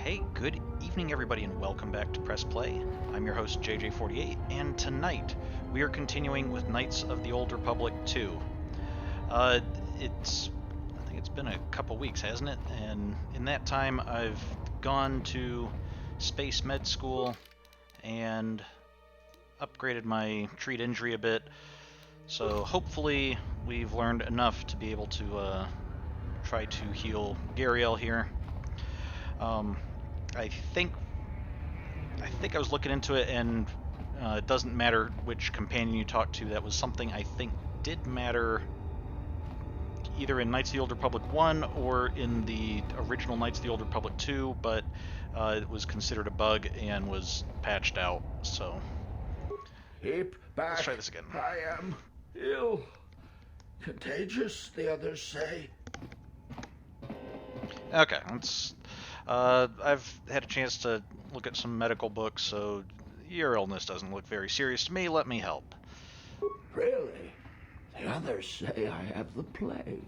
Hey, good evening everybody and welcome back to Press Play. I'm your host JJ48 and tonight we are continuing with Knights of the Old Republic 2. I think it's been a couple weeks, hasn't it? And in that time I've gone to Space Med School and upgraded my treat injury a bit. So hopefully we've learned enough to be able to try to heal Gariel here. I think I was looking into it, and it doesn't matter which companion you talk to. That was something I think did matter either in Knights of the Old Republic 1 or in the original Knights of the Old Republic 2, but it was considered a bug and was patched out, so... Keep back. Let's try this again. I am ill. Contagious, the others say. Okay, let's... I've had a chance to look at some medical books, so your illness doesn't look very serious to me. Let me help. Really? The others say I have the plague.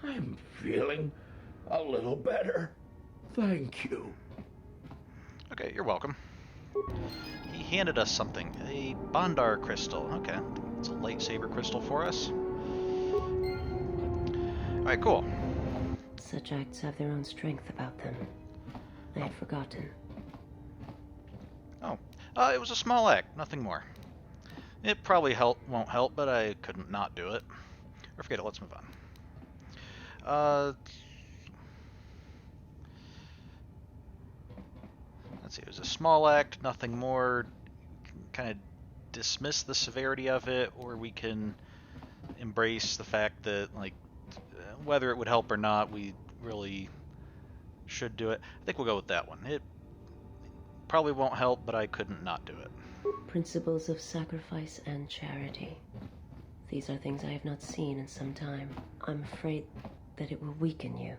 I'm feeling a little better. Thank you. Okay, you're welcome. He handed us something. A Bondar crystal. Okay, it's a lightsaber crystal for us. Alright, cool. Such acts have their own strength about them. I had forgotten. Oh, it was a small act, nothing more. It probably won't help, but I couldn't not do it. Or forget it, let's move on. Let's see, it was a small act, nothing more. Kind of dismiss the severity of it, or we can embrace the fact that, like, whether it would help or not, we really should do it. I think we'll go with that one. It probably won't help, but I couldn't not do it. Principles of sacrifice and charity. These are things I have not seen in some time. I'm afraid that it will weaken you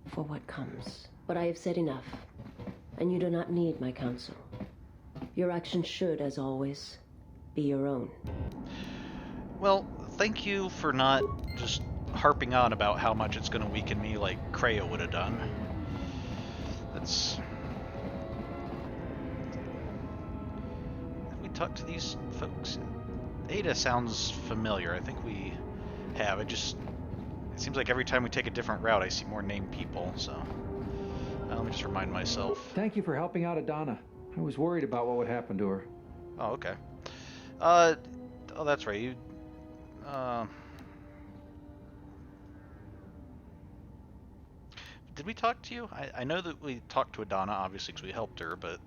for what comes. But I have said enough, and you do not need my counsel. Your actions should, as always, be your own. Well, thank you for not just harping on about how much it's going to weaken me like Kreia would have done. That's... Have we talked to these folks? Ada sounds familiar. I think we have. It seems like every time we take a different route I see more named people, so... let me just remind myself. Thank you for helping out Adana. I was worried about what would happen to her. Oh, okay. Oh, that's right. You... Did we talk to you? I know that we talked to Adana, obviously, because we helped her, but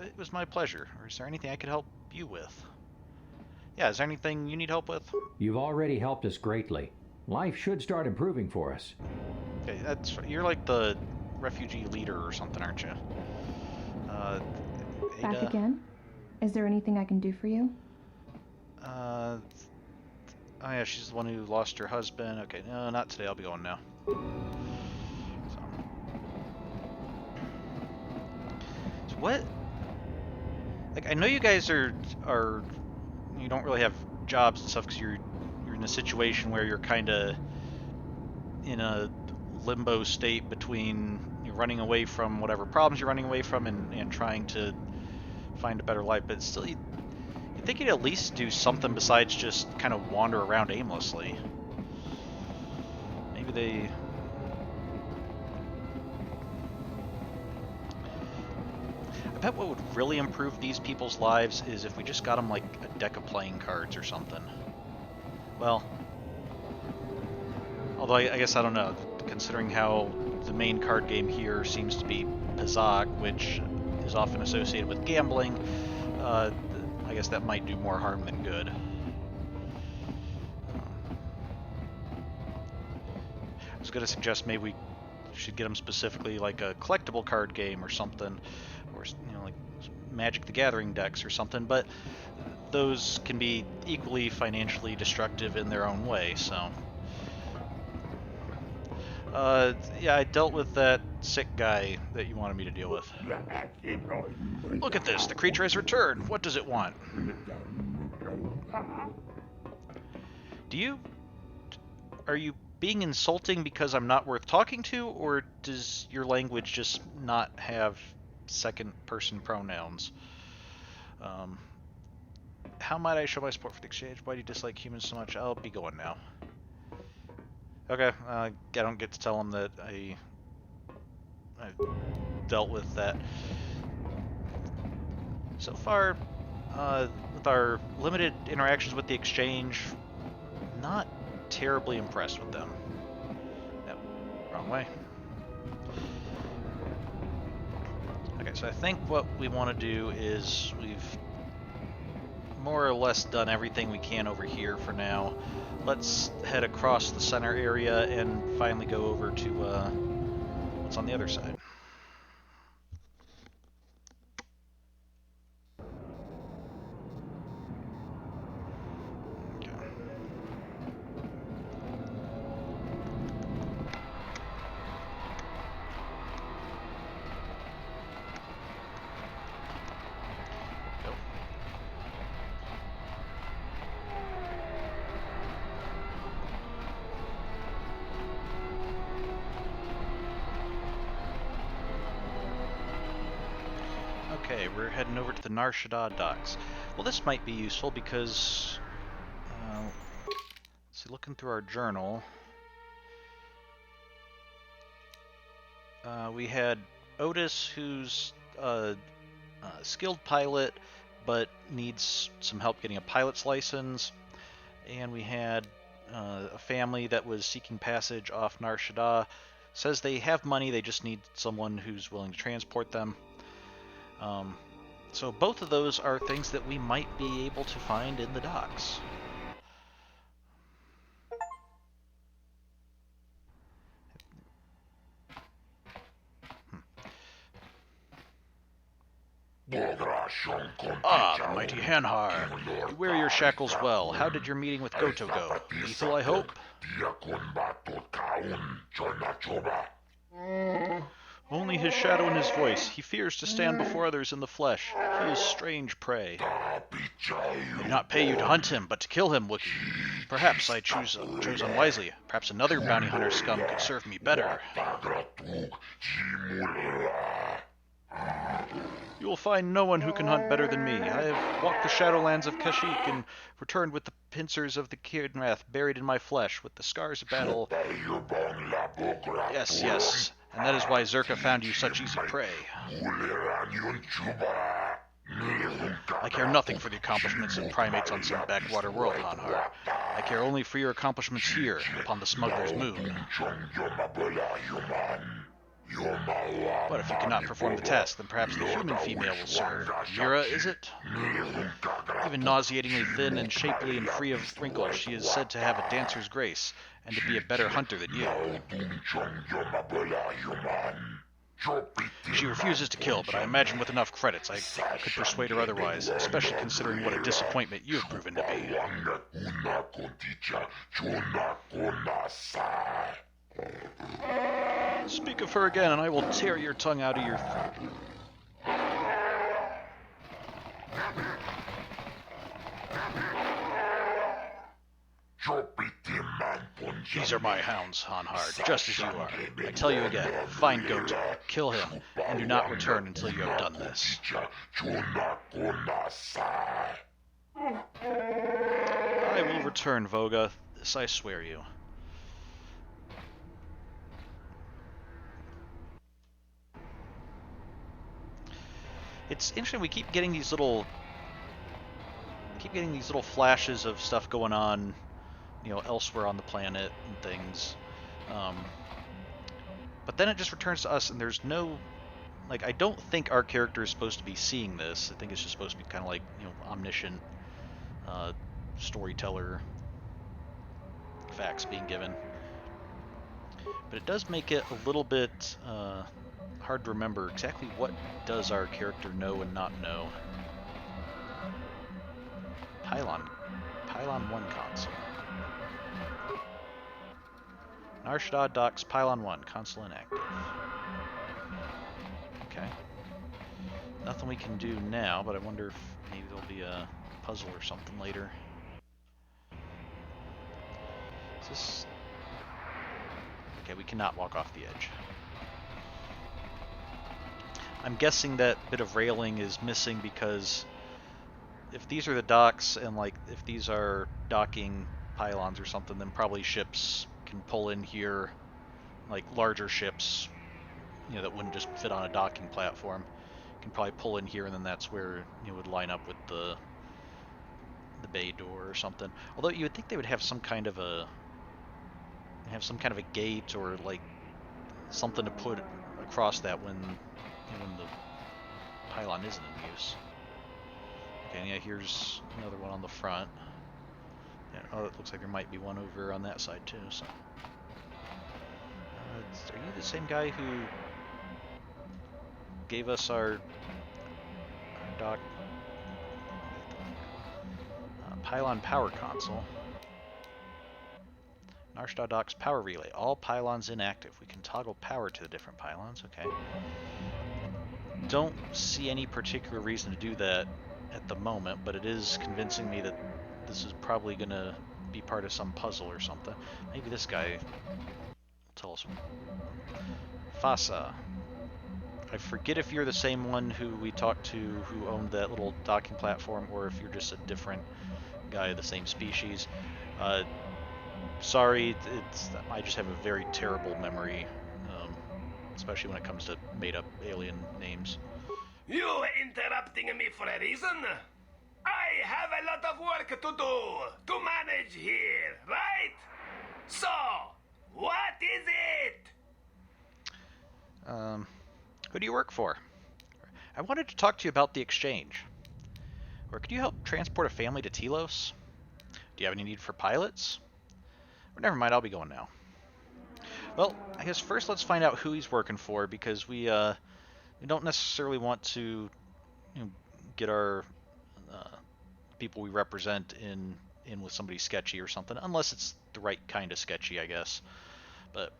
it was my pleasure. Or is there anything I could help you with? Yeah, is there anything you need help with? You've already helped us greatly. Life should start improving for us. Okay, you're like the refugee leader or something, aren't you? Back Ada? again? Is there anything I can do for you? Oh yeah, she's the one who lost her husband. Okay, no, not today. I'll be going now. So what? Like, I know you guys are you don't really have jobs and stuff because you're in a situation where you're kind of in a limbo state between you're running away from whatever problems you're running away from and trying to find a better life, but still you'd think you'd at least do something besides just kind of wander around aimlessly. Maybe they... I bet what would really improve these people's lives is if we just got them like a deck of playing cards or something. Well, although I guess I don't know, considering how the main card game here seems to be Pazak, which is often associated with gambling, I guess that might do more harm than good. I was going to suggest maybe we should get them specifically like a collectible card game or something, or like Magic the Gathering decks or something, but those can be equally financially destructive in their own way, so... yeah, I dealt with that sick guy that you wanted me to deal with. Look at this, the creature has returned. What does it want? Are you being insulting because I'm not worth talking to, or does your language just not have second-person pronouns? How might I show my support for the exchange? Why do you dislike humans so much? I'll be going now. Okay, I don't get to tell him that I dealt with that. So far, with our limited interactions with the exchange, not terribly impressed with them. No, wrong way. Okay, so I think what we want to do is we've more or less done everything we can over here for now. Let's head across the center area and finally go over to what's on the other side. Okay. Go. Okay, we're heading over to the Nar Shaddaa docks. Well, this might be useful because, let's see, looking through our journal, we had Otis, who's a skilled pilot, but needs some help getting a pilot's license, and we had a family that was seeking passage off Nar Shaddaa. Says they have money, they just need someone who's willing to transport them. So both of those are things that we might be able to find in the docks. Ah, the mighty Hanhar. You wear your shackles well. How did your meeting with Goto go? Lethal, I hope? Only his shadow in his voice. He fears to stand before others in the flesh. He is strange prey. I do not pay you to hunt him, but to kill him, Wookiee. Perhaps I chose unwisely. Perhaps another bounty hunter scum could serve me better. You will find no one who can hunt better than me. I have walked the shadowlands of Kashyyyk and returned with the pincers of the Kirnrath buried in my flesh, with the scars of battle. Yes, yes, and that is why Zerka found you such easy prey. I care nothing for the accomplishments of primates on some backwater world, Hanhar. I care only for your accomplishments here, upon the smuggler's moon. But if you cannot perform the task, then perhaps the human female will serve. Mira, is it? Even nauseatingly thin and shapely and free of wrinkles, she is said to have a dancer's grace, and to be a better hunter than you. She refuses to kill, but I imagine with enough credits I could persuade her otherwise, especially considering what a disappointment you have proven to be. Speak of her again, and I will tear your tongue out of your throat. These are my hounds, Hanhar, just as you are. I tell you again, find Goto, kill him, and do not return until you have done this. I will return, Voga. This I swear you. It's interesting, we keep getting these little flashes of stuff going on, you know, elsewhere on the planet and things. But then it just returns to us, and there's no, like, I don't think our character is supposed to be seeing this. I think it's just supposed to be kind of like, you know, omniscient storyteller facts being given. But it does make it a little bit hard to remember exactly what does our character know and not know. Pylon 1 console. Nar Shaddaa docks Pylon 1, console inactive. Okay. Nothing we can do now, but I wonder if maybe there'll be a puzzle or something later. Is this... Okay, we cannot walk off the edge. I'm guessing that bit of railing is missing because if these are the docks and like if these are docking pylons or something, then probably ships can pull in here, like larger ships, you know, that wouldn't just fit on a docking platform, can probably pull in here, and then that's where you would line up with the bay door or something. Although you would think they would have some kind of a gate or like something to put across that when the pylon isn't in use. Okay, yeah, here's another one on the front. Yeah, oh, it looks like there might be one over on that side too. So, are you the same guy who gave us our dock pylon power console? Nar Shaddaa docks power relay. All pylons inactive. We can toggle power to the different pylons. Okay. Don't see any particular reason to do that at the moment, but it is convincing me that this is probably going to be part of some puzzle or something. Maybe this guy will tell us. Fasa. I forget if you're the same one who we talked to who owned that little docking platform, or if you're just a different guy of the same species. Sorry, I just have a very terrible memory, especially when it comes to made-up alien names. You interrupting me for a reason? I have a lot of work to do, to manage here, right? So, what is it? Who do you work for? I wanted to talk to you about the exchange. Or could you help transport a family to Telos? Do you have any need for pilots? Or never mind, I'll be going now. Well, I guess first let's find out who he's working for, because we don't necessarily want to get our people we represent in with somebody sketchy or something, unless it's the right kind of sketchy, I guess. But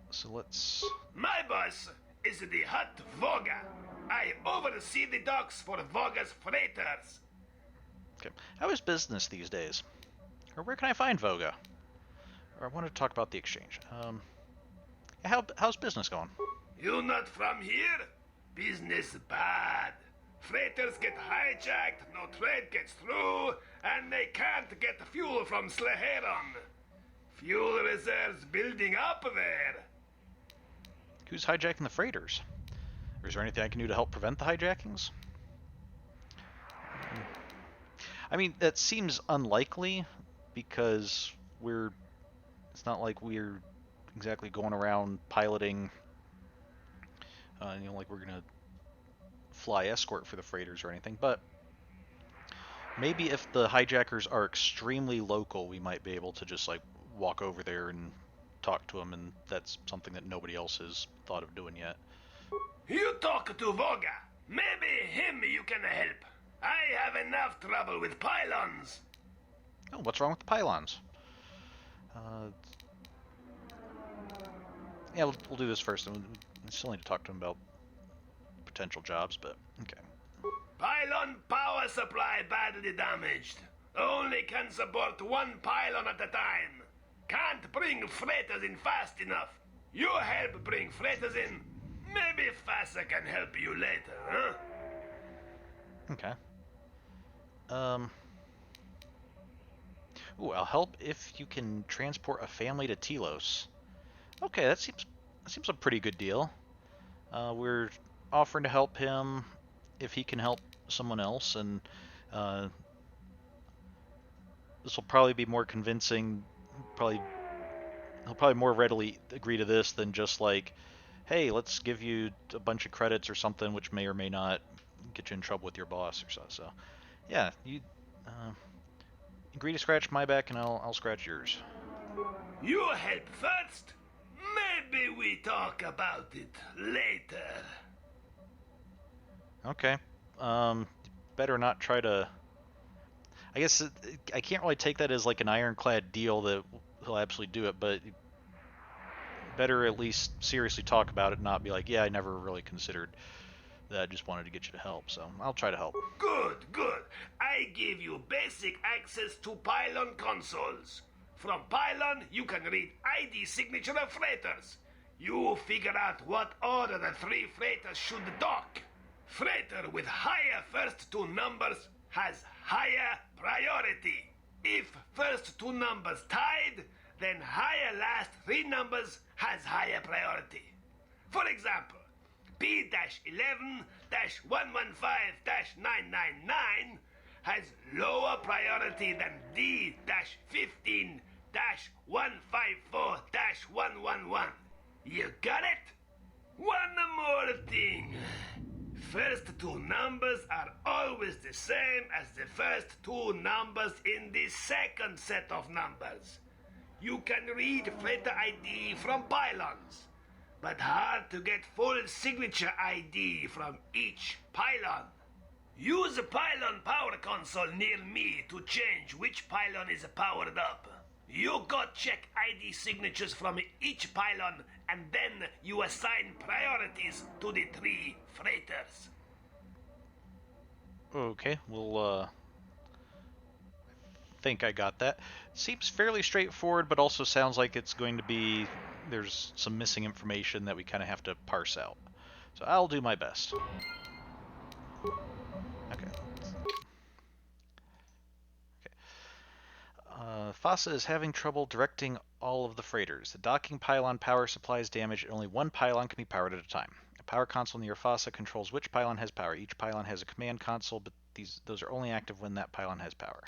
so let's. My boss is the Hut Voga. I oversee the docks for Voga's freighters. Okay, how is business these days? Or where can I find Voga? Or I wanted to talk about the exchange. How's business going? You not from here? Business bad. Freighters get hijacked, no trade gets through, and they can't get fuel from Slaheron. Fuel reserves building up there. Who's hijacking the freighters? Or is there anything I can do to help prevent the hijackings? I mean, that seems unlikely, because it's not like we're exactly going around piloting, like we're gonna fly escort for the freighters or anything, but maybe if the hijackers are extremely local, we might be able to just like walk over there and talk to them, and that's something that nobody else has thought of doing yet. You talk to Voga. Maybe him you can help. I have enough trouble with pylons. Oh, what's wrong with the pylons? Yeah, we'll do this first, and we still need to talk to him about potential jobs, but okay. Pylon power supply badly damaged. Only can support one pylon at a time. Can't bring freighters in fast enough. You help bring freighters in. Maybe Fasa can help you later, huh? Okay. Ooh, I'll help if you can transport a family to Telos. Okay, that seems a pretty good deal. We're offering to help him if he can help someone else, and this will probably be more convincing. He'll probably more readily agree to this than just like, hey, let's give you a bunch of credits or something, which may or may not get you in trouble with your boss or so. So, yeah, you agree to scratch my back, and I'll scratch yours. You help first. Maybe we talk about it later. Okay. Better not try to. I guess I can't really take that as like an ironclad deal that he'll absolutely do it, but better at least seriously talk about it and not be like, yeah, I never really considered that just wanted to get you to help, so I'll try to help. Good, good. I give you basic access to Pylon consoles. From Pylon, you can read ID signature of freighters. You figure out what order the 3 freighters should dock. Freighter with higher first 2 numbers has higher priority. If first 2 numbers tied, then higher last 3 numbers has higher priority. For example, P-11-115-999 has lower priority than D-15-154-111. You got it? One more thing. First 2 numbers are always the same as the first 2 numbers in the second set of numbers. You can read freighter ID from pylons, but hard to get full signature ID from each pylon. Use a pylon power console near me to change which pylon is powered up. You go check ID signatures from each pylon, and then you assign priorities to the 3 freighters. Okay, I think I got that. Seems fairly straightforward, but also sounds like it's going to be... there's some missing information that we kind of have to parse out. So I'll do my best. Okay. FASA is having trouble directing all of the freighters. The docking pylon power supply is damaged, and only one pylon can be powered at a time. A power console near FASA controls which pylon has power. Each pylon has a command console, but those are only active when that pylon has power.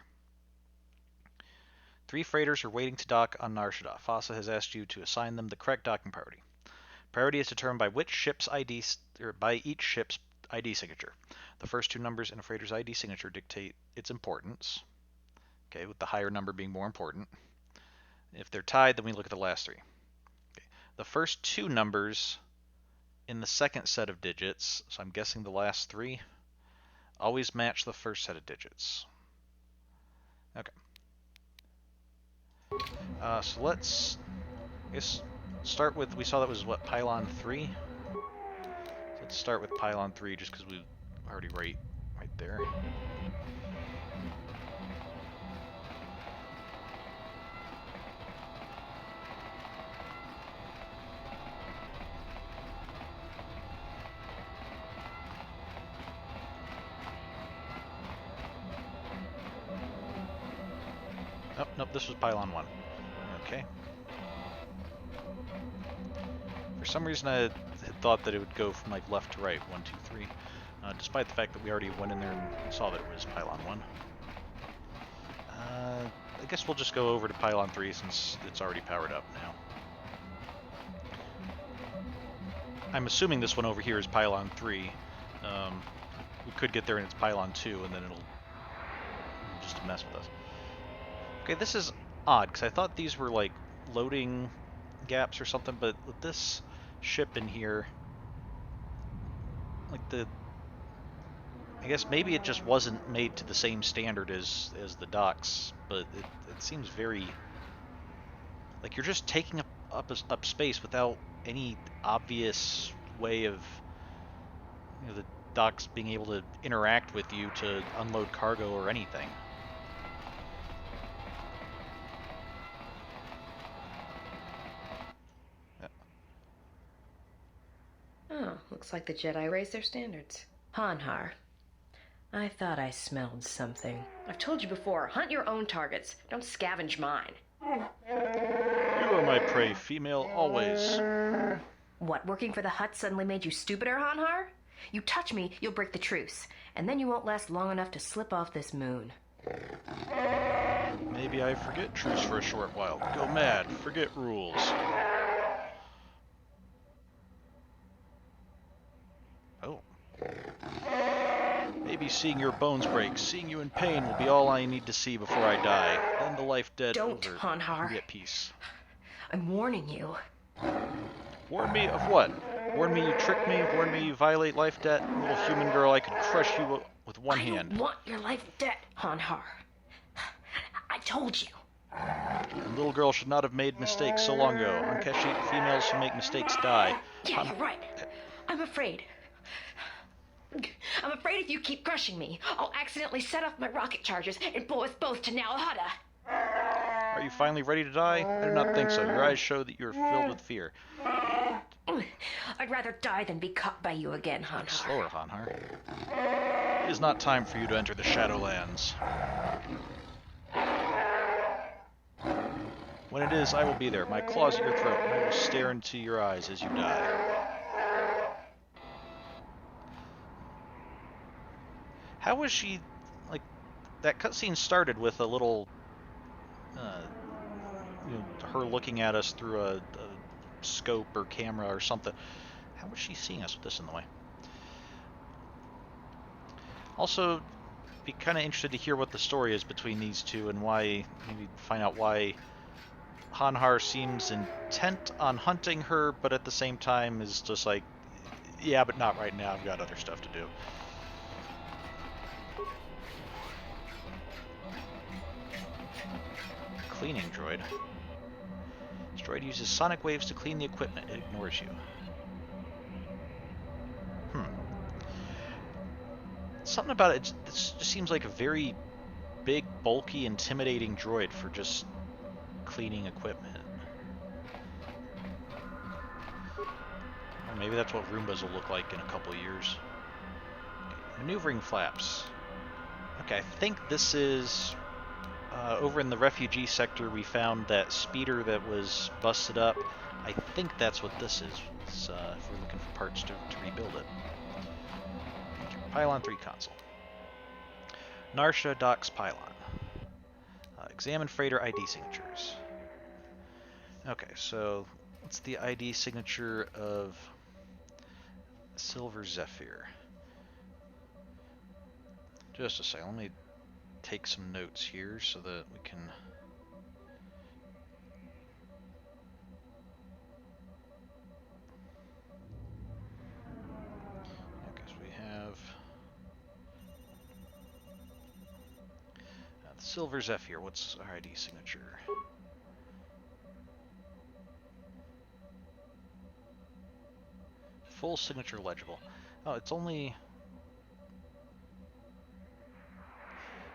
3 freighters are waiting to dock on Nar Shaddaa. FASA has asked you to assign them the correct docking priority. Priority is determined by which ship's ID, or by each ship's ID signature. The first 2 numbers in a freighter's ID signature dictate its importance. Okay, with the higher number being more important. If they're tied, then we look at the last 3. Okay. The first 2 numbers in the second set of digits, so I'm guessing the last 3, always match the first set of digits. Okay. So let's, I guess, start with, we saw that was what, pylon 3? So let's start with pylon 3 just because we already right there. Oh, nope, this was pylon 1. Okay. For some reason I had thought that it would go from like left to right, 1, 2, 3, despite the fact that we already went in there and saw that it was pylon 1. I guess we'll just go over to pylon 3 since it's already powered up now. I'm assuming this one over here is pylon 3. We could get there and it's pylon 2 and then it'll just mess with us. Okay, this is odd, because I thought these were like loading gaps or something, but with this ship in here, like I guess maybe it just wasn't made to the same standard as the docks, but it seems very, like you're just taking up space without any obvious way of, you know, the docks being able to interact with you to unload cargo or anything. Oh, looks like the Jedi raised their standards. Hanhar, I thought I smelled something. I've told you before, hunt your own targets. Don't scavenge mine. You are my prey, female, always. What, working for the Hutt suddenly made you stupider, Hanhar? You touch me, you'll break the truce, and then you won't last long enough to slip off this moon. Maybe I forget truce for a short while. Go mad, forget rules. Oh. Maybe seeing your bones break, seeing you in pain will be all I need to see before I die. Then the life dead Don't, over. Hanhar. Get peace. I'm warning you. Warn me of what? Warn me you trick me? Warn me you violate life debt? Little human girl, I could crush you with one hand. I don't want your life debt, Hanhar. I told you. The little girl should not have made mistakes so long ago. Unkeshied females who make mistakes die. Yeah, you're right. I'm afraid. I'm afraid if you keep crushing me, I'll accidentally set off my rocket charges and blow us both to Nar Shaddaa. Are you finally ready to die? I do not think so. Your eyes show that you are filled with fear. I'd rather die than be caught by you again, Hanhar. Slower, Hanhar. It is not time for you to enter the Shadowlands. When it is, I will be there, my claws at your throat, and I will stare into your eyes as you die. How was she, like, that cutscene started with a little, her looking at us through a scope or camera or something. How was she seeing us with this in the way? Also, be kind of interested to hear what the story is between these two and why, maybe find out why Hanhar seems intent on hunting her, but at the same time is just like, yeah, but not right now, I've got other stuff to do. Cleaning droid. This droid uses sonic waves to clean the equipment. It ignores you. Something about it just seems like a very big, bulky, intimidating droid for just cleaning equipment. Or maybe that's what Roombas will look like in a couple of years. Okay, maneuvering flaps. Okay, I think this is... over in the refugee sector we found that speeder that was busted up. I think that's what this is. It's, if we're looking for parts to rebuild it. Pylon 3 console. Nar Shaddaa docks pylon. Examine freighter ID signatures. Okay, so what's the ID signature of Silver Zephyr? Just a second, let me take some notes here so that we can... Okay, so we have... the Silver Zephyr, what's our ID signature? Full signature legible. Oh, it's only...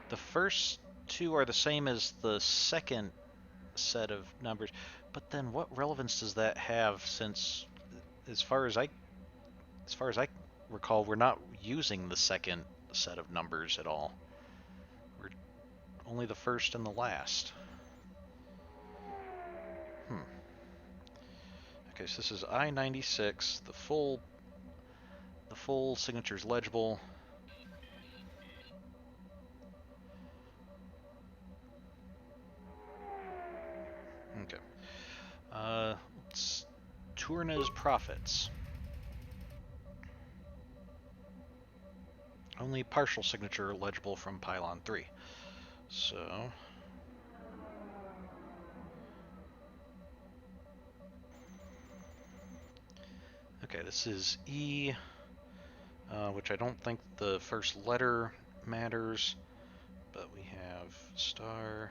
The first two are the same as the second set of numbers, but then what relevance does that have since, as far as I recall, we're not using the second set of numbers at all. We're only the first and the last. Okay, so this is I-96. The full signature is legible. Okay. Let's Tourna's profits. Only partial signature legible from Pylon 3. So... Okay, this is E, which I don't think the first letter matters, but we have star...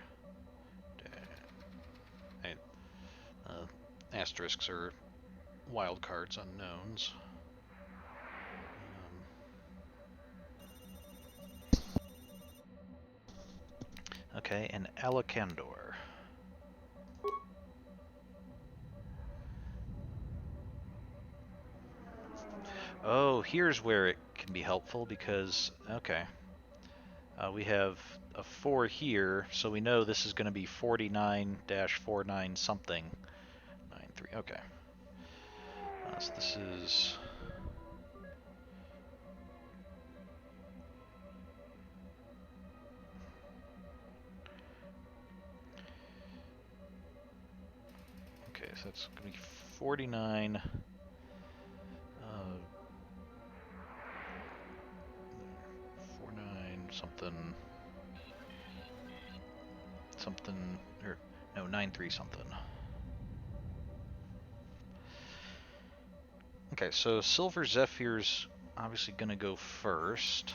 asterisks are wildcards, unknowns. Okay, and Alakandor. Oh, here's where it can be helpful because, okay, we have a 4 here, so we know this is going to be 49-49 something. 93, okay. So this is... Okay, so that's going to be 49... 49 something, or no, 93 something. Okay, so Silver Zephyr's obviously gonna go first,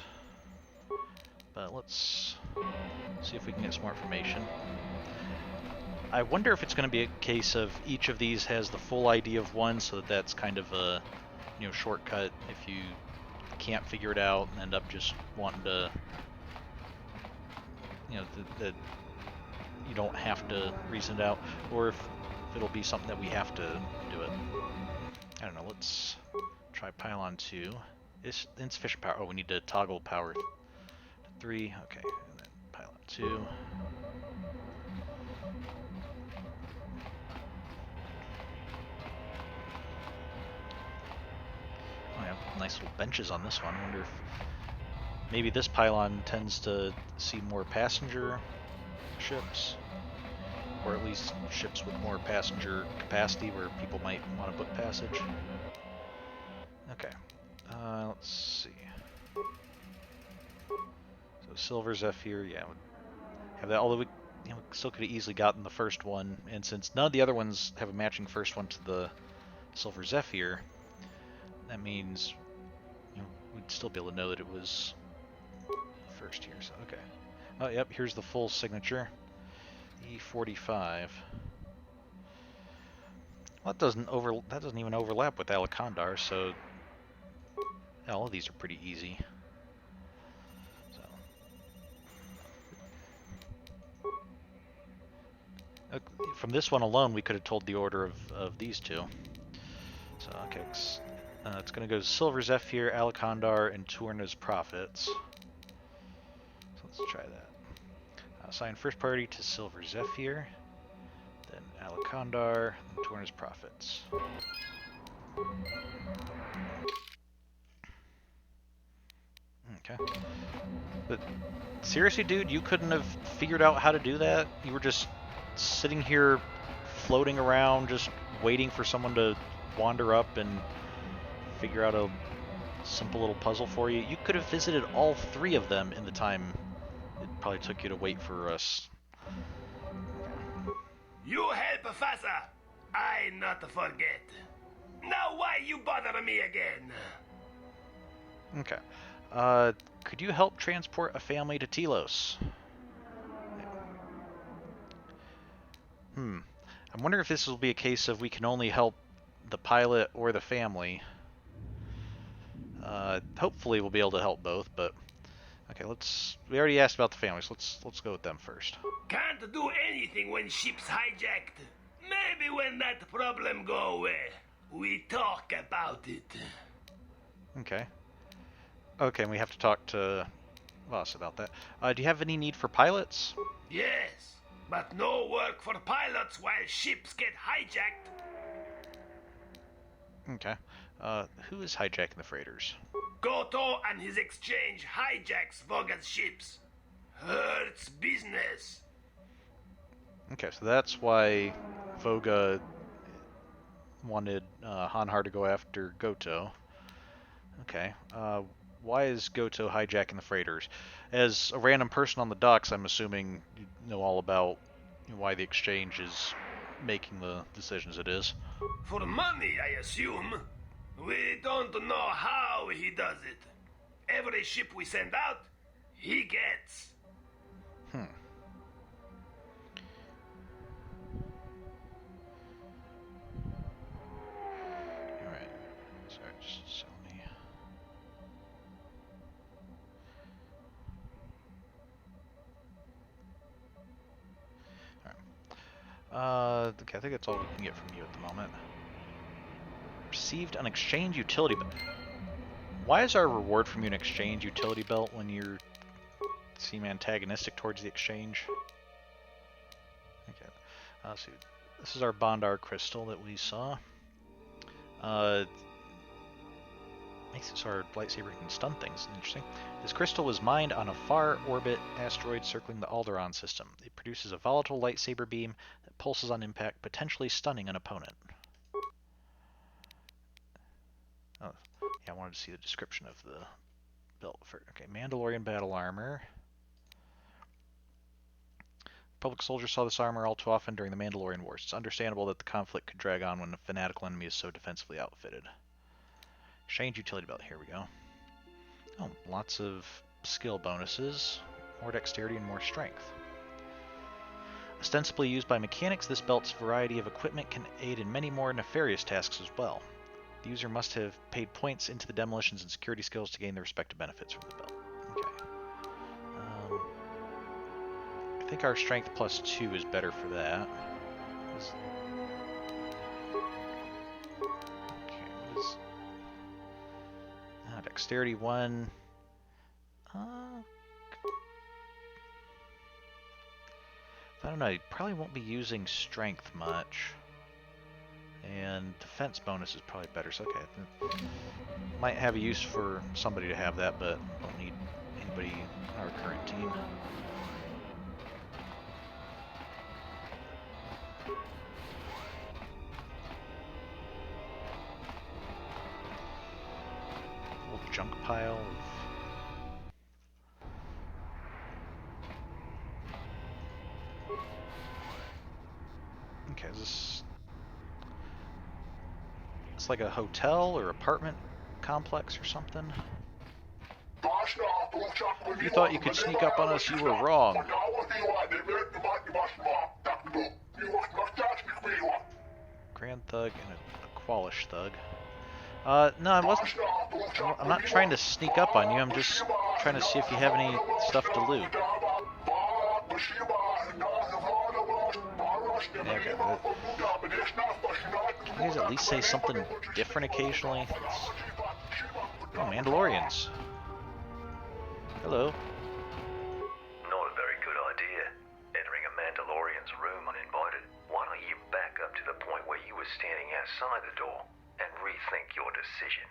but let's see if we can get some more information. I wonder if it's gonna be a case of each of these has the full ID of one, so that that's kind of a, shortcut if you can't figure it out and end up just wanting to, you know, that you don't have to reason it out, or if it'll be something that we have to do it. I don't know, let's try pylon 2. It's insufficient power. Oh, we need to toggle power 3. Okay, and then pylon 2. Oh, yeah, nice little benches on this one. I wonder if maybe this pylon tends to see more passenger ships, or at least ships with more passenger capacity where people might want to book passage. Okay, let's see. So Silver Zephyr, yeah, would have that. Although we, still could have easily gotten the first one, and since none of the other ones have a matching first one to the Silver Zephyr, that means we'd still be able to know that it was first here. So okay. Oh, yep. Here's the full signature. E45. Well, that doesn't even overlap with Alakandar, so all of these are pretty easy. So from this one alone, we could have told the order of these two. So okay, it's going to go Silver Zephyr, Alakandar, and Tuorna's Prophets. So let's try that. Assign first party to Silver Zephyr, then Alakandar, and Tuorna's Prophets. Okay. But seriously, dude, you couldn't have figured out how to do that? You were just sitting here floating around, just waiting for someone to wander up and figure out a simple little puzzle for you. You could have visited all 3 of them in the time it probably took you to wait for us. You help faster. I not forget. Now why you bother me again? Okay. Could you help transport a family to Telos? I'm wondering if this will be a case of we can only help the pilot or the family. Hopefully we'll be able to help both, but okay, we already asked about the families. Let's go with them first. Can't do anything when ship's hijacked. Maybe when that problem go away, we talk about it. Okay. Okay, and we have to talk to Voss about that. Do you have any need for pilots? Yes, but no work for pilots while ships get hijacked. Okay. Who is hijacking the freighters? KotOR and his exchange hijacks Voga's ships. Hurts business. Okay, so that's why Voga wanted Hanhar to go after Goto. Okay. Why is Goto hijacking the freighters? As a random person on the docks, I'm assuming you know all about why the exchange is making the decisions it is. For money, I assume. We don't know how he does it. Every ship we send out, he gets. Alright, sorry, just sell me. Alright. Okay, I think that's all we can get from you at the moment. Received an exchange utility belt. Why is our reward from you an exchange utility belt when you seem antagonistic towards the exchange? Okay, let's see. This is our Bondar crystal that we saw. Makes it so our lightsaber can stun things. Interesting. This crystal was mined on a far orbit asteroid circling the Alderaan system. It produces a volatile lightsaber beam that pulses on impact, potentially stunning an opponent. Oh, yeah, I wanted to see the description of the belt. Okay, Mandalorian battle armor. Republic soldiers saw this armor all too often during the Mandalorian Wars. It's understandable that the conflict could drag on when a fanatical enemy is so defensively outfitted. Exchange utility belt, here we go. Oh, lots of skill bonuses, more dexterity and more strength. Ostensibly used by mechanics, this belt's variety of equipment can aid in many more nefarious tasks as well. The user must have paid points into the demolitions and security skills to gain the respective benefits from the belt. Okay. I think our strength +2 is better for that. Okay, what is... Dexterity 1. I don't know, you probably won't be using strength much. And defense bonus is probably better, so okay. Might have a use for somebody to have that, but don't need anybody in our current team. Little junk pile of... Okay, is this... It's like a hotel or apartment complex or something? If you thought you could sneak up on us, you were wrong. Grand Thug and a Qualish Thug. No, I wasn't... I'm not trying to sneak up on you, I'm just trying to see if you have any stuff to loot. Yeah, okay, can you guys at least say something different occasionally? Oh, Mandalorians. Hello. Not a very good idea, entering a Mandalorian's room uninvited. Why don't you back up to the point where you were standing outside the door and rethink your decision?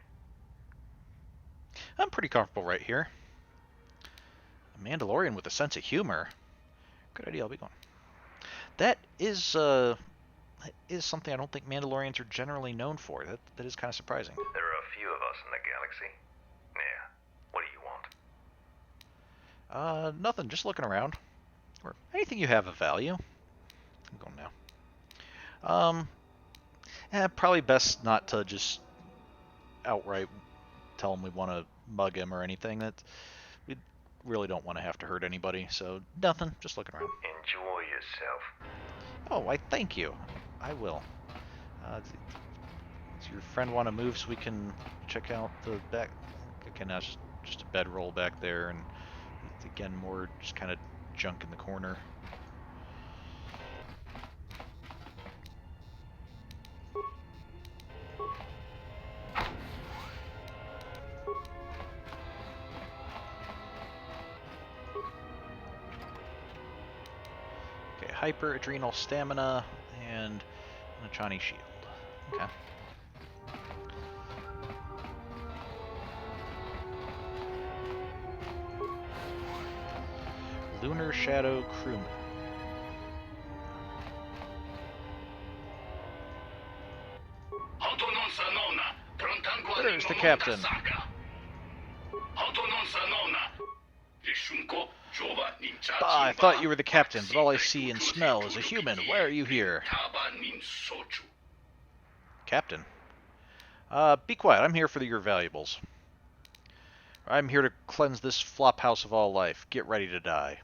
I'm pretty comfortable right here. A Mandalorian with a sense of humor. Good idea, I'll be going. That is something I don't think Mandalorians are generally known for. That is kind of surprising. There are a few of us in the galaxy. Yeah, what do you want? Nothing, just looking around. Or anything you have of value. I'm going now. Probably best not to just outright tell him we want to mug him or anything. That we really don't want to have to hurt anybody, so nothing, just looking around. Enjoy yourself. Oh, why thank you. I will. Does your friend want to move so we can check out the back? Again, that's just a bedroll back there, and again, more just kind of junk in the corner. Okay, hyper adrenal stamina and a Chani shield. Okay. Lunar Shadow Crewman. There's the captain. Ah, I thought you were the captain, but all I see and smell is a human. Why are you here? Captain? Be quiet. I'm here for your valuables. I'm here to cleanse this flop house of all life. Get ready to die.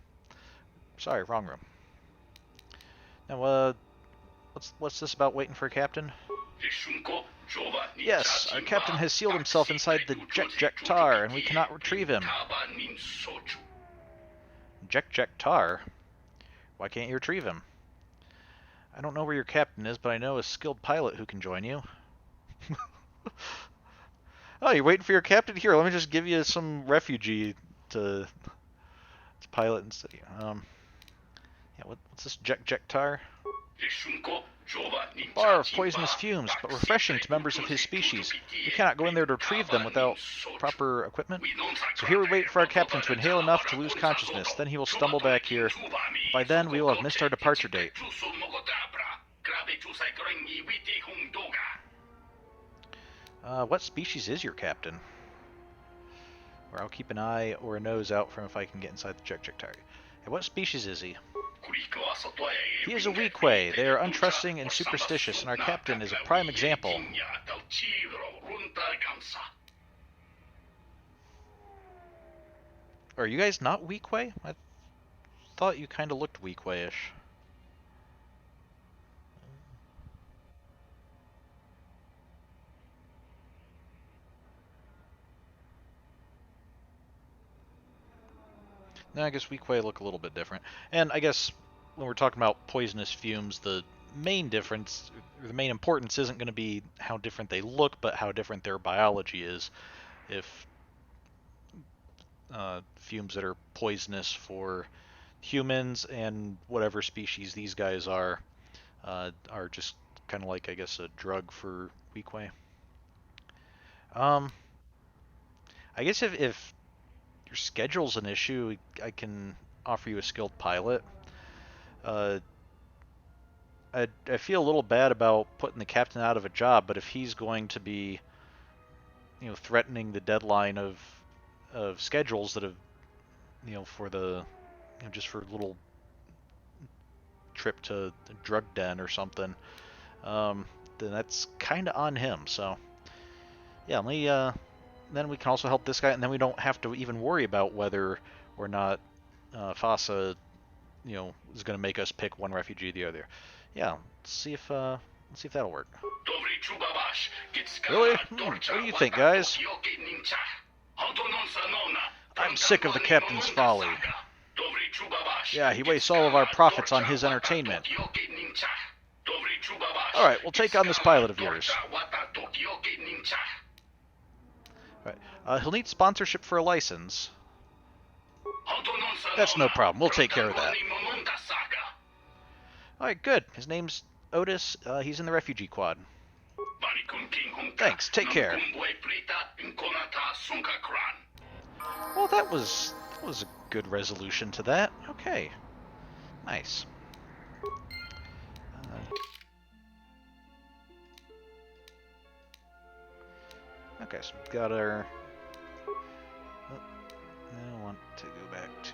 Sorry, wrong room. Now, what's this about waiting for a captain? Yes, our captain has sealed himself inside the JJ48, and we cannot retrieve him. JJ48? Why can't you retrieve him? I don't know where your captain is, but I know a skilled pilot who can join you. Oh, you're waiting for your captain? Here, let me just give you some refugee to pilot instead. Yeah, what's this JJ48? Bar of poisonous fumes, but refreshing to members of his species. We cannot go in there to retrieve them without proper equipment. So here we wait for our captain to inhale enough to lose consciousness. Then he will stumble back here. By then, we will have missed our departure date. What species is your captain? Or I'll keep an eye or a nose out from if I can get inside the JJ48. Hey, what species is he? He is a Weequay. They are untrusting and superstitious, and our captain is a prime example. Are you guys not Weequay? I thought you kind of looked Weequay-ish. Now, I guess weak way look a little bit different. And I guess when we're talking about poisonous fumes, the main difference, or the main importance, isn't going to be how different they look, but how different their biology is. If fumes that are poisonous for humans and whatever species these guys are just kind of like, I guess, a drug for weak way. I guess if your schedule's an issue, I can offer you a skilled pilot. I feel a little bad about putting the captain out of a job, but if he's going to be, threatening the deadline of schedules that have, for the, just for a little trip to the drug den or something, then that's kind of on him. So, yeah, then we can also help this guy, and then we don't have to even worry about whether or not FASA, is going to make us pick one refugee or the other. Yeah, let's see if that'll work. Really? What do you think, guys? I'm sick of the captain's folly. Yeah, he wastes all of our profits on his entertainment. Alright, we'll take on this pilot of yours. Alright, he'll need sponsorship for a license. That's no problem, we'll take care of that. Alright, good. His name's Otis. He's in the refugee quad. Thanks, take care. Well, that was a good resolution to that. Okay. Nice. Okay, so we've got our... I want to go back to...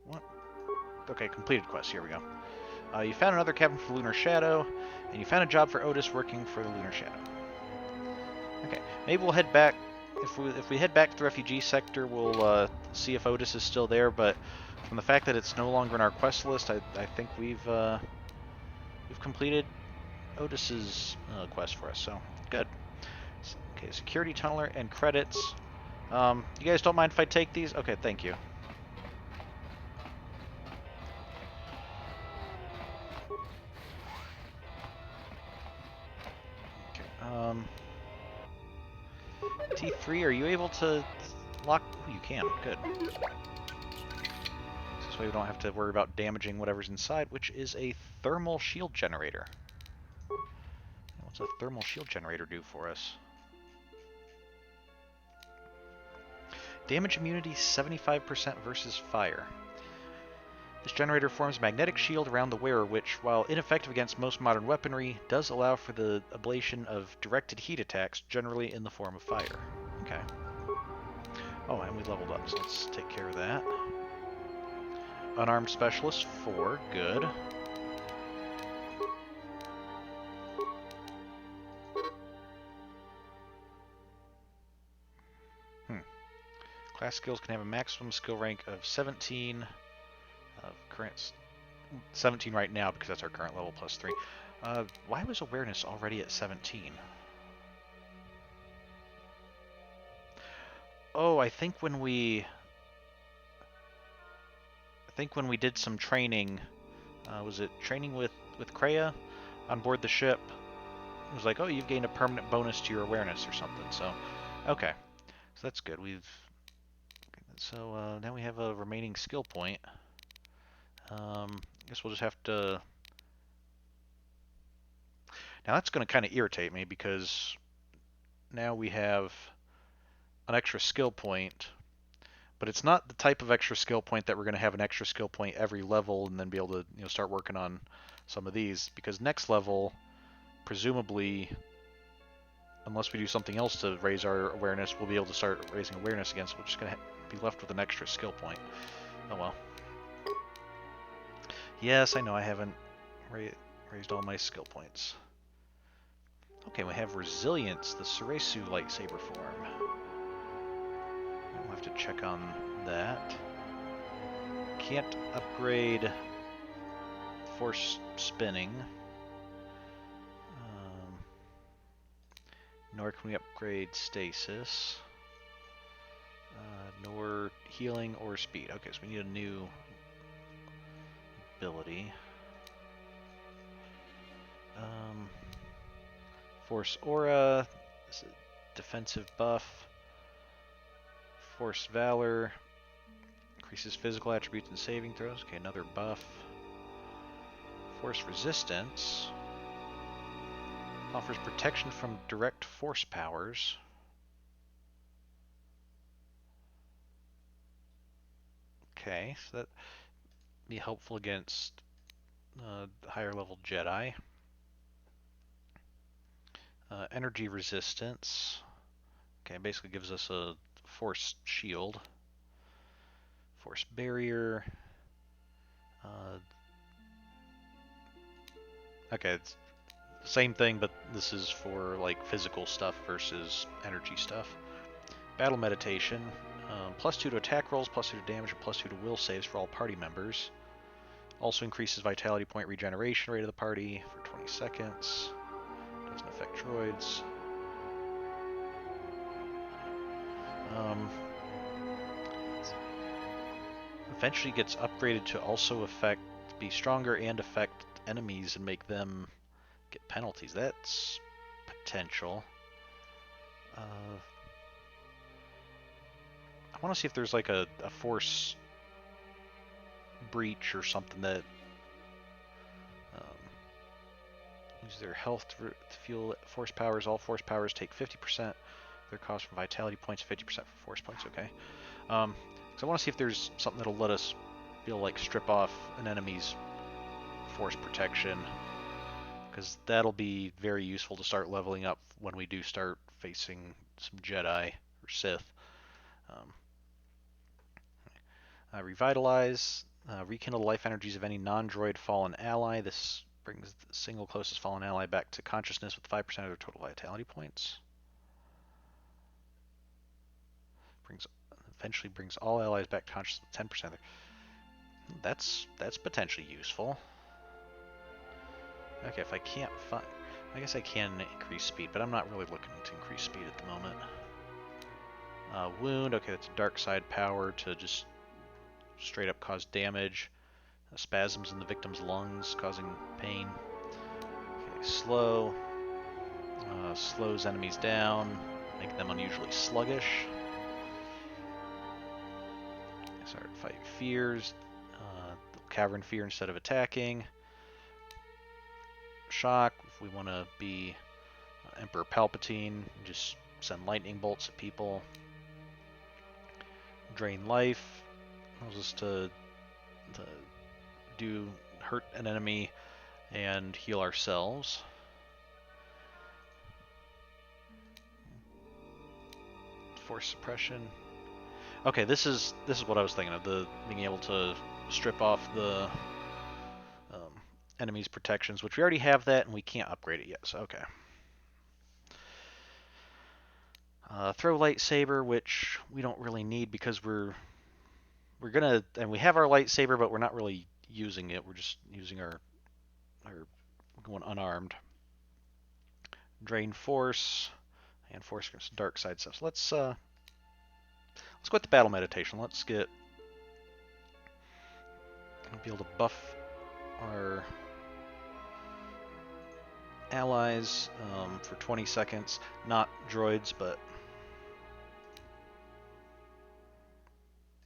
What? Okay, completed quest. Here we go. You found another cabin for Nar Shaddaa, and you found a job for Otis working for the Nar Shaddaa. Okay, maybe we'll head back. If we head back to the refugee sector, we'll see if Otis is still there. But from the fact that it's no longer in our quest list, I think we've completed Otis's quest for us. So good. Okay, security tunneler and credits. You guys don't mind if I take these? Okay, thank you. T3, are you able to lock? Oh, you can. Good. This way we don't have to worry about damaging whatever's inside, which is a thermal shield generator. What's a thermal shield generator do for us? Damage immunity 75% versus fire. This generator forms a magnetic shield around the wearer, which, while ineffective against most modern weaponry, does allow for the ablation of directed heat attacks, generally in the form of fire. Okay. Oh, and we leveled up, so let's take care of that. Unarmed Specialist 4, good. Class skills can have a maximum skill rank of 17. Current 17 right now because that's our current level plus 3. Why was awareness already at 17? Oh, I think when we did some training, was it training with Kreia on board the ship? It was like, oh, you've gained a permanent bonus to your awareness or something. So, okay, so that's good. So now we have a remaining skill point. I guess we'll just have to... Now that's going to kind of irritate me because now we have an extra skill point, but it's not the type of extra skill point that we're going to have an extra skill point every level and then be able to start working on some of these, because next level, presumably, unless we do something else to raise our awareness, we'll be able to start raising awareness again, so we're just going to be left with an extra skill point. Oh well. Yes, I know I haven't raised all my skill points. Okay, we have Resilience, the Suresu lightsaber form. We'll have to check on that. Can't upgrade Force Spinning. Nor can we upgrade stasis. Nor healing or speed. Okay, so we need a new ability. Force Aura. This is a defensive buff. Force Valor. Increases physical attributes and saving throws. Okay, another buff. Force Resistance. Offers protection from direct force powers. Okay, so that be helpful against higher level Jedi. Energy resistance. Okay, basically gives us a force shield. Force barrier. Okay, it's the same thing, but this is for like physical stuff versus energy stuff. Battle meditation. +2 to attack rolls, +2 to damage, and +2 to will saves for all party members. Also increases vitality point regeneration rate of the party for 20 seconds. Doesn't affect droids. Eventually gets upgraded to also be stronger and affect enemies and make them get penalties. That's potential. I want to see if there's like a force breach or something that use their health to fuel force powers. All force powers take 50% of their cost from vitality points, 50% from force points. Okay. So I want to see if there's something that'll let us be able to like strip off an enemy's force protection, because that'll be very useful to start leveling up when we do start facing some Jedi or Sith. Revitalize. Rekindle the life energies of any non-droid fallen ally. This brings the single closest fallen ally back to consciousness with 5% of their total vitality points. Eventually brings all allies back to consciousness with 10% of their... That's potentially useful. Okay, if I can't find... I guess I can increase speed, but I'm not really looking to increase speed at the moment. Wound. Okay, that's a dark side power to just straight up cause damage. Spasms in the victim's lungs, causing pain. Okay, slow. Slows enemies down, making them unusually sluggish. Start to fight fears. Cavern fear instead of attacking. Shock. If we want to be Emperor Palpatine, just send lightning bolts at people. Drain life. Allows us to hurt an enemy and heal ourselves. Force suppression. Okay, this is what I was thinking of, the being able to strip off the enemy's protections, which we already have that, and we can't upgrade it yet. So okay. Throw lightsaber, which we don't really need because we're gonna, and we have our lightsaber, but we're not really using it. We're just using our going unarmed. Drain force and force against dark side stuff. So let's go with the battle meditation. Let's be able to buff our allies for 20 seconds. Not droids, but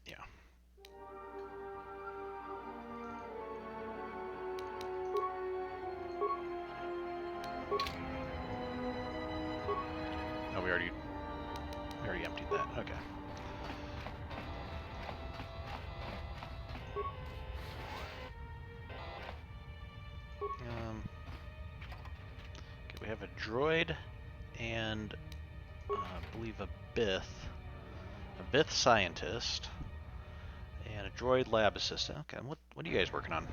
yeah. Oh, we already emptied that. Okay. Okay, we have a droid and I believe a Bith scientist, and a droid lab assistant. Okay, what are you guys working on?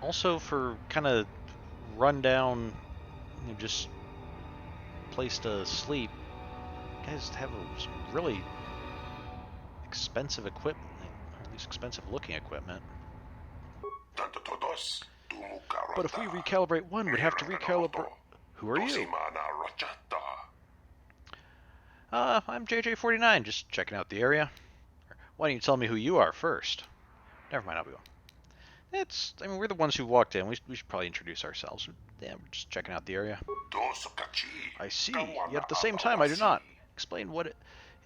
Also, for kind of rundown, just place to sleep, you guys have some really expensive equipment, or at least expensive looking equipment. But if we recalibrate one, we'd have to recalibrate... Who are you? I'm JJ49, just checking out the area. Why don't you tell me who you are first? Never mind, I'll be going. We're the ones who walked in. We should probably introduce ourselves. Yeah, we're just checking out the area. I see, yet at the same time I do not. Explain what it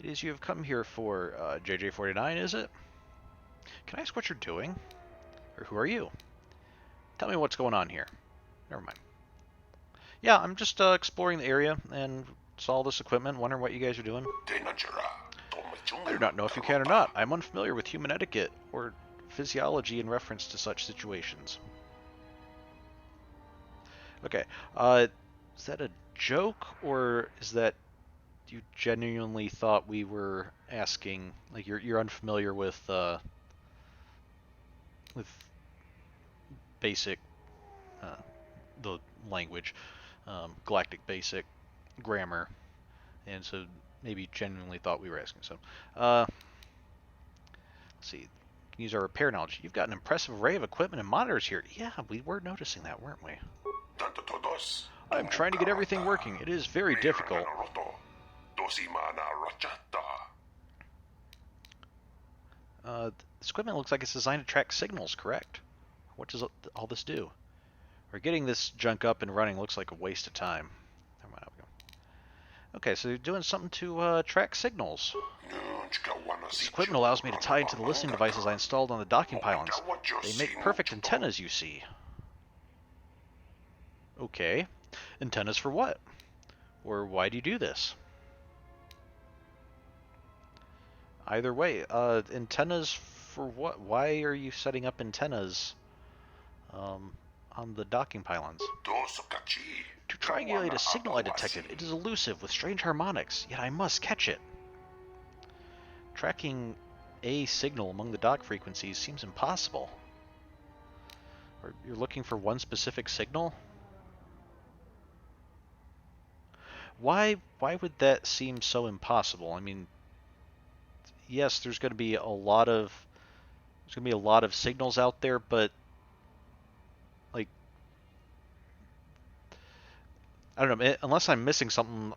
is you have come here for, JJ49, is it? Can I ask what you're doing? Or who are you? Tell me what's going on here. Never mind. Yeah, I'm just exploring the area and saw all this equipment, wondering what you guys are doing. I do not know if you can or not. I'm unfamiliar with human etiquette or physiology in reference to such situations. Okay, is that a joke, or is that you genuinely thought we were asking, like you're unfamiliar with basic, the language, galactic basic grammar, and so maybe genuinely thought we were asking. So, let's see. We can use our repair knowledge. You've got an impressive array of equipment and monitors here. Yeah, we were noticing that, weren't we? I'm trying to get everything working. It is very difficult. This equipment looks like it's designed to track signals, correct? What does all this do? Or getting this junk up and running looks like a waste of time. Never mind, I'll go. Okay, so you're doing something to track signals. This equipment allows me to tie into the listening devices I installed on the docking pylons. They make perfect antennas, you see. Okay. Antennas for what? Or why do you do this? Either way, antennas for what? Why are you setting up antennas on the docking pylons? To triangulate a signal I detected. It is elusive with strange harmonics, yet I must catch it. Tracking a signal among the dock frequencies seems impossible. Or you're looking for one specific signal? Why would that seem so impossible? I mean, yes, there's going to be a lot of signals out there, but like, I don't know, unless I'm missing something,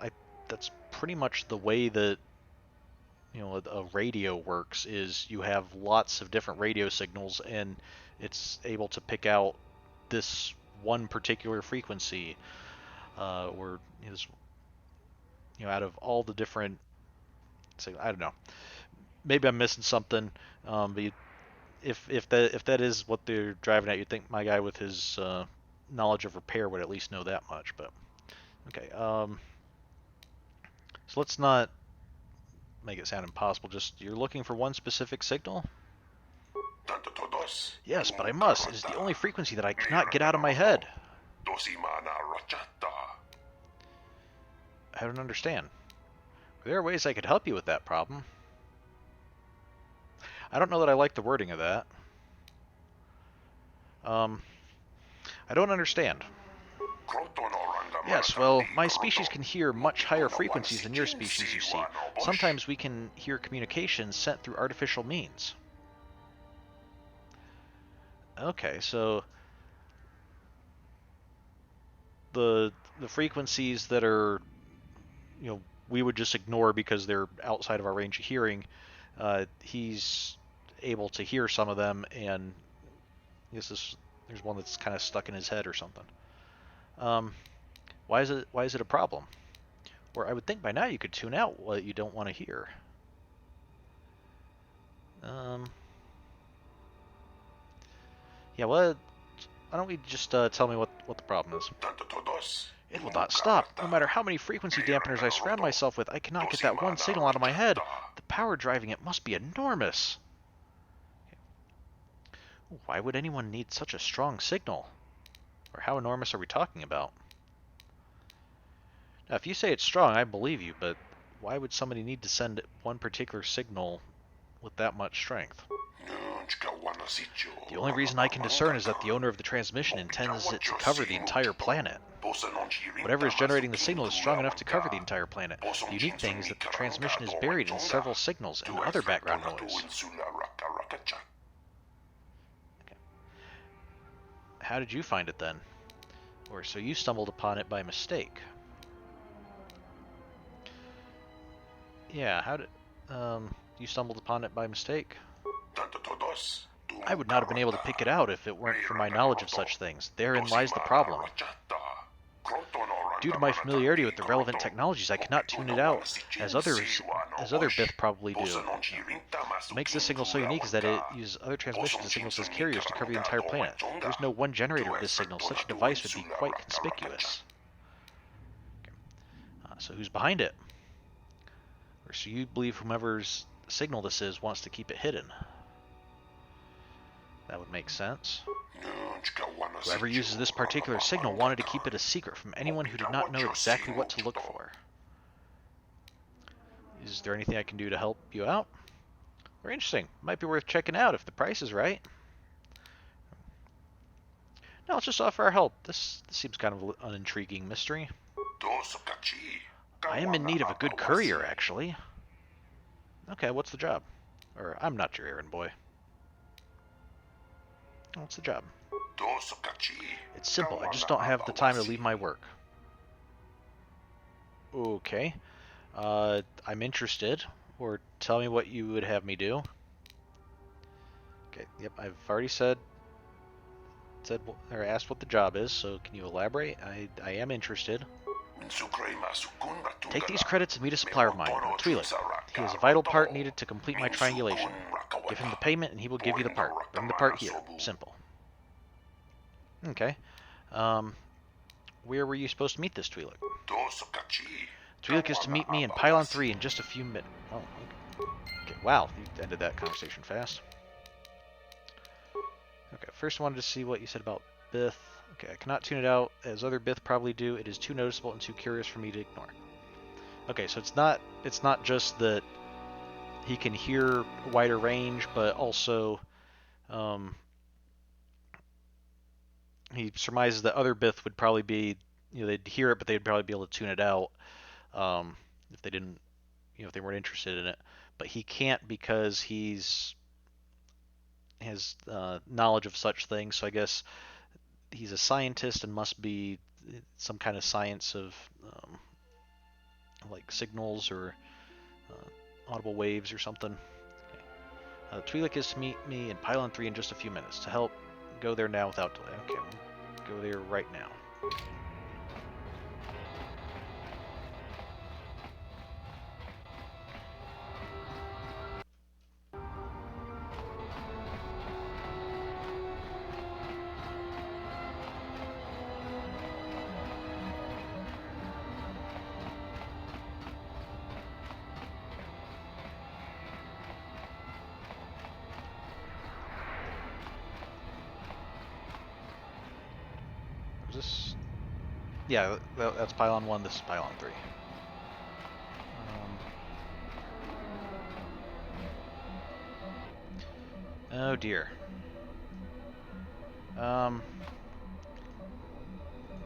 that's pretty much the way that, you know, a radio works, is you have lots of different radio signals and it's able to pick out this one particular frequency, or is, you know, out of all the different, I don't know, maybe I'm missing something, but if that is what they're driving at, you'd think my guy with his knowledge of repair would at least know that much. But okay, so let's not make it sound impossible. Just, you're looking for one specific signal? Yes, but I must. It is the only frequency that I cannot get out of my head. I don't understand. There are ways I could help you with that problem. I don't know that I like the wording of that. I don't understand. Yes, well, my species can hear much higher frequencies than your species, you see. Sometimes we can hear communications sent through artificial means. Okay, so the frequencies that are, you know, we would just ignore because they're outside of our range of hearing, he's able to hear some of them, and I guess there's one that's kind of stuck in his head or something. Why is it a problem? Or I would think by now you could tune out what you don't want to hear. Yeah, well, why don't we just tell me what the problem is? It will not stop. No matter how many frequency dampeners I surround myself with, I cannot get that one signal out of my head. The power driving it must be enormous. Why would anyone need such a strong signal? Or how enormous are we talking about? Now, if you say it's strong, I believe you, but why would somebody need to send one particular signal with that much strength? The only reason I can discern is that the owner of the transmission intends it to cover the entire planet. Whatever is generating the signal is strong enough to cover the entire planet. The unique thing is that the transmission is buried in several signals and other background noise. Okay. how did you find it then? Or so you stumbled upon it by mistake. Yeah, how did... you stumbled upon it by mistake? I would not have been able to pick it out if it weren't for my knowledge of such things. Therein lies the problem. Due to my familiarity with the relevant technologies, I cannot tune it out, as other Bith probably do. What makes this signal so unique is that it uses other transmissions and signals as carriers to cover the entire planet. There is no one generator of this signal. Such a device would be quite conspicuous. Okay. So who's behind it? Or so you believe whomever's signal this is wants to keep it hidden. That would make sense. Whoever uses this particular signal wanted to keep it a secret from anyone who did not know exactly what to look for. Is there anything I can do to help you out? Very interesting. Might be worth checking out if the price is right. No, let's just offer our help. This seems kind of an intriguing mystery. I am in need of a good courier, actually. Okay, what's the job? Or, I'm not your errand boy. What's the job? It's simple. I just don't have the time to leave my work. Okay. I'm interested. Or tell me what you would have me do. Okay, yep, I've already said or asked what the job is, so can you elaborate? I am interested. Take these credits and meet a supplier of mine, Twi'lek. He is a vital part needed to complete my triangulation. Give him the payment and he will give you the part. Bring the part here. Simple. Okay. Where were you supposed to meet this Twi'lek? Twi'lek is to meet me in Pylon 3 in just a few minutes. Oh, okay. Wow, you ended that conversation fast. Okay, first I wanted to see what you said about Bith. Okay, I cannot tune it out, as other Bith probably do. It is too noticeable and too curious for me to ignore. Okay, so it's not just that he can hear a wider range, but also he surmises that other Bith would probably be, they'd hear it, but they'd probably be able to tune it out if they didn't, if they weren't interested in it. But he can't because has knowledge of such things. So I guess he's a scientist and must be some kind of science of like signals or audible waves or something. Okay. Twi'lek is to meet me in Pylon 3 in just a few minutes. To help, go there now without delay. Okay, we'll go there right now. This, yeah, that's Pylon 1, this is Pylon 3. Oh dear.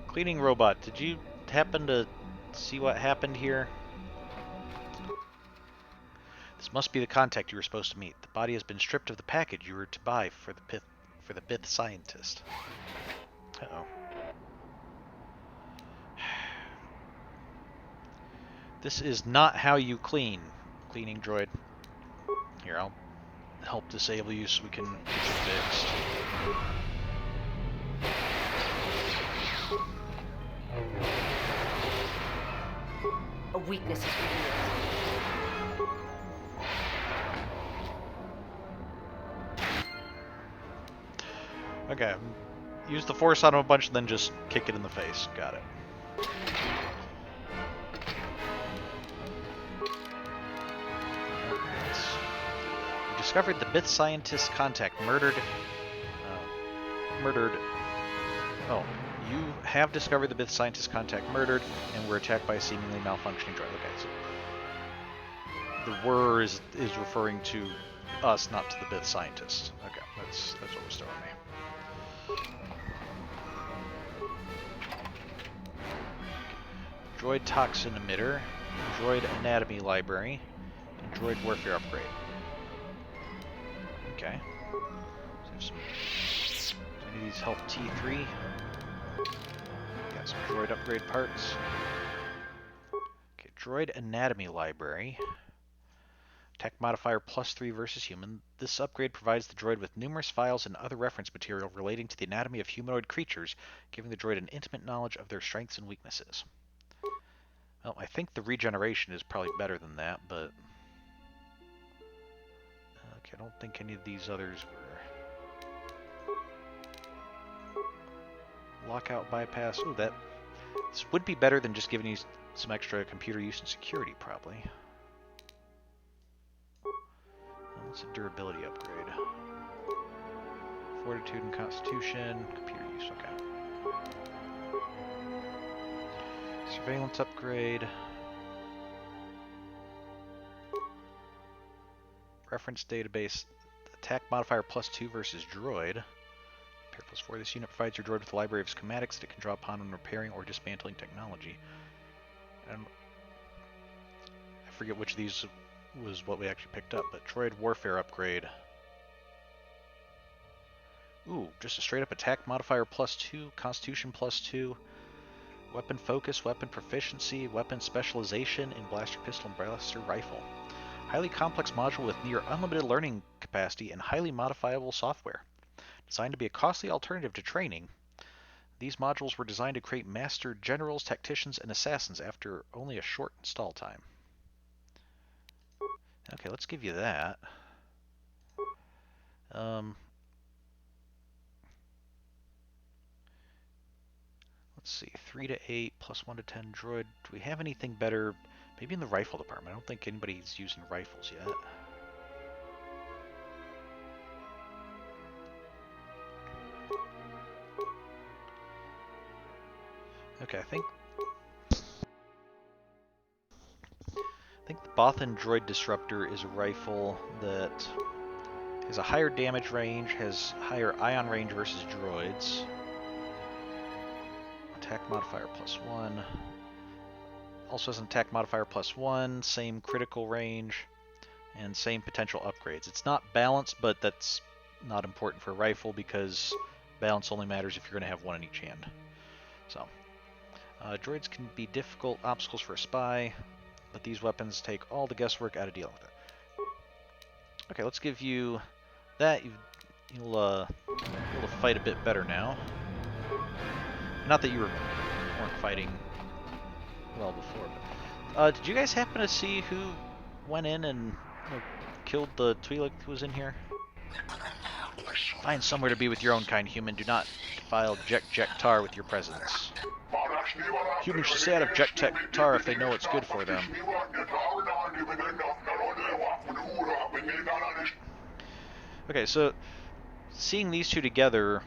Cleaning robot, did you happen to see what happened here? This must be the contact you were supposed to meet. The body has been stripped of the package you were to buy for the Bith scientist. Uh-oh. This is not how you clean, cleaning droid. Here, I'll help disable you so we can get you fixed. A weakness is revealed. Okay, use the force on him a bunch and then just kick it in the face. Got it. Discovered the Bith scientist's contact murdered. Oh, you have discovered the Bith scientist's contact murdered, and were attacked by a seemingly malfunctioning droid. Okay, so the "were" is referring to us, not to the Bith scientist. Okay, that's what was throwing me. Droid toxin emitter, droid anatomy library, and droid warfare upgrade. Okay. So any of these help T3. Got some droid upgrade parts. Okay, droid anatomy library. Tech modifier +3 versus human. This upgrade provides the droid with numerous files and other reference material relating to the anatomy of humanoid creatures, giving the droid an intimate knowledge of their strengths and weaknesses. Well, I think the regeneration is probably better than that, but... Okay, I don't think any of these others were... Lockout bypass. Ooh, this would be better than just giving you some extra computer use and security, probably. What's a durability upgrade? Fortitude and Constitution, computer use, okay. Surveillance upgrade. Reference database, attack modifier +2 versus droid. Repair +4. This unit provides your droid with a library of schematics that it can draw upon when repairing or dismantling technology. And I forget which of these was what we actually picked up, but droid warfare upgrade. Ooh, just a straight up attack modifier +2, constitution +2, weapon focus, weapon proficiency, weapon specialization in blaster pistol and blaster rifle. Highly complex module with near unlimited learning capacity and highly modifiable software. Designed to be a costly alternative to training, these modules were designed to create master generals, tacticians, and assassins after only a short install time. Okay, let's give you that. Let's see, 3 to 8, +1 to 10 droid. Do we have anything better? Maybe in the rifle department. I don't think anybody's using rifles yet. Okay, I think the Bothan Droid Disruptor is a rifle that has a higher damage range, has higher ion range versus droids. Attack modifier +1. Also has an attack modifier +1, same critical range, and same potential upgrades. It's not balanced, but that's not important for a rifle because balance only matters if you're going to have one in each hand. So, droids can be difficult obstacles for a spy, but these weapons take all the guesswork out of dealing with it. Okay, let's give you that. You'll be able to fight a bit better now. Not that you weren't fighting well before, but did you guys happen to see who went in and killed the Twi'lek who was in here? Find somewhere to be with your own kind, human. Do not defile JJ48 with your presence. Humans should stay out of JJ48 if they know what's good for them. Okay, so seeing these two together,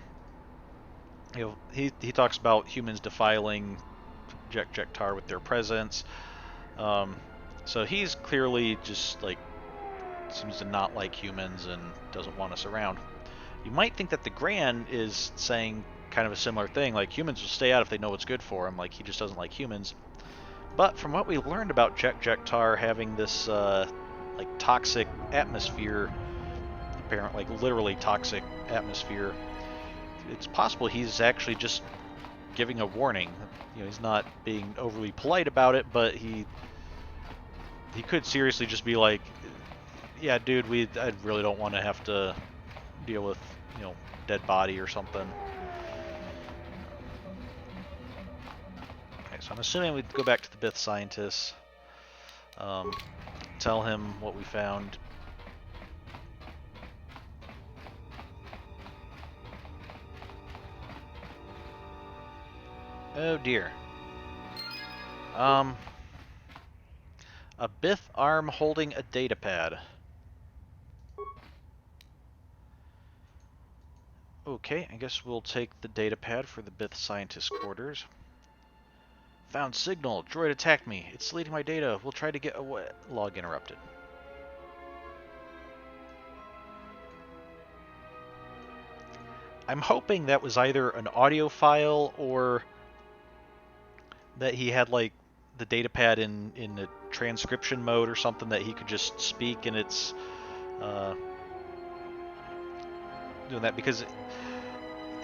he talks about humans defiling JJ48 with their presence. So he's clearly just seems to not like humans and doesn't want us around. You might think that the Gran is saying kind of a similar thing, like humans will stay out if they know what's good for them, like he just doesn't like humans. But from what we learned about JJ48 having this toxic atmosphere, apparently literally toxic atmosphere, it's possible he's actually just giving a warning. He's not being overly polite about it, but he could seriously just be like, yeah, dude, I really don't want to have to deal with, dead body or something. Okay, so I'm assuming we'd go back to the Bith scientists, tell him what we found. Oh dear. A Bith arm holding a datapad. Okay, I guess we'll take the datapad for the Bith scientist quarters. Found signal. Droid attacked me. It's deleting my data. We'll try to get away. Log interrupted. I'm hoping that was either an audio file or that he had the datapad in a transcription mode or something that he could just speak and it's doing that, because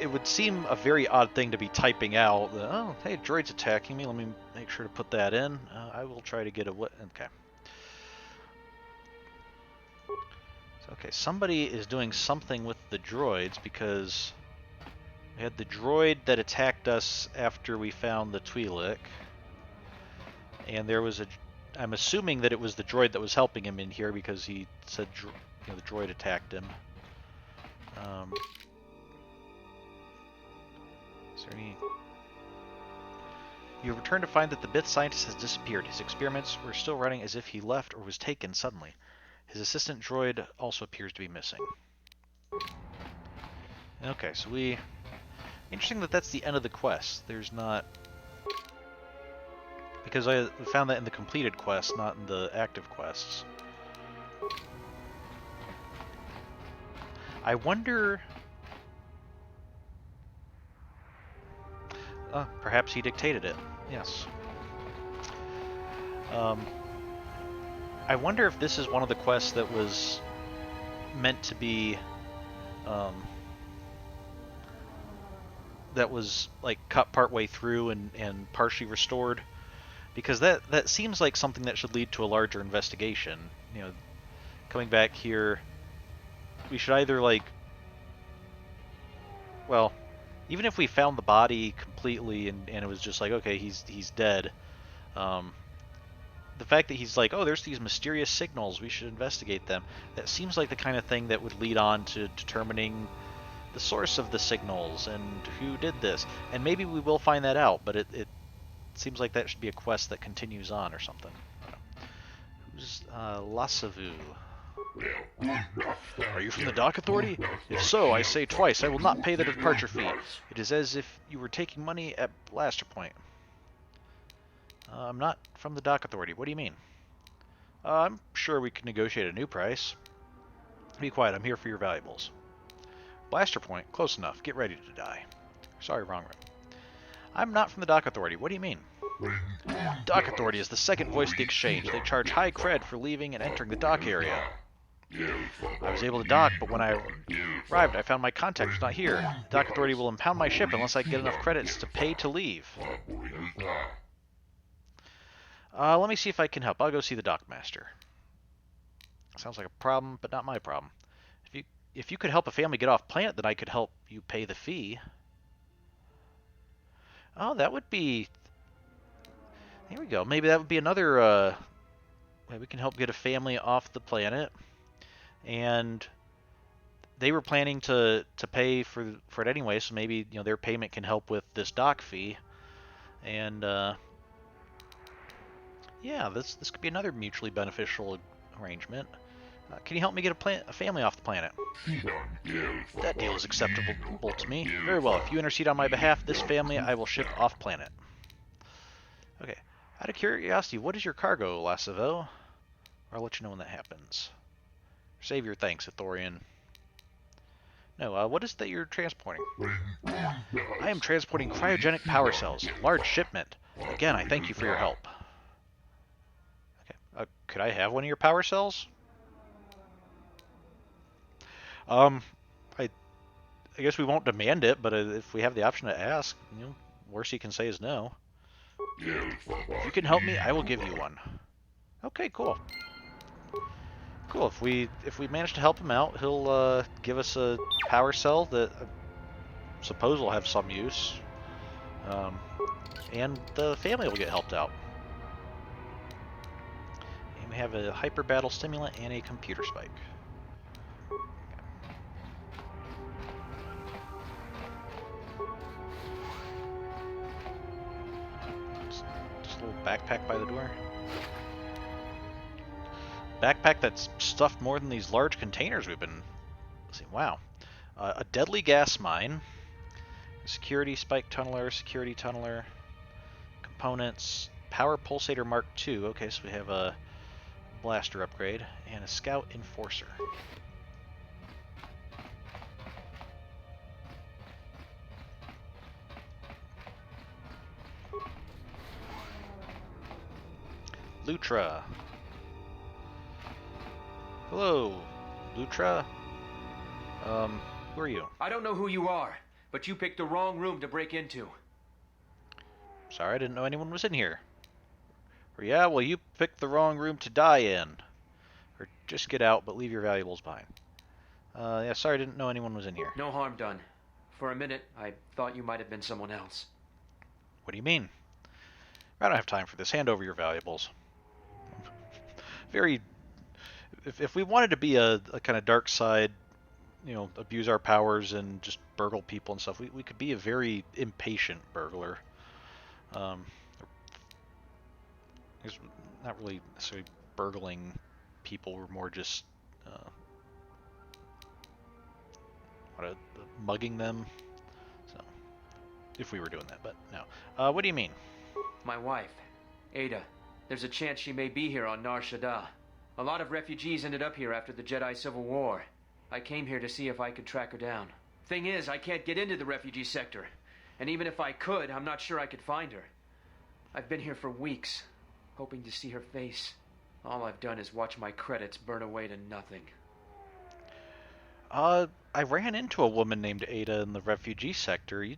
it would seem a very odd thing to be typing out. Oh, hey, droid's attacking me. Let me make sure to put that in. I will try to get a... Okay. Okay, somebody is doing something with the droids because we had the droid that attacked us after we found the Twi'lek. And there was a... I'm assuming that it was the droid that was helping him in here because he said the droid attacked him. Is there any... You return to find that the Bith scientist has disappeared. His experiments were still running as if he left or was taken suddenly. His assistant droid also appears to be missing. Okay, so we... Interesting that that's the end of the quest. There's not... Because we found that in the completed quests, not in the active quests. I wonder... perhaps he dictated it. Yes. I wonder if this is one of the quests that was meant to be... that was like cut partway through and partially restored. Because that seems like something that should lead to a larger investigation. You know, coming back here, we should either like... Well... Even if we found the body completely and it was just like, okay, he's dead, the fact that he's like, oh, there's these mysterious signals, we should investigate them, that seems like the kind of thing that would lead on to determining the source of the signals and who did this. And maybe we will find that out, but it seems like that should be a quest that continues on or something. Who's Lasavu? Are you from the Dock Authority? If so, I say twice, I will not pay the departure fee. It is as if you were taking money at Blaster Point. I'm not from the Dock Authority. What do you mean? I'm sure we can negotiate a new price. Be quiet, I'm here for your valuables. Blaster Point, close enough. Get ready to die. Sorry, wrong room. I'm not from the Dock Authority. What do you mean? Dock Authority is the second voice of the exchange. They charge high cred for leaving and entering the dock area. I was able to dock, but when I arrived, I found my contact was not here. The Dock Authority will impound my ship unless I get enough credits to pay to leave. Let me see if I can help. I'll go see the Dockmaster. Sounds like a problem, but not my problem. If you could help a family get off planet, then I could help you pay the fee. Oh, that would be... Here we go. Maybe that would be another... we can help get a family off the planet. And they were planning to pay for it anyway, so maybe their payment can help with this dock fee. And yeah, this could be another mutually beneficial arrangement. Can you help me get a family off the planet? That deal is acceptable to me. Very well. If you intercede on my behalf, this family I will ship off planet. Okay. Out of curiosity, what is your cargo, Lassavo? Or I'll let you know when that happens. Save your thanks, Ithorian. No, what is that you're transporting? I am transporting cryogenic power cells. Large shipment. Again, I thank you for your help. Okay. Could I have one of your power cells? I guess we won't demand it, but if we have the option to ask, worst he can say is no. If you can help me, I will give you one. Okay, cool. Cool. If we manage to help him out, he'll give us a power cell that I suppose will have some use, and the family will get helped out. And we have a hyper battle stimulant and a computer spike. Just a little backpack by the door. Backpack that's stuffed more than these large containers we've been seeing. Wow. A deadly gas mine. Security spike tunneler, security tunneler. Components. Power pulsator Mark II. Okay, so we have a blaster upgrade. And a scout enforcer. Lutra. Hello, Lutra. Who are you? I don't know who you are, but you picked the wrong room to break into. Sorry, I didn't know anyone was in here. Or yeah, well, you picked the wrong room to die in. Or just get out, but leave your valuables behind. Yeah, sorry, I didn't know anyone was in here. No harm done. For a minute, I thought you might have been someone else. What do you mean? I don't have time for this. Hand over your valuables. Very... If we wanted to be a kind of dark side, you know, abuse our powers and just burgle people and stuff, we could be a very impatient burglar. It's not really necessarily burgling people. We're more just mugging them. So, if we were doing that, but no. What do you mean? My wife, Ada. There's a chance she may be here on Nar Shaddaa. A lot of refugees ended up here after the Jedi Civil War. I came here to see if I could track her down. Thing is, I can't get into the refugee sector. And even if I could, I'm not sure I could find her. I've been here for weeks, hoping to see her face. All I've done is watch my credits burn away to nothing. I ran into a woman named Ada in the refugee sector. You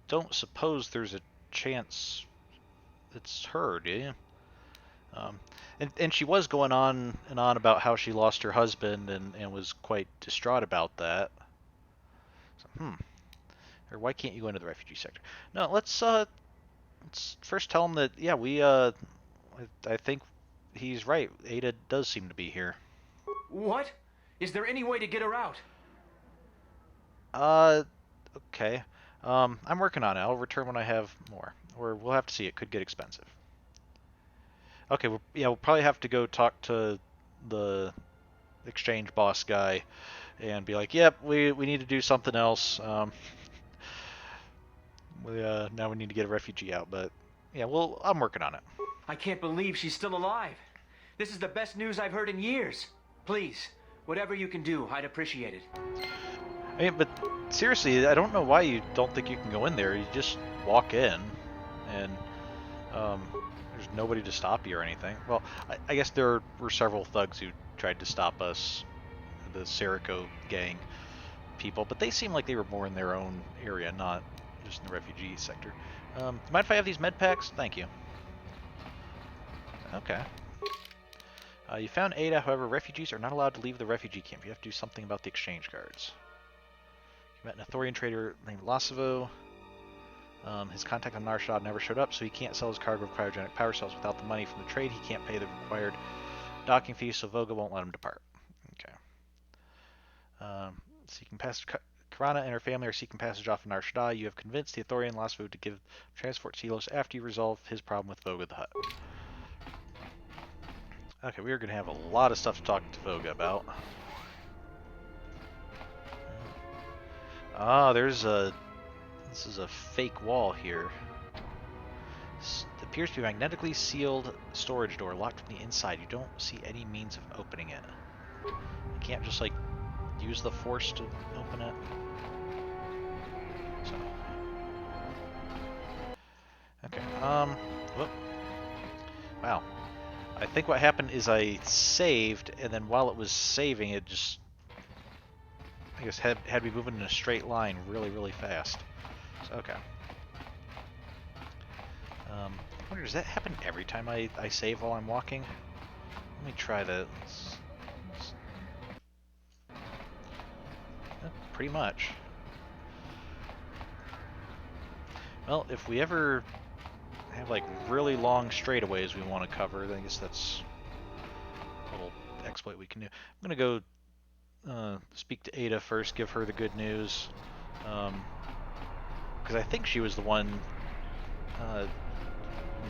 don't suppose there's a chance it's her, do you? And she was going on and on about how she lost her husband and was quite distraught about that. So, or why can't you go into the refugee sector? No, let's first tell him that, yeah, I think he's right. Ada does seem to be here. What? Is there any way to get her out? Okay. I'm working on it. I'll return when I have more. Or we'll have to see. It could get expensive. Okay, we'll probably have to go talk to the exchange boss guy and be like, yep, we need to do something else. Now we need to get a refugee out, but yeah, I'm working on it. I can't believe she's still alive. This is the best news I've heard in years. Please, whatever you can do, I'd appreciate it. I mean, but seriously, I don't know why you don't think you can go in there. You just walk in, and there's nobody to stop you or anything. Well, I guess there were several thugs who tried to stop us, the Serico gang people, but they seemed like they were more in their own area, not just in the refugee sector. Mind if I have these med packs? Thank you. Okay. You found Ada, however, refugees are not allowed to leave the refugee camp. You have to do something about the exchange guards. You met an Ithorian trader named Lassavo. His contact on Nar Shaddaa never showed up, so he can't sell his cargo of cryogenic power cells. Without the money from the trade, he can't pay the required docking fees, so Voga won't let him depart. Okay. Seeking passage. Karana and her family are seeking passage off of Nar Shaddaa. You have convinced the Ithorian Lassavo to give transport to Helos after you resolve his problem with Voga the Hutt. Okay, we are going to have a lot of stuff to talk to Voga about. This is a fake wall here. This appears to be a magnetically sealed storage door locked from the inside. You don't see any means of opening it. You can't just, like, use the force to open it. So. Okay, whoop. Wow. I think what happened is I saved, and then while it was saving, it just, I guess, had me moving in a straight line really, really fast. So, okay. I wonder, does that happen every time I save while I'm walking? Let me try that. Pretty much. Well, if we ever have like really long straightaways we want to cover, then I guess that's a little exploit we can do. I'm gonna go speak to Ada first, give her the good news, because I think she was the one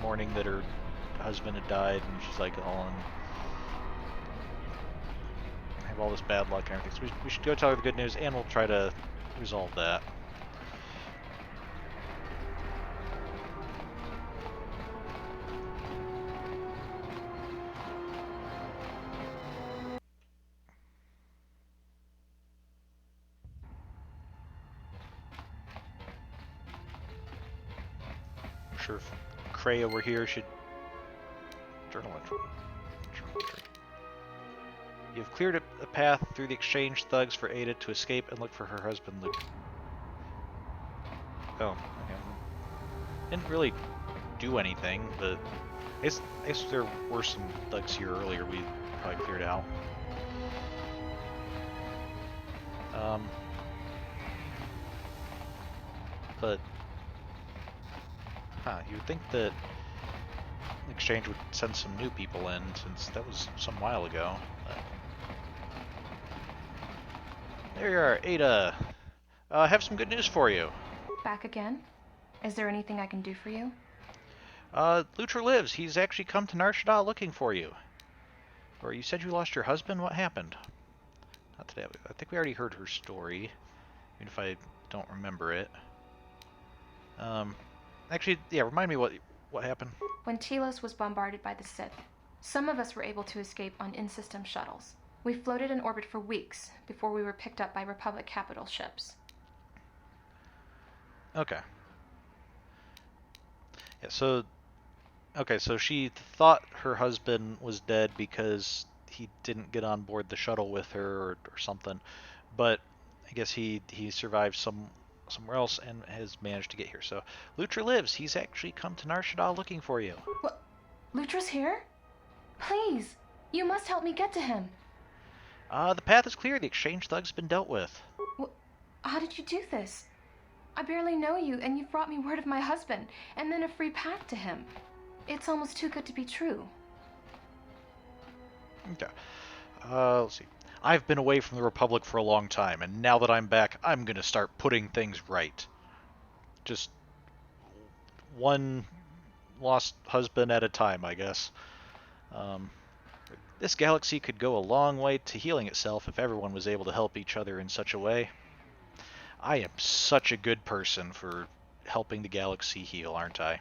morning that her husband had died, and she's like all in, have all this bad luck and everything. So we should go tell her the good news, and we'll try to resolve that. Sure, if Cray over here should journal entry. You have cleared a path through the exchange thugs for Ada to escape and look for her husband Luke. Oh, okay. Didn't really do anything, but I guess there were some thugs here earlier we probably cleared out. But you would think that the exchange would send some new people in, since that was some while ago. But... There you are, Ada. I have some good news for you. Back again? Is there anything I can do for you? Lutra lives. He's actually come to Nar Shaddaa looking for you. Or you said you lost your husband? What happened? Not today. I think we already heard her story, even if I don't remember it. Actually, yeah, remind me what happened. When Telos was bombarded by the Sith, some of us were able to escape on in-system shuttles. We floated in orbit for weeks before we were picked up by Republic capital ships. Okay. Yeah, so she thought her husband was dead because he didn't get on board the shuttle with her or something, but I guess he survived somewhere else and has managed to get here. So Lutra lives. He's actually come to Nar Shaddaa looking for you. What? Lutra's here? Please, you must help me get to him. The path is clear. The exchange thug's been dealt with. How did you do this? I barely know you, and you've brought me word of my husband, and then a free path to him. It's almost too good to be true. Okay. Let's see. I've been away from the Republic for a long time, and now that I'm back, I'm gonna start putting things right. Just one lost husband at a time, I guess. This galaxy could go a long way to healing itself if everyone was able to help each other in such a way. I am such a good person for helping the galaxy heal, aren't I?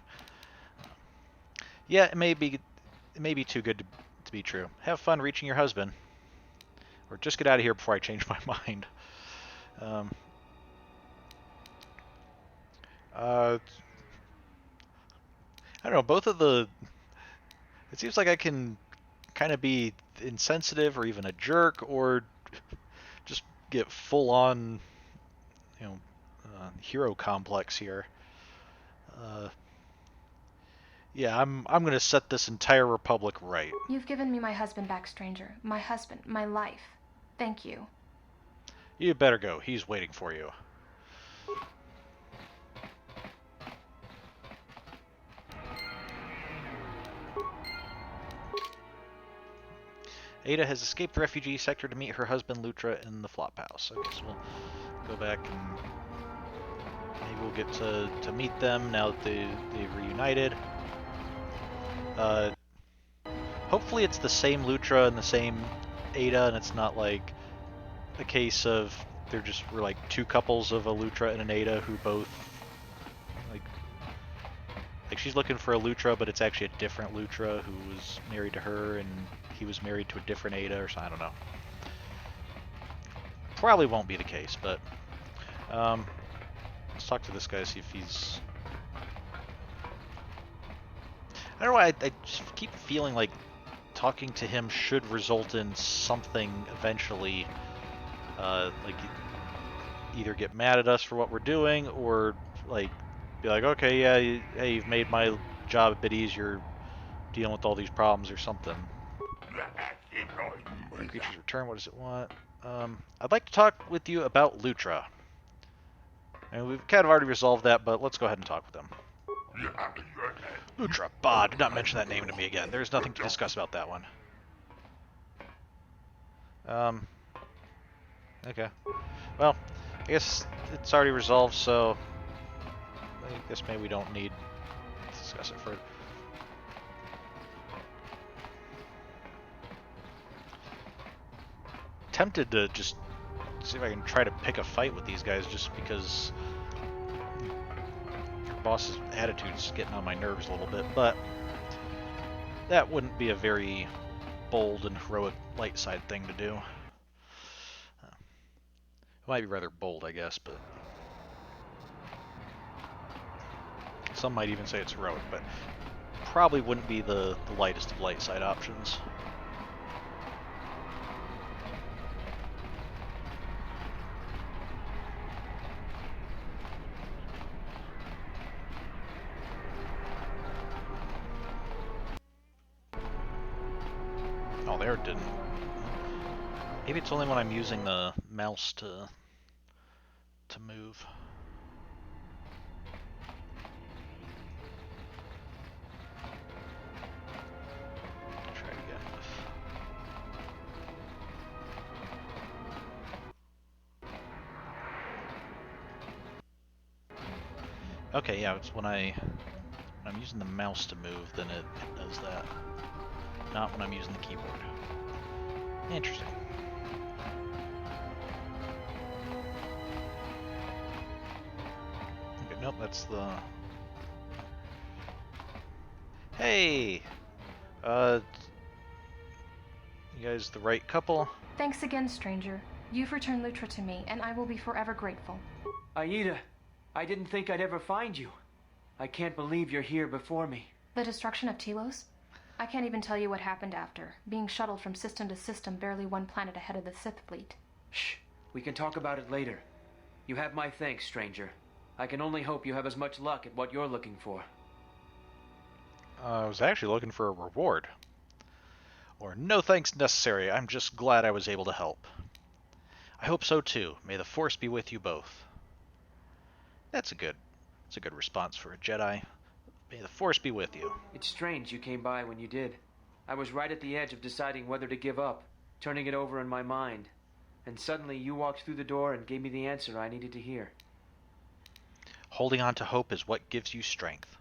Yeah, it may be too good to be true. Have fun reaching your husband. Or just get out of here before I change my mind. I don't know, both of the... It seems like I can kind of be insensitive or even a jerk, or just get full-on, hero complex here. Yeah, I'm gonna set this entire republic right. You've given me my husband back, stranger. My husband, my life. Thank you. You better go. He's waiting for you. Ada has escaped the refugee sector to meet her husband Lutra in the Flophouse. Okay, so we'll go back and maybe we'll get to meet them now that they've reunited. Hopefully it's the same Lutra and the same Ada, and it's not like a case of we're like two couples of a Lutra and an Ada who both like she's looking for a Lutra, but it's actually a different Lutra who was married to her, and he was married to a different Ada, or something. I don't know. Probably won't be the case, but let's talk to this guy, see if he's... I don't know why I just keep feeling like talking to him should result in something eventually. Like either get mad at us for what we're doing, or like be like, okay, yeah, hey, you've made my job a bit easier dealing with all these problems or something. Creatures return. What does it want? I'd like to talk with you about Lutra. And we've kind of already resolved that, but let's go ahead and talk with them. Lutra, bah, do not mention that name to me again. There's nothing to discuss about that one. Okay. Well, I guess it's already resolved, so I guess maybe we don't need to discuss it further. Tempted to just see if I can try to pick a fight with these guys, just because your boss's attitude's getting on my nerves a little bit, but that wouldn't be a very bold and heroic light side thing to do. It might be rather bold, I guess, but some might even say it's heroic, but probably wouldn't be the lightest of light side options. Oh, there it didn't. Maybe it's only when I'm using the mouse to move. Try again. Okay, yeah, it's when I'm using the mouse to move, then it does that. Not when I'm using the keyboard. Interesting. Okay, nope, that's the... Hey! You guys the right couple? Thanks again, stranger. You've returned Lutra to me, and I will be forever grateful. Aida, I didn't think I'd ever find you. I can't believe you're here before me. The destruction of Telos? I can't even tell you what happened after, being shuttled from system to system barely one planet ahead of the Sith fleet. Shh, we can talk about it later. You have my thanks, stranger. I can only hope you have as much luck at what you're looking for. I was actually looking for a reward. Or no thanks necessary, I'm just glad I was able to help. I hope so too. May the Force be with you both. That's a good response for a Jedi. May the Force be with you. It's strange you came by when you did. I was right at the edge of deciding whether to give up, turning it over in my mind. And suddenly you walked through the door and gave me the answer I needed to hear. Holding on to hope is what gives you strength.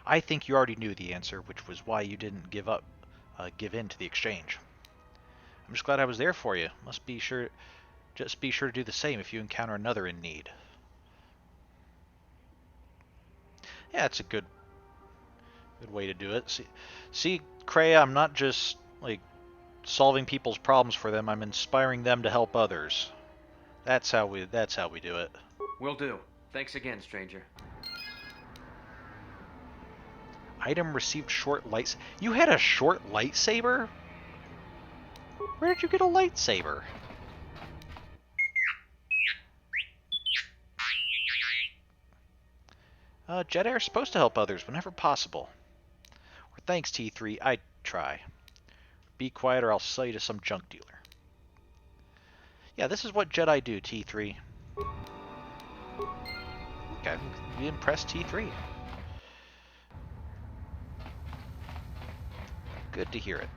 I think you already knew the answer, which was why you didn't give in to the exchange. I'm just glad I was there for you. Just be sure to do the same if you encounter another in need. Yeah, it's a good way to do it. See, Kreia, I'm not just like solving people's problems for them. I'm inspiring them to help others. That's how we do it. Will do. Thanks again, stranger. Item received short lights. You had a short lightsaber? Where did you get a lightsaber? Jedi are supposed to help others whenever possible. Or thanks, T3, I try. Be quiet or I'll sell you to some junk dealer. Yeah, this is what Jedi do, T3. Okay, you impressed T3. Good to hear it.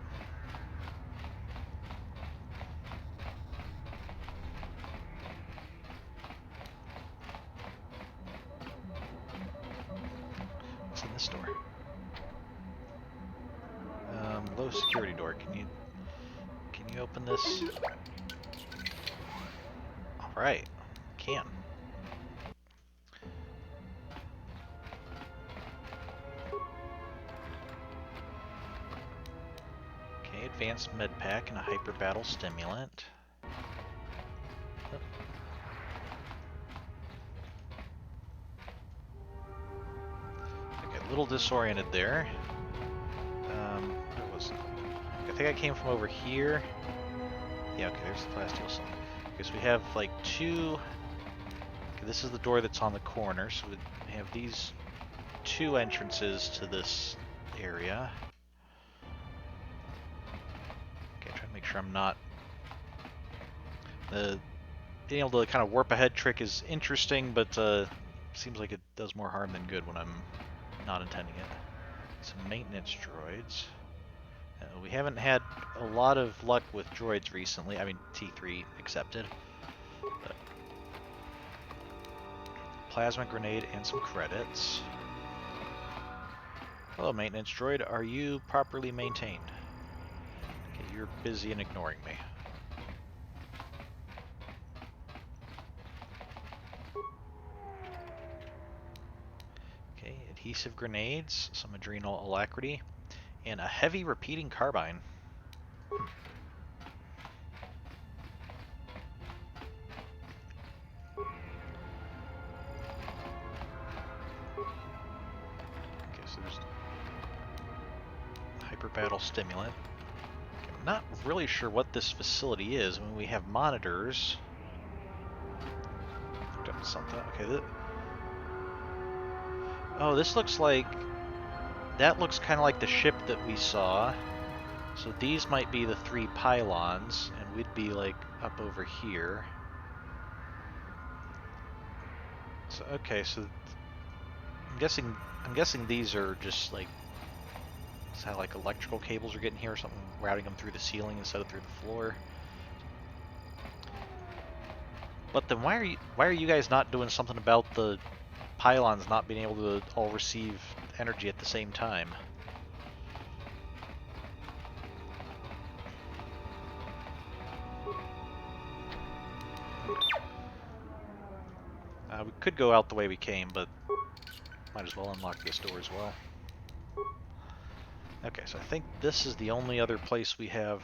What's in this door? Low security door. Can you open this? All right, can. Okay, advanced med pack and a hyper battle stimulant. Okay, a little disoriented there. I think I came from over here. Yeah, okay, there's the plasteel cylinder. Okay, so we have like two... Okay, this is the door that's on the corner, so we have these two entrances to this area. Okay, trying to make sure I'm not... being able to kind of warp ahead trick is interesting, but seems like it does more harm than good when I'm not intending it. Some maintenance droids. We haven't had a lot of luck with droids recently. I mean, T3 accepted. But plasma grenade and some credits. Hello, maintenance droid. Are you properly maintained? Okay, you're busy and ignoring me. Okay, adhesive grenades, some adrenal alacrity. And a heavy repeating carbine. Okay, so there's hyper battle stimulant. Okay, I'm not really sure what this facility is. I mean, we have monitors. Something. Okay. Oh, this looks like... That looks kind of like the ship that we saw. So these might be the 3 pylons, and we'd be like up over here. So okay, so I'm guessing these are just like sound like electrical cables are getting here or something, routing them through the ceiling instead of through the floor. But then why are you guys not doing something about the pylons not being able to all receive energy at the same time? We could go out the way we came, but might as well unlock this door as well. Okay, so I think this is the only other place we have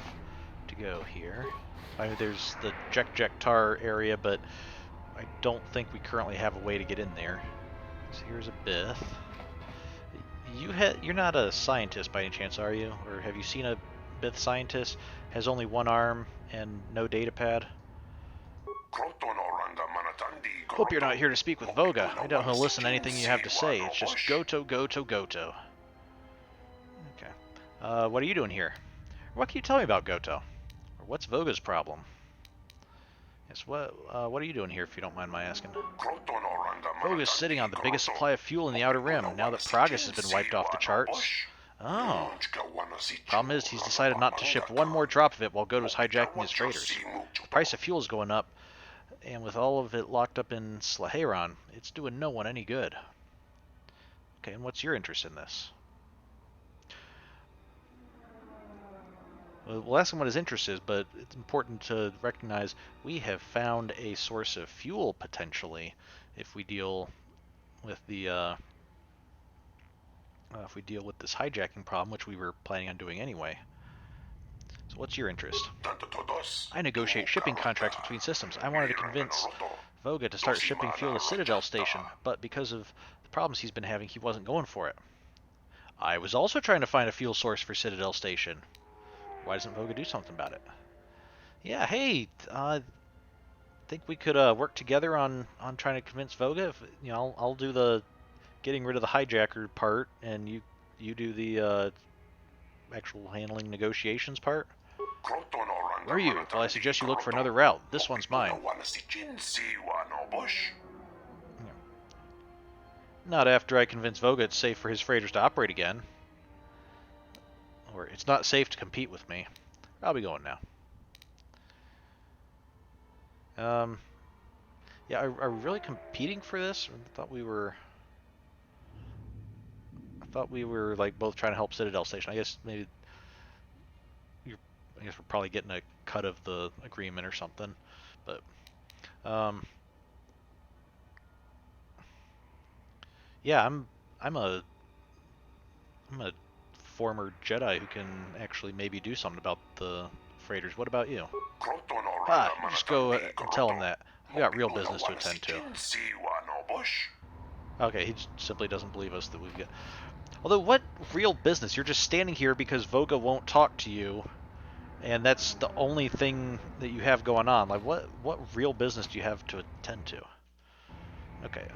to go here. I mean, there's the JJ48 area, but I don't think we currently have a way to get in there. So here's a Bith. You're not a scientist by any chance, are you? Or have you seen a Bith scientist? Has only one arm and no data pad? Hope you're not here to speak with Voga. I doubt he'll listen to anything you have to say. It's just Goto, Goto, Goto. Okay. What are you doing here? What can you tell me about Goto? Or what's Voga's problem? Yes, what are you doing here, if you don't mind my asking? Voga's sitting on the biggest supply of fuel in the Outer Rim, now that progress has been wiped off the charts. Oh. Problem is, he's decided not to ship one more drop of it while Goto's hijacking his freighters. The price of fuel is going up, and with all of it locked up in Slaheron, it's doing no one any good. Okay, and what's your interest in this? Well, we'll ask him what his interest is, but it's important to recognize we have found a source of fuel, potentially, if we deal with the this hijacking problem, which we were planning on doing anyway. So what's your interest? I negotiate shipping contracts between systems. I wanted to convince Voga to start shipping fuel to Citadel Station, but because of the problems he's been having, he wasn't going for it. I was also trying to find a fuel source for Citadel Station. Why doesn't Voga do something about it? Yeah, hey, think we could work together on trying to convince Voga. If, I'll do the getting rid of the hijacker part, and you do the actual handling negotiations part. Where are you? Well, I suggest you look for another route. This one's mine. Not after I convince Voga it's safe for his freighters to operate again. Or it's not safe to compete with me. I'll be going now. Yeah, are we really competing for this? I thought we were like both trying to help Citadel Station. I guess maybe I guess we're probably getting a cut of the agreement or something. But yeah, I'm a former Jedi who can actually maybe do something about the freighters. What about you? You just go and tell him that. We got real business to attend to. Okay, he simply doesn't believe us that we've got... Although, what real business? You're just standing here because Voga won't talk to you, and that's the only thing that you have going on. Like, what real business do you have to attend to? Okay,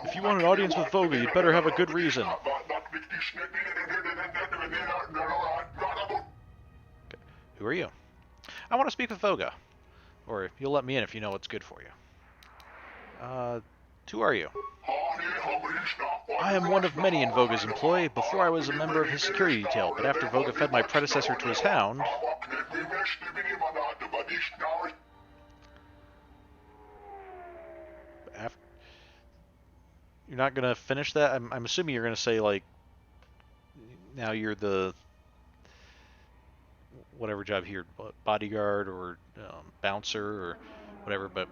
if you want an audience with Voga, you'd better have a good reason. Okay. Who are you? I want to speak with Voga. Or you'll let me in if you know what's good for you. Who are you? I am one of many in Voga's employ. Before I was a member of his security detail, but after Voga fed my predecessor to his hound... You're not going to finish that? I'm assuming you're going to say, like, now you're the... whatever job here, bodyguard or bouncer or whatever, but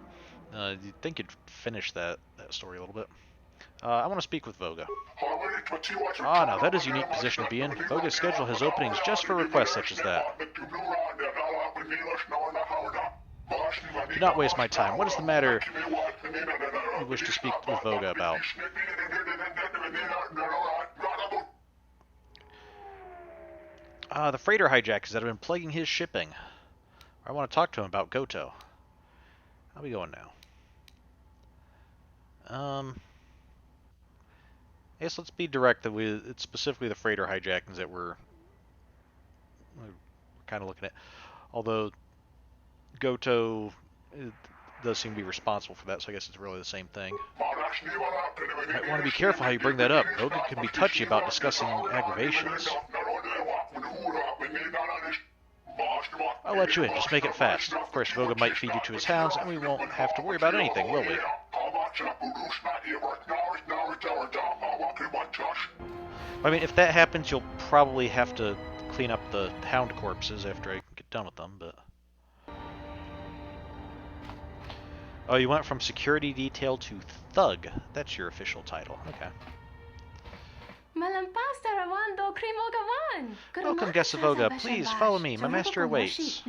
you'd think you'd finish that story a little bit. I want to speak with Voga. Now that is a unique position to be in. Voga's schedule has openings just for requests such as that. Do not waste my time. What is the matter you wish to speak with Voga about? The freighter hijackers that have been plaguing his shipping. I want to talk to him about Goto. How are we going now? Yes, let's be direct that it's specifically the freighter hijackings that we're kind of looking at. Although Goto does seem to be responsible for that, so I guess it's really the same thing. You might want to be careful how you bring that up. Voga can be touchy about discussing aggravations. I'll let you in, just make it fast. Of course, Voga might feed you to his hounds, and we won't have to worry about anything, will we? I mean, if that happens, you'll probably have to clean up the hound corpses after I get done with them, but... Oh, you went from security detail to thug. That's your official title. Okay. Welcome, guests of Voga. Please follow me. My master awaits.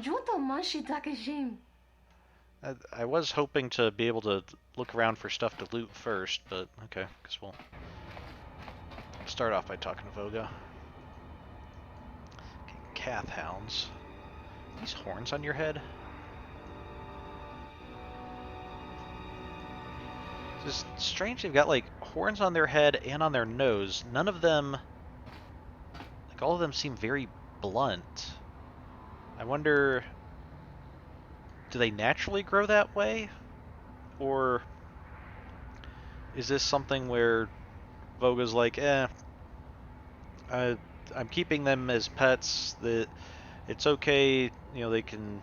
I was hoping to be able to look around for stuff to loot first, but okay, guess we'll start off by talking to Voga. Okay, Cath hounds. These horns on your head? It's strange they've got like horns on their head and on their nose. None of them, like all of them seem very blunt. I wonder, do they naturally grow that way? Or is this something where Voga's like, I'm keeping them as pets, that it's okay, you know, they can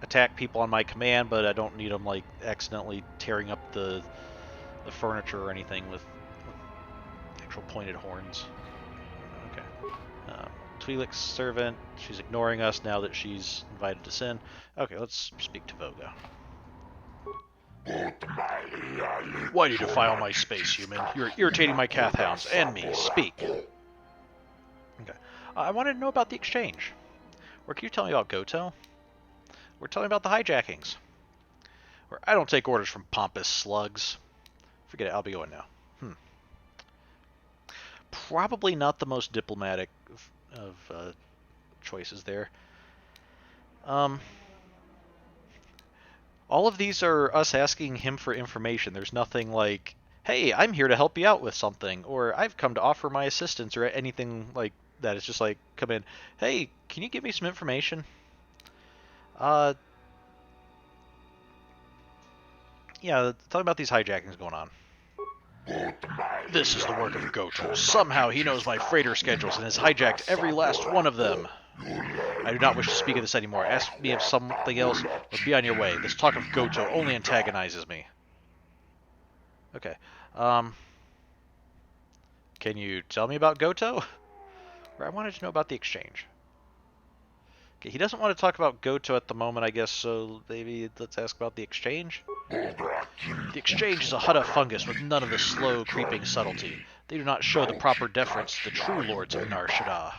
attack people on my command, but I don't need them like accidentally tearing up the furniture or anything with actual pointed horns. Okay. Twi'lek's servant. She's ignoring us now that she's invited us in. Okay, let's speak to Voga. Why do you defile my space, human? You're irritating my Cath hounds and me. Speak. Okay. I wanted to know about the exchange. Or can you tell me about Goto? Or tell me about the hijackings. Or I don't take orders from pompous slugs. Forget it, I'll be going now. Probably not the most diplomatic of choices there. All of these are us asking him for information. There's nothing like, hey, I'm here to help you out with something, or I've come to offer my assistance, or anything like that. It's just like, come in, hey, can you give me some information? Yeah, tell me about these hijackings going on. This is the work of Goto. Somehow he knows my freighter schedules and has hijacked every last one of them. I do not wish to speak of this anymore. Ask me of something else, or be on your way. This talk of Goto only antagonizes me. Okay. Can you tell me about Goto? Or I wanted to know about the exchange. Okay, he doesn't want to talk about Goto at the moment, I guess, so maybe let's ask about the exchange? The exchange is a Hutta fungus with none of the slow, creeping subtlety. They do not show the proper deference to the true lords of Nar Shaddaa.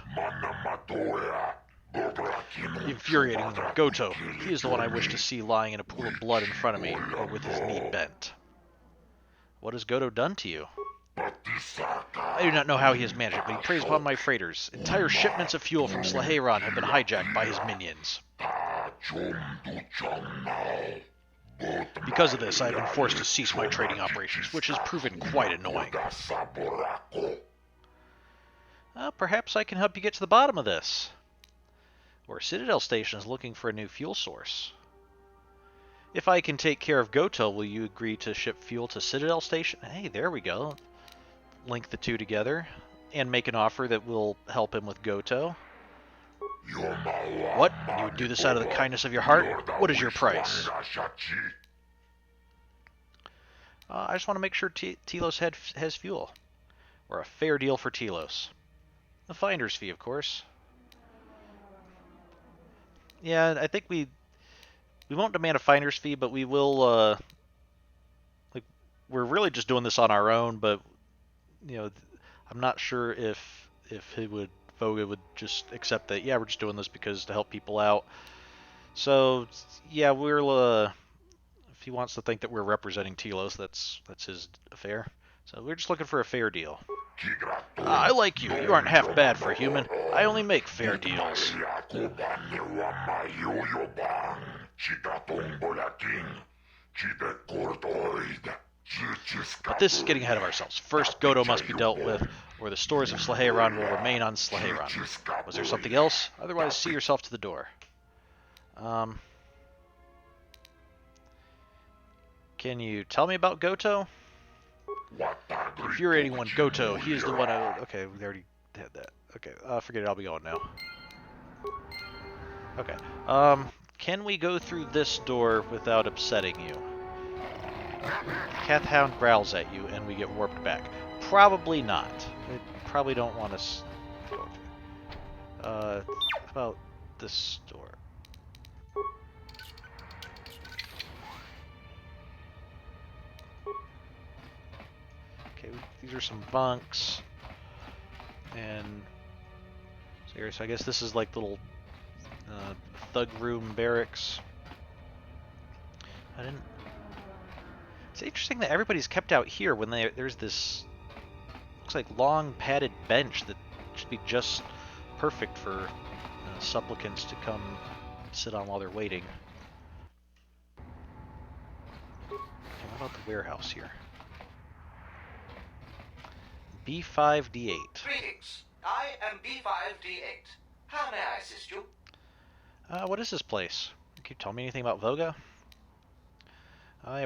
Infuriating Goto. He is the one I wish to see lying in a pool of blood in front of me, or with his knee bent. What has Goto done to you? I do not know how he has managed it, but he preys upon my freighters. Entire shipments of fuel from Slaheyron have been hijacked by his minions. Because of this, I have been forced to cease my trading operations, which has proven quite annoying. Perhaps I can help you get to the bottom of this. Or Citadel Station is looking for a new fuel source. If I can take care of Goto, will you agree to ship fuel to Citadel Station? Hey, there we go. Link the two together and make an offer that will help him with Goto. What? You would do this out of the kindness of your heart? What is your price? I just want to make sure Telos has fuel. Or a fair deal for Telos. The finder's fee, of course. Yeah, I think we won't demand a finder's fee, but we will, we're really just doing this on our own, but, you know, I'm not sure if Voga would just accept that, yeah, we're just doing this because to help people out. So, yeah, if he wants to think that we're representing Telos, that's his affair. So we're just looking for a fair deal. I like you. You aren't half bad for a human. I only make fair deals. But this is getting ahead of ourselves. First, Goto must be dealt with, or the stores of Slaheyron will remain on Slaheyron. Was there something else? Otherwise, see yourself to the door. Can you tell me about Goto? The infuriating one, Goto. He is the one I... Okay, we already had that. Okay, forget it. I'll be going now. Okay. Can we go through this door without upsetting you? Cathound growls at you, and we get warped back. Probably not. They probably don't want us to go through. How about this door? Okay, these are some bunks. And... so I guess this is like little thug room barracks. It's interesting that everybody's kept out here when there's this looks like long padded bench that should be just perfect for supplicants to come sit on while they're waiting. Okay, what about the warehouse here? B5D8. Greetings. I am B5D8. How may I assist you? What is this place? Can you tell me anything about Voga?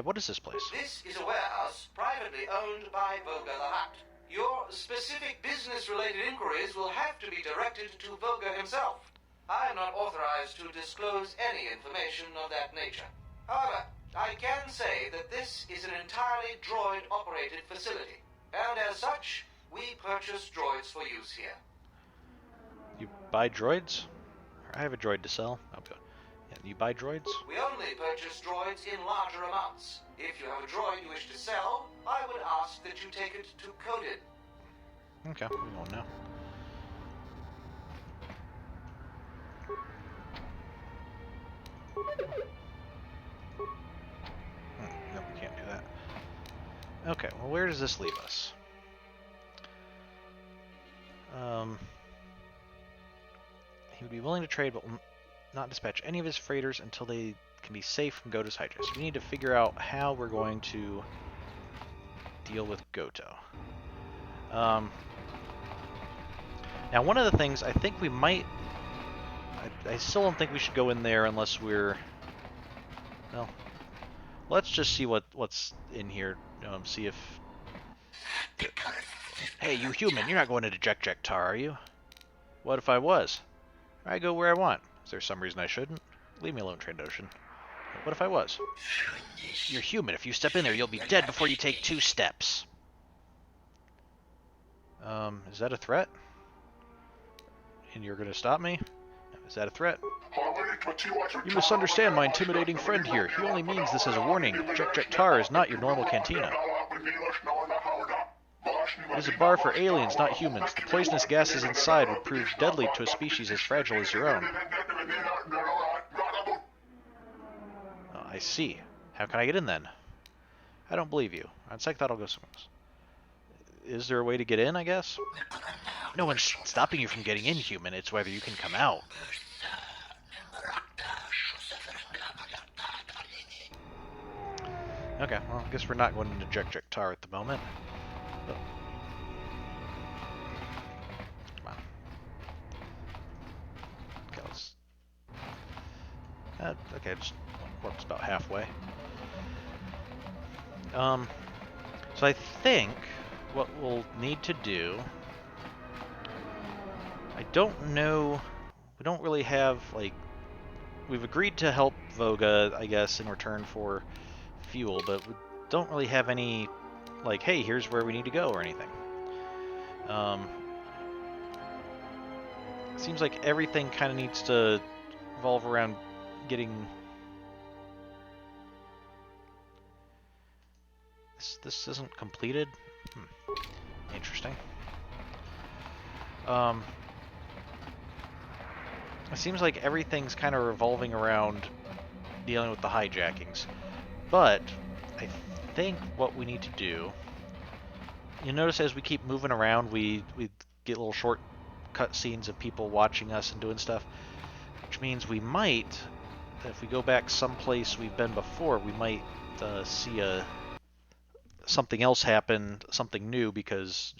What is this place? This is a warehouse privately owned by Voga the Hutt. Your specific business-related inquiries will have to be directed to Voga himself. I am not authorized to disclose any information of that nature. However, I can say that this is an entirely droid-operated facility, and as such, we purchase droids for use here. You buy droids? I have a droid to sell. Yeah, you buy droids? We only purchase droids in larger amounts. If you have a droid you wish to sell, I would ask that you take it to Coded. Okay, we won't know. No, we can't do that. Okay, well, where does this leave us? He would be willing to trade, but will not dispatch any of his freighters until they can be safe from Goto's Hydra. So we need to figure out how we're going to deal with Goto. Now, one of the things I think we might... I still don't think we should go in there unless we're... Well, let's just see what's in here. See if... Hey, you human, you're not going into JJ48, are you? What if I was? I go where I want. Is there some reason I shouldn't? Leave me alone, Trandoshan. What if I was? You're human. If you step in there, you'll be dead before you take 2 steps. Is that a threat? And you're gonna stop me? Is that a threat? You misunderstand my intimidating friend here. He only means this as a warning. JJ48 is not your normal cantina. It is a bar for aliens, not humans. The poisonous gases inside would prove deadly to a species as fragile as your own. Oh, I see. How can I get in then? I don't believe you. On sec, that'll go somewhere else. Is there a way to get in, I guess? No one's stopping you from getting in, human. It's whether you can come out. Okay, well, I guess we're not going into JJ48 at the moment. But... come on. Okay, let's... okay, just warp's about halfway. So I think what we'll need to do... I don't know... we don't really have, like... we've agreed to help Voga, I guess, in return for fuel, but we don't really have any, like, hey, here's where we need to go or anything. It seems like everything kind of needs to revolve around getting... This isn't completed? Interesting. It seems like everything's kind of revolving around dealing with the hijackings. But I think what we need to do... you notice as we keep moving around, we get little short cut scenes of people watching us and doing stuff. Which means we might, if we go back someplace we've been before, we might see a something else happened, something new, because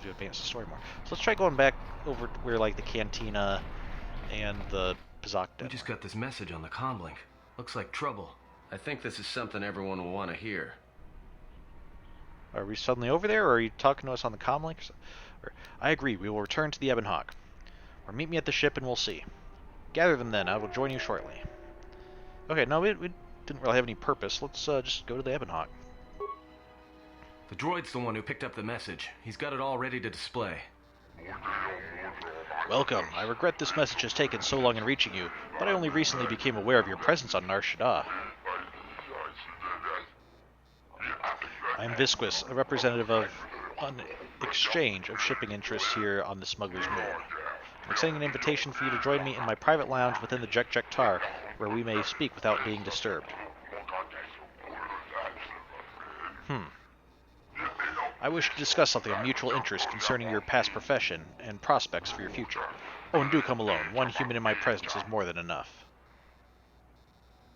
we advanced the story more. So let's try going back over to where like the cantina and the Pizak We just got this message on the comlink. Looks like trouble. I think this is something everyone will want to hear. Are we suddenly over there, or are you talking to us on the comlink? I agree. We will return to the Ebon Hawk. Or meet me at the ship and we'll see. Gather them then. I will join you shortly. Okay, no, we didn't really have any purpose. Let's just go to the Ebon Hawk. The droid's the one who picked up the message. He's got it all ready to display. Welcome. I regret this message has taken so long in reaching you, but I only recently became aware of your presence on Nar Shaddaa. I am Visquis, a representative of an exchange of shipping interests here on the Smuggler's Mole. I'm extending an invitation for you to join me in my private lounge within the JJ48, where we may speak without being disturbed. I wish to discuss something of mutual interest concerning your past profession and prospects for your future. Oh, and do come alone. One human in my presence is more than enough.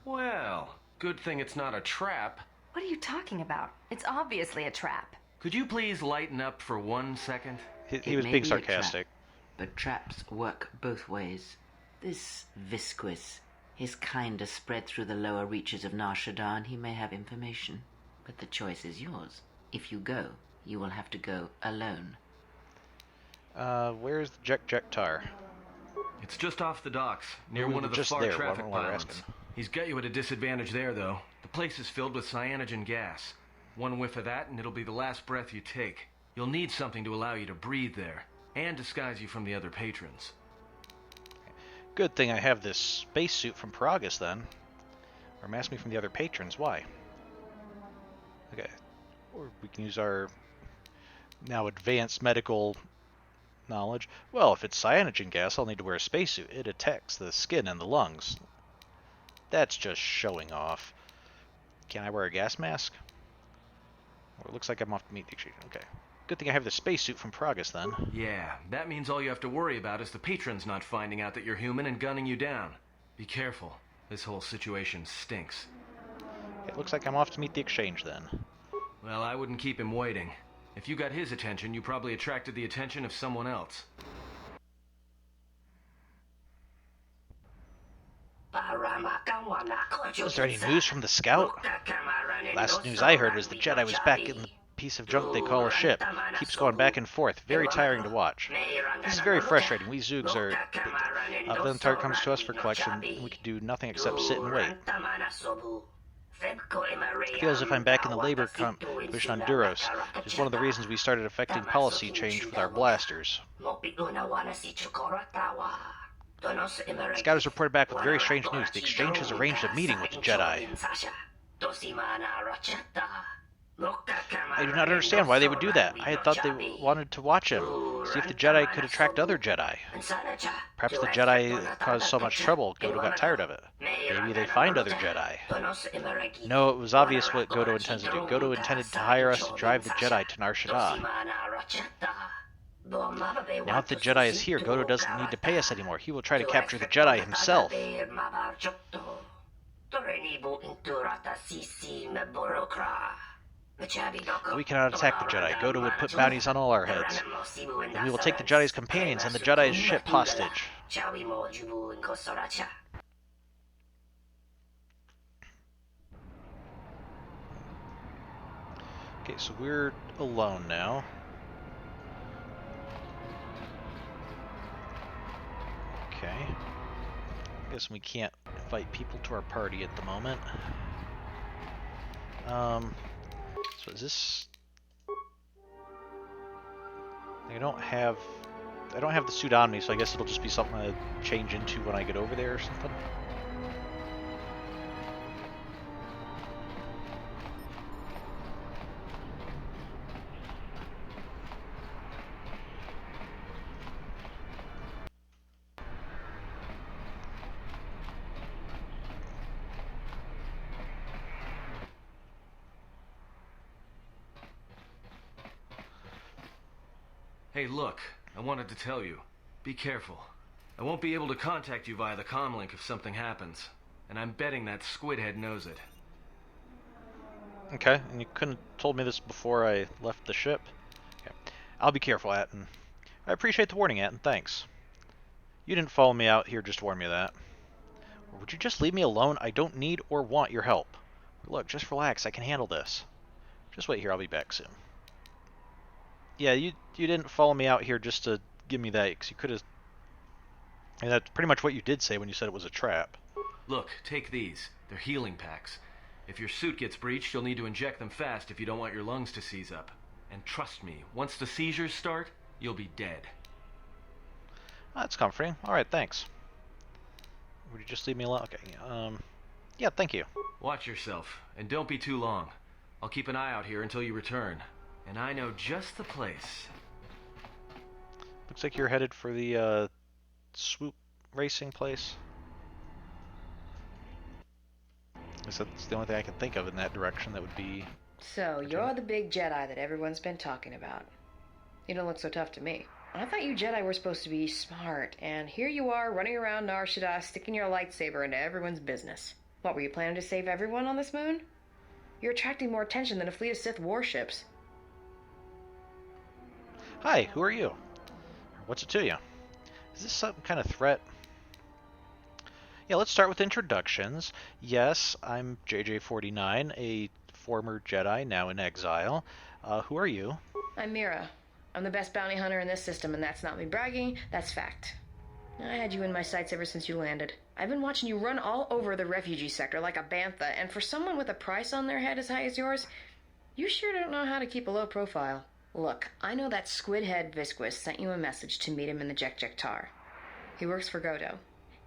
Well, good thing it's not a trap. What are you talking about? It's obviously a trap. Could you please lighten up for 1 second? He was being sarcastic. But traps work both ways. This Visquis, his kind are spread through the lower reaches of Nar Shaddaa, and he may have information. But the choice is yours. If you go, you will have to go alone. Where's the JJ48? It's just off the docks, near one of the far traffic pylons. He's got you at a disadvantage there, though. The place is filled with cyanogen gas. One whiff of that, and it'll be the last breath you take. You'll need something to allow you to breathe there, and disguise you from the other patrons. Good thing I have this spacesuit from Paragus, then. Or mask me from the other patrons. Why? Okay. Or we can use our now advanced medical knowledge. Well, if it's cyanogen gas, I'll need to wear a spacesuit. It attacks the skin and the lungs. That's just showing off. Can I wear a gas mask? Well, it looks like I'm off to meet the exchange. Okay. Good thing I have the spacesuit from Paragus, then. Yeah, that means all you have to worry about is the patrons not finding out that you're human and gunning you down. Be careful. This whole situation stinks. It looks like I'm off to meet the exchange, then. Well, I wouldn't keep him waiting. If you got his attention, you probably attracted the attention of someone else. Was there any news from the scout? Last news I heard was the Jedi was back in the piece of junk they call a ship. Keeps going back and forth. Very tiring to watch. This is very frustrating. We Zoogs are... then the target comes to us for collection, and we can do nothing except sit and wait. I feel as if I'm back in the labor competition on Duros. It's one of the reasons we started affecting policy change with our blasters. Scout has reported back with very strange news. The exchange has arranged a meeting with the Jedi. I do not understand why they would do that. I had thought they wanted to watch him, see if the Jedi could attract other Jedi. Perhaps the Jedi caused so much trouble, Godo got tired of it. Maybe they find other Jedi. No, it was obvious what Godo intends to do. Godo intended to hire us to drive the Jedi to Nar Shaddaa. Now that the Jedi is here, Godo doesn't need to pay us anymore. He will try to capture the Jedi himself. We cannot attack the Jedi. Godo would put bounties on all our heads. And we will take the Jedi's companions and the Jedi's ship hostage. Okay, so we're alone now. Okay. Guess we can't invite people to our party at the moment. So is this... I don't have the suit on me, so I guess it'll just be something I change into when I get over there or something. Hey, look, I wanted to tell you. Be careful. I won't be able to contact you via the comlink if something happens. And I'm betting that Squidhead knows it. Okay, and you couldn't have told me this before I left the ship? Okay. I'll be careful, Atten. I appreciate the warning, Atten, thanks. You didn't follow me out here just to warn me of that. Or would you just leave me alone? I don't need or want your help. Look, just relax, I can handle this. Just wait here, I'll be back soon. Yeah, you didn't follow me out here just to give me that, because you could have... And that's pretty much what you did say when you said it was a trap. Look, take these. They're healing packs. If your suit gets breached, you'll need to inject them fast if you don't want your lungs to seize up. And trust me, once the seizures start, you'll be dead. That's comforting. Alright, thanks. Would you just leave me alone? Okay, yeah, thank you. Watch yourself, and don't be too long. I'll keep an eye out here until you return. And I know just the place. Looks like you're headed for the, swoop racing place. I guess that's the only thing I can think of in that direction that would be... So, you're the big Jedi that everyone's been talking about. You don't look so tough to me. I thought you Jedi were supposed to be smart, and here you are running around Nar Shaddaa sticking your lightsaber into everyone's business. What, were you planning to save everyone on this moon? You're attracting more attention than a fleet of Sith warships. Hi, who are you? What's it to you? Is this some kind of threat? Yeah, let's start with introductions. Yes, I'm JJ49, a former Jedi, now in exile. Who are you? I'm Mira. I'm the best bounty hunter in this system, and that's not me bragging, that's fact. I had you in my sights ever since you landed. I've been watching you run all over the refugee sector like a bantha, and for someone with a price on their head as high as yours, you sure don't know how to keep a low profile. Look, I know that squid-head Visquis sent you a message to meet him in the Jek-Jek-Tar. He works for Goto,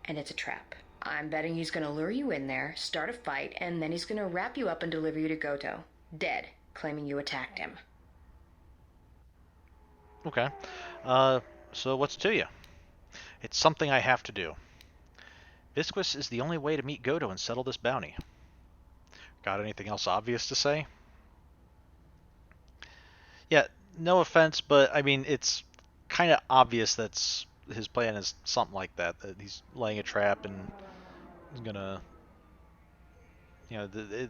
and it's a trap. I'm betting he's gonna lure you in there, start a fight, and then he's gonna wrap you up and deliver you to Goto. Dead, claiming you attacked him. Okay. So what's it to you? It's something I have to do. Visquis is the only way to meet Goto and settle this bounty. Got anything else obvious to say? Yeah, no offense, but I mean, it's kind of obvious that's his plan is something like that. That he's laying a trap and he's gonna, you know,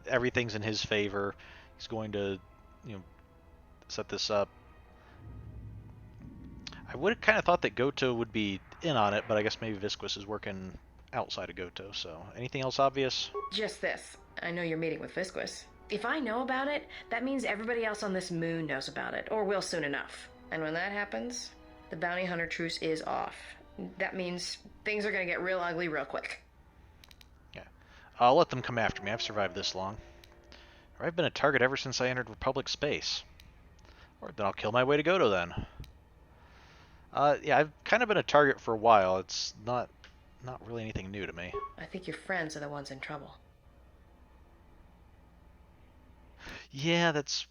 everything's in his favor. He's going to, you know, set this up. I would have kind of thought that Goto would be in on it, but I guess maybe Visquis is working outside of Goto. So, anything else obvious? Just this. I know you're meeting with Visquis. If I know about it, that means everybody else on this moon knows about it, or will soon enough. And when that happens, the bounty hunter truce is off. That means things are gonna get real ugly real quick. Yeah. I'll let them come after me. I've survived this long. Or I've been a target ever since I entered Republic space. Or then I'll kill my way to Goto then. Yeah, I've kind of been a target for a while. It's not really anything new to me. I think your friends are the ones in trouble. Yeah, that's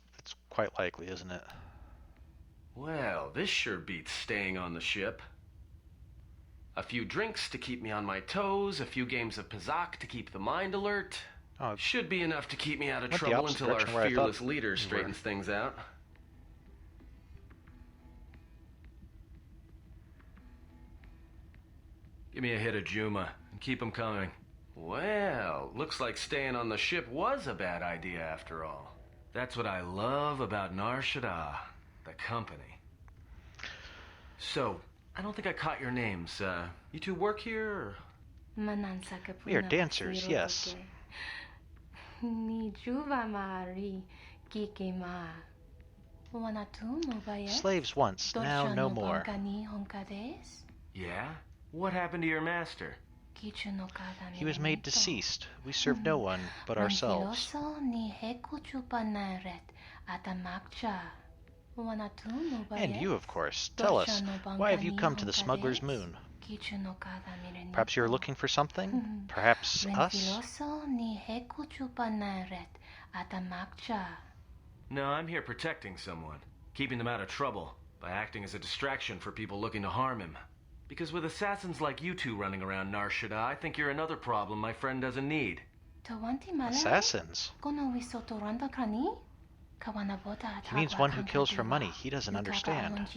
quite likely, isn't it? Well, this sure beats staying on the ship. A few drinks to keep me on my toes, a few games of Pazak to keep the mind alert. Oh, should be enough to keep me out of trouble until our fearless leader straightens things out. Give me a hit of Juma, and keep them coming. Well, looks like staying on the ship was a bad idea after all. That's what I love about Nar Shaddaa, the company. So, I don't think I caught your names. You two work here, or? We are dancers, yes. Slaves once, now no more. Yeah? What happened to your master? He was made deceased. We serve no one but ourselves. And you, of course. Tell us, why have you come to the Smuggler's Moon? Perhaps you're looking for something? Perhaps us? No, I'm here protecting someone. Keeping them out of trouble. By acting as a distraction for people looking to harm him. Because with assassins like you two running around Nar Shaddaa, I think you're another problem my friend doesn't need. Assassins? He means one who kills for money. He doesn't understand.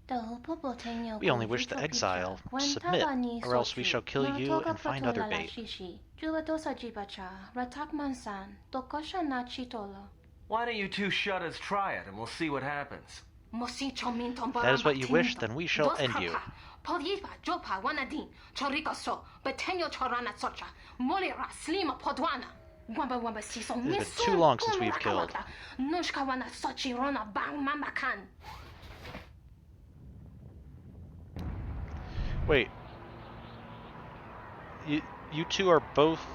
We only wish the exile submit, or else we shall kill you and find other bait. Why don't you two Shaddaas try it, and we'll see what happens. If that is what you wish, then we shall end you. It's been too long since we've killed. Wait. You two are both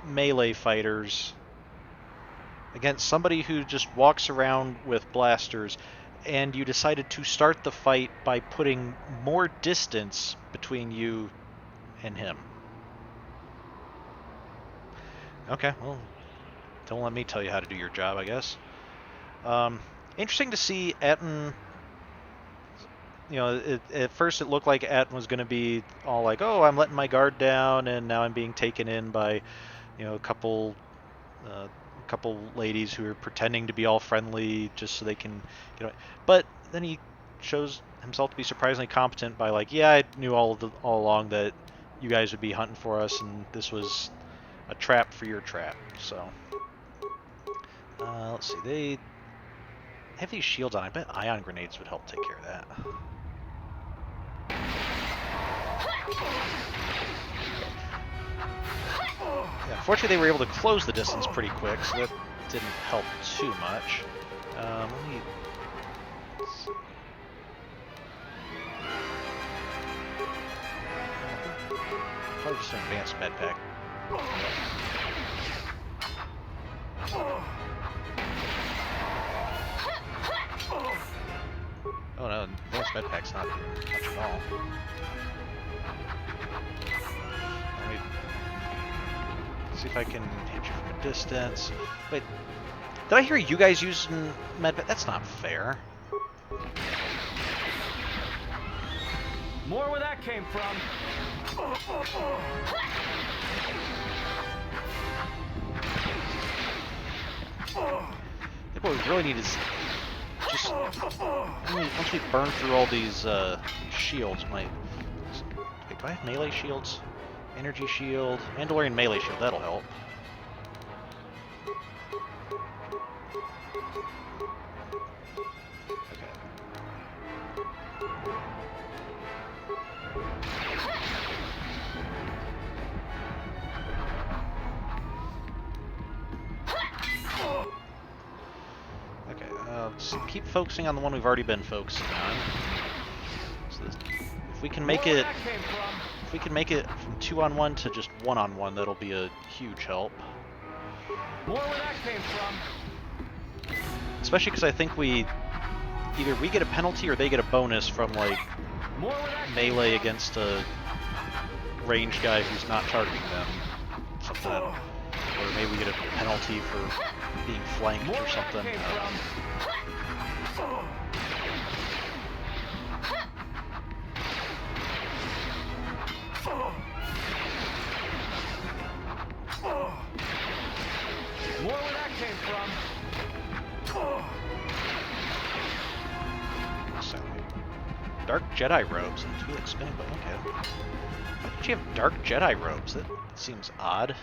melee fighters against somebody who just walks around with blasters, and you decided to start the fight by putting more distance between you and him. Okay, well, don't let me tell you how to do your job, I guess. Interesting to see Atten. You know, at first it looked like Atten was going to be all like, "Oh, I'm letting my guard down, and now I'm being taken in by, you know, a couple ladies who are pretending to be all friendly just so they can, you know." But then he shows himself to be surprisingly competent by like, "Yeah, I knew all along that you guys would be hunting for us, and this was a trap for your trap." So let's see, they have these shields on. I bet ion grenades would help take care of that. Yeah, fortunately they were able to close the distance pretty quick, so that didn't help too much. Let me... Probably just an advanced med pack. Oh no, advanced med pack's not doing much at all. Let me see if I can hit you from a distance. Wait, did I hear you guys using med pack? That's not fair. More where that came from. I think what we really need is just once we burn through all these shields. Wait, do I have melee shields? Energy shield, Mandalorian melee shield. That'll help. Just keep focusing on the one we've already been focusing on. So if we can make it, from 2-on-1 to just 1-on-1, that'll be a huge help. More where that came from. Especially because I think either we get a penalty or they get a bonus from like melee against a ranged guy who's not targeting them. Something, or maybe we get a penalty for being flanked or something. More where that came from. So, dark Jedi robes and two spinning, but okay. Why did you have dark Jedi robes? That seems odd.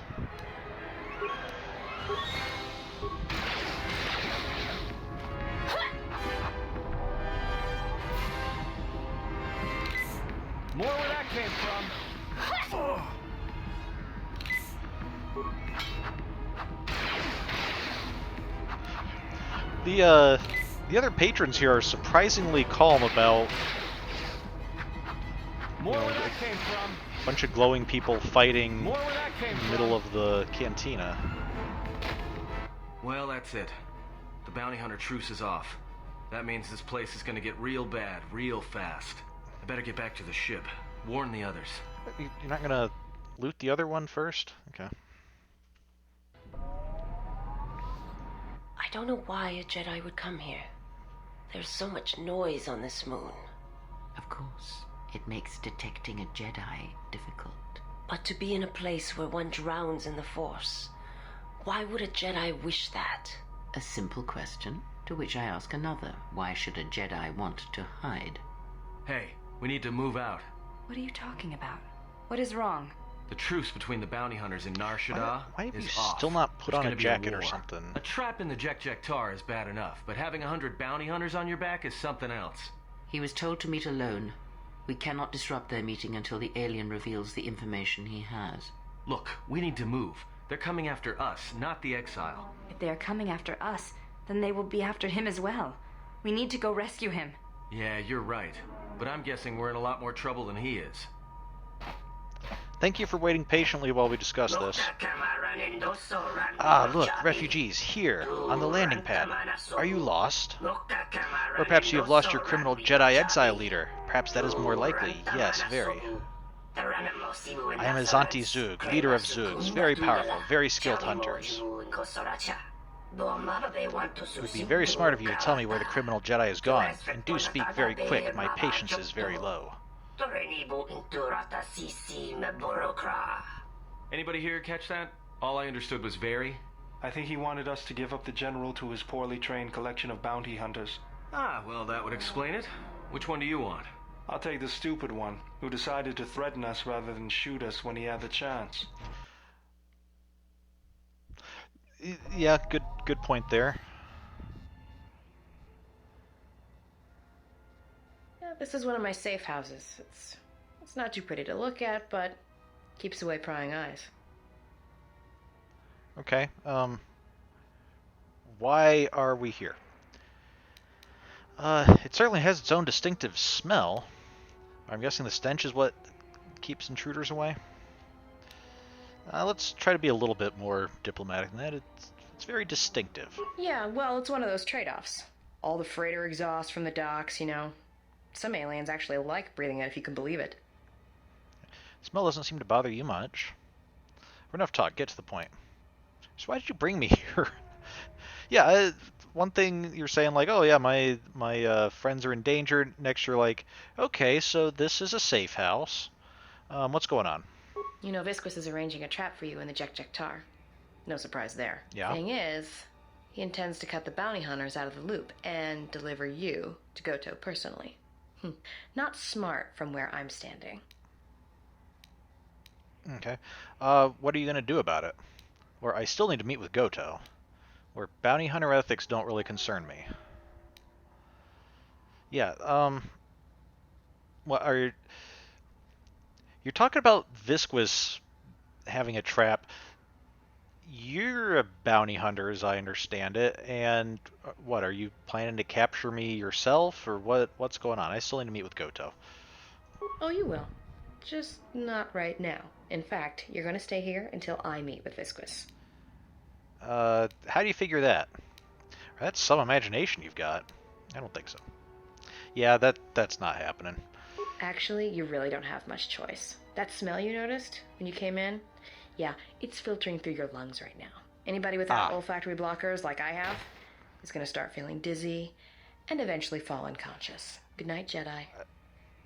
More where that came from. The other patrons here are surprisingly calm about More where that came from. A bunch of glowing people fighting in the middle of the cantina. Well, that's it. The bounty hunter truce is off. That means this place is gonna get real bad, real fast. I better get back to the ship. Warn the others. You're not gonna loot the other one first? Okay. I don't know why a Jedi would come here. There's so much noise on this moon. Of course, it makes detecting a Jedi difficult. But to be in a place where one drowns in the Force, why would a Jedi wish that? A simple question, to which I ask another. Why should a Jedi want to hide? Hey, we need to move out. What are you talking about? What is wrong? The truce between the bounty hunters in Nar Shaddaa why have you is off. still not put There's on a gonna be jacket or war. something? A trap in the JJ48 is bad enough, but having 100 bounty hunters on your back is something else. He was told to meet alone. We cannot disrupt their meeting until the alien reveals the information he has. Look, we need to move. They're coming after us, not the exile. If they are coming after us, then they will be after him as well. We need to go rescue him. Yeah, you're right. But I'm guessing we're in a lot more trouble than he is. Thank you for waiting patiently while we discuss this. Ah, look, refugees, here, on the landing pad. Are you lost? Or perhaps you have lost your criminal Jedi exile leader. Perhaps that is more likely. Yes, very. I am Azanti Zug, leader of Zugs, very powerful, very skilled hunters. It would be very smart of you to tell me where the criminal Jedi has gone, and do speak very quick, my patience is very low. Anybody here catch that? All I understood was very. I think he wanted us to give up the general to his poorly trained collection of bounty hunters. Ah, well, that would explain it. Which one do you want? I'll take the stupid one, who decided to threaten us rather than shoot us when he had the chance. Yeah, good point there. Yeah, this is one of my safe houses. It's not too pretty to look at, but keeps away prying eyes. Okay, why are we here? It certainly has its own distinctive smell. I'm guessing the stench is what keeps intruders away. Let's try to be a little bit more diplomatic than that. It's very distinctive. Yeah, well, it's one of those trade-offs. All the freighter exhaust from the docks, you know. Some aliens actually like breathing it, if you can believe it. Smell doesn't seem to bother you much. Enough talk, get to the point. So why did you bring me here? Yeah, one thing you're saying like, oh yeah, my friends are in danger. Next you're like, okay, so this is a safe house. What's going on? You know, Visquis is arranging a trap for you in the JJ48. No surprise there. Yeah. Thing is, he intends to cut the bounty hunters out of the loop and deliver you to KotOR personally. Not smart from where I'm standing. Okay. What are you going to do about it? Or I still need to meet with KotOR. Where bounty hunter ethics don't really concern me. Yeah, what are you... You're talking about Visquis having a trap. You're a bounty hunter, as I understand it, and what, are you planning to capture me yourself, or what's going on? I still need to meet with KotOR. Oh, you will. Just not right now. In fact, you're going to stay here until I meet with Visquis. How do you figure that? That's some imagination you've got. I don't think so. Yeah, that's not happening. Actually, you really don't have much choice. That smell you noticed when you came in? Yeah, it's filtering through your lungs right now. Anybody without olfactory blockers like I have is going to start feeling dizzy and eventually fall unconscious. Good night, Jedi.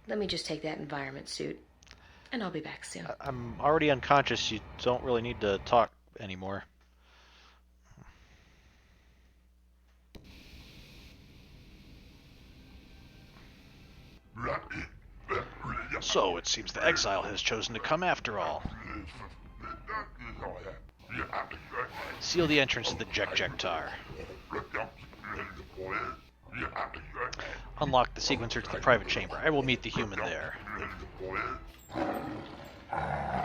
Let me just take that environment suit, and I'll be back soon. I'm already unconscious. You don't really need to talk anymore. So, it seems the exile has chosen to come after all. Seal the entrance to the JJ48. Unlock the sequencer to the private chamber. I will meet the human there.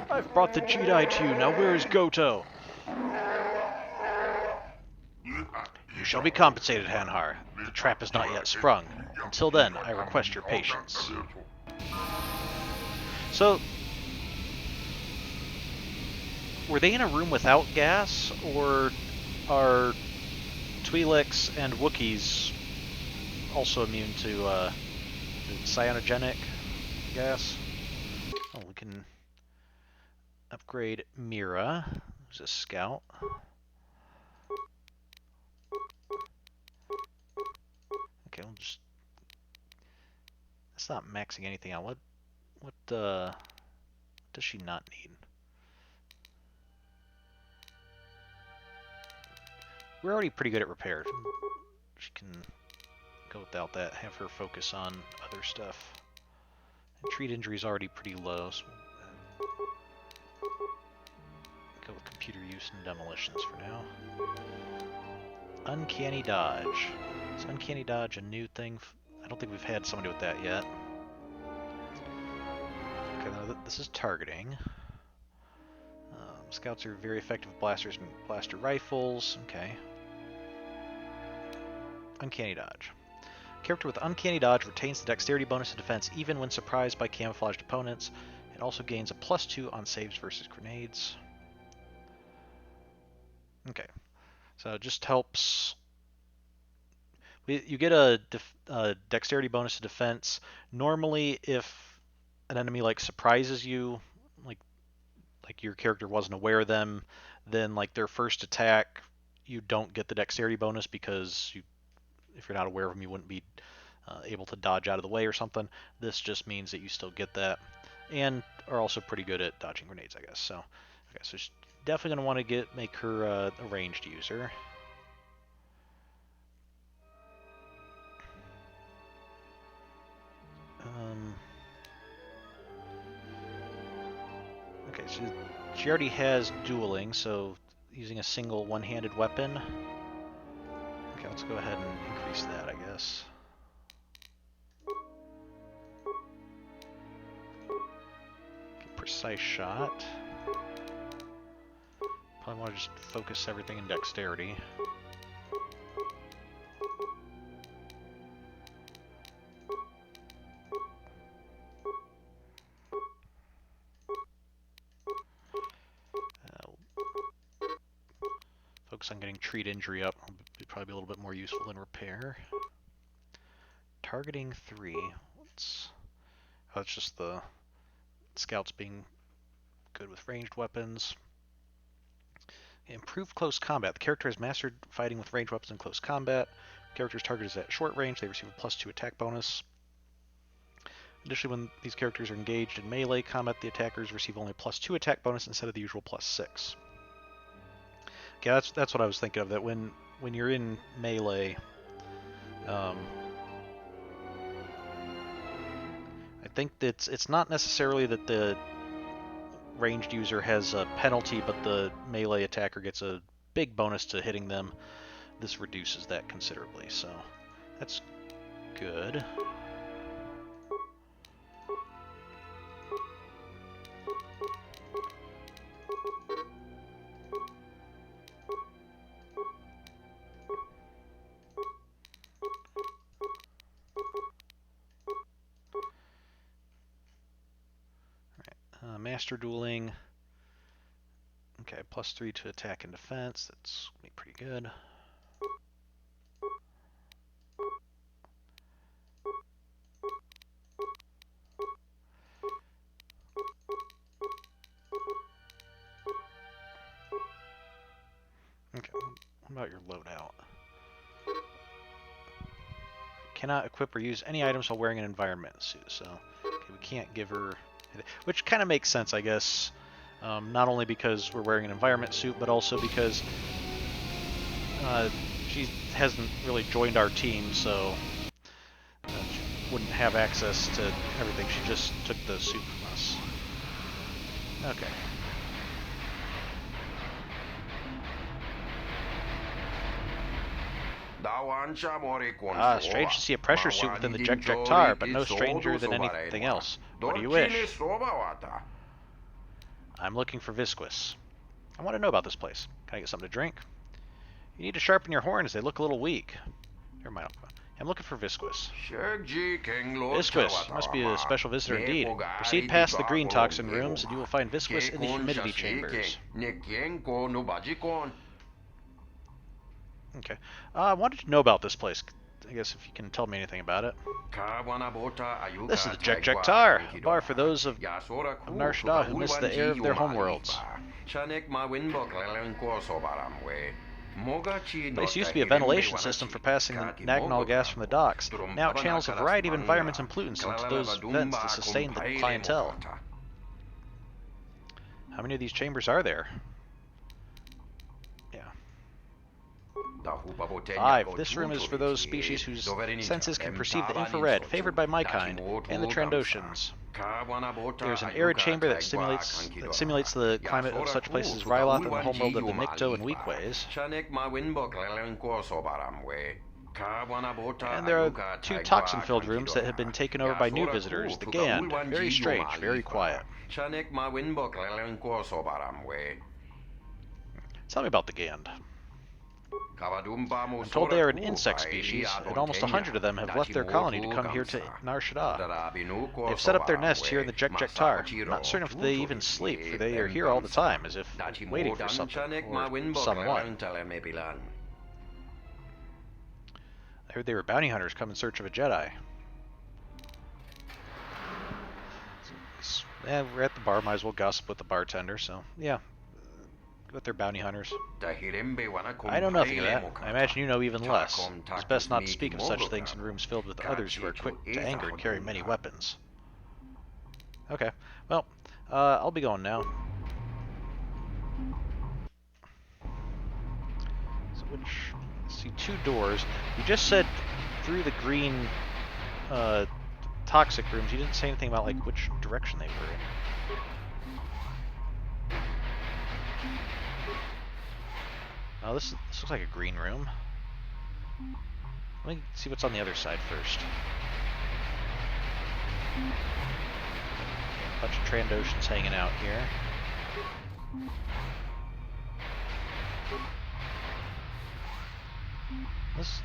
I've brought the Jedi to you. Now where is KotOR? You shall be compensated, Hanhar. The trap is not yet sprung. Until then, I request your patience. So, were they in a room without gas, or are Twi'leks and Wookiees also immune to cyanogenic gas? Oh, we can upgrade Mira, who's a scout. Okay, we'll just... That's not maxing anything out. What does she not need? We're already pretty good at repair. She can go without that, have her focus on other stuff. And treat injury is already pretty low, so we'll go with computer use and demolitions for now. Uncanny dodge. Is uncanny dodge a new thing? I don't think we've had somebody with that yet. Okay, now this is targeting. Scouts are very effective with blasters and blaster rifles. Okay. Uncanny dodge. Character with uncanny dodge retains the dexterity bonus to defense even when surprised by camouflaged opponents. It also gains a +2 on saves versus grenades. Okay. So it just helps. You get a dexterity bonus to defense. Normally, if an enemy like surprises you, like your character wasn't aware of them, then like their first attack, you don't get the dexterity bonus because if you're not aware of them, you wouldn't be able to dodge out of the way or something. This just means that you still get that, and are also pretty good at dodging grenades, I guess. So, okay, so she's definitely gonna want to make her a ranged user. Okay, so she already has dueling, so using a single one-handed weapon. Okay, let's go ahead and increase that, I guess. Okay, precise shot. Probably want to just focus everything in dexterity. Focus on getting treat injury up. Would probably be a little bit more useful than repair. Targeting 3. That's just the scouts being good with ranged weapons. Improved close combat. The character has mastered fighting with ranged weapons in close combat. The character's target is at short range. They receive a +2 attack bonus. Additionally, when these characters are engaged in melee combat, the attackers receive only a +2 attack bonus instead of the usual +6. Okay, that's what I was thinking of. That when you're in melee, I think that it's not necessarily that the ranged user has a penalty, but the melee attacker gets a big bonus to hitting them. This reduces that considerably, so that's good. Master dueling. Okay, +3 to attack and defense. That's gonna be pretty good. Okay, what about your loadout? Cannot equip or use any items while wearing an environment suit. So, okay, we can't give her, which kind of makes sense, I guess. Not only because we're wearing an environment suit, but also because she hasn't really joined our team, so she wouldn't have access to everything. She just took the suit from us. Okay. Strange to see a pressure suit within the JJ48, but no stranger than anything else. What do you wish? I'm looking for Visquis. I want to know about this place. Can I get something to drink? You need to sharpen your horns. They look a little weak. Never mind. I'm looking for Visquis. Visquis must be a special visitor indeed. Proceed past the green toxin rooms, and you will find Visquis in the humidity chambers. Okay. I wanted to know about this place. I guess if you can tell me anything about it. This is the JJ48, a bar for those of Nar Shaddaa who miss the air of their homeworlds. The place used to be a ventilation system for passing the nagnol gas from the docks. Now it channels a variety of environments and pollutants into those vents to sustain the clientele. How many of these chambers are there? Yeah. 5. This room is for those species whose senses can perceive the infrared, favored by my kind, and the Trandoshans. There's an arid chamber that simulates the climate of such places as Ryloth and the homeworld of the Nikto and Weekways. And there are 2 toxin-filled rooms that have been taken over by new visitors, the Gand. Very strange, very quiet. Tell me about the Gand. I'm told they are an insect species, and almost 100 of them have left their colony to come here to Nar Shaddaa. They've set up their nest here in the JJ48. I'm not certain if they even sleep, for they are here all the time, as if waiting for something, or someone. I heard they were bounty hunters come in search of a Jedi. Yeah, we're at the bar, might as well gossip with the bartender, so yeah. But they're bounty hunters. I know nothing of that. I imagine you know even less. It's best not to speak of such things in rooms filled with others who are quick to anger and carry many weapons. Okay, well, I'll be going now. So let's see, 2 doors. You just said through the green toxic rooms. You didn't say anything about like which direction they were in. Oh, this looks like a green room. Let me see what's on the other side first. A bunch of Trandoshans hanging out here. This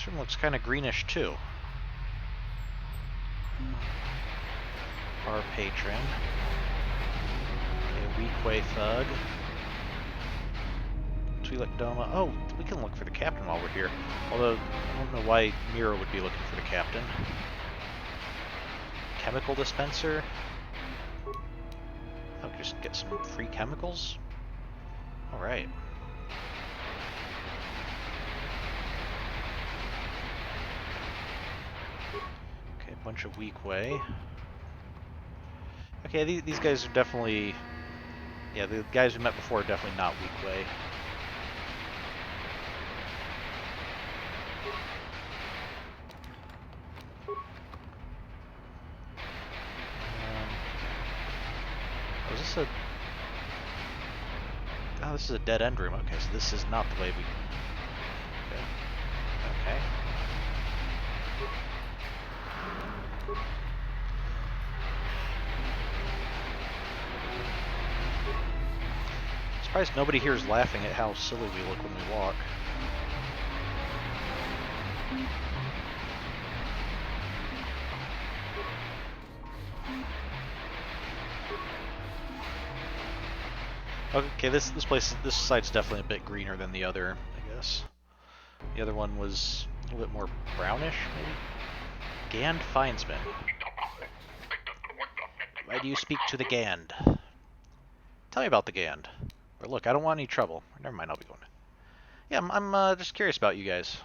room looks kind of greenish too. Our patron. A Weequay thug. Doma. Oh, we can look for the captain while we're here. Although, I don't know why Mira would be looking for the captain. Chemical dispenser. Oh, just get some free chemicals? Alright. Okay, a bunch of Weequay. Okay, these guys are definitely... Yeah, the guys we met before are definitely not Weequay. Oh, this is a dead end room. Okay, so this is not the way we... Okay. Surprised nobody here is laughing at how silly we look when we walk. Okay, this side's definitely a bit greener than the other, I guess. The other one was a little bit more brownish, maybe? Gand Findsman. Why do you speak to the Gand? Tell me about the Gand. Or look, I don't want any trouble. Never mind, I'll be going. Yeah, I'm just curious about you guys.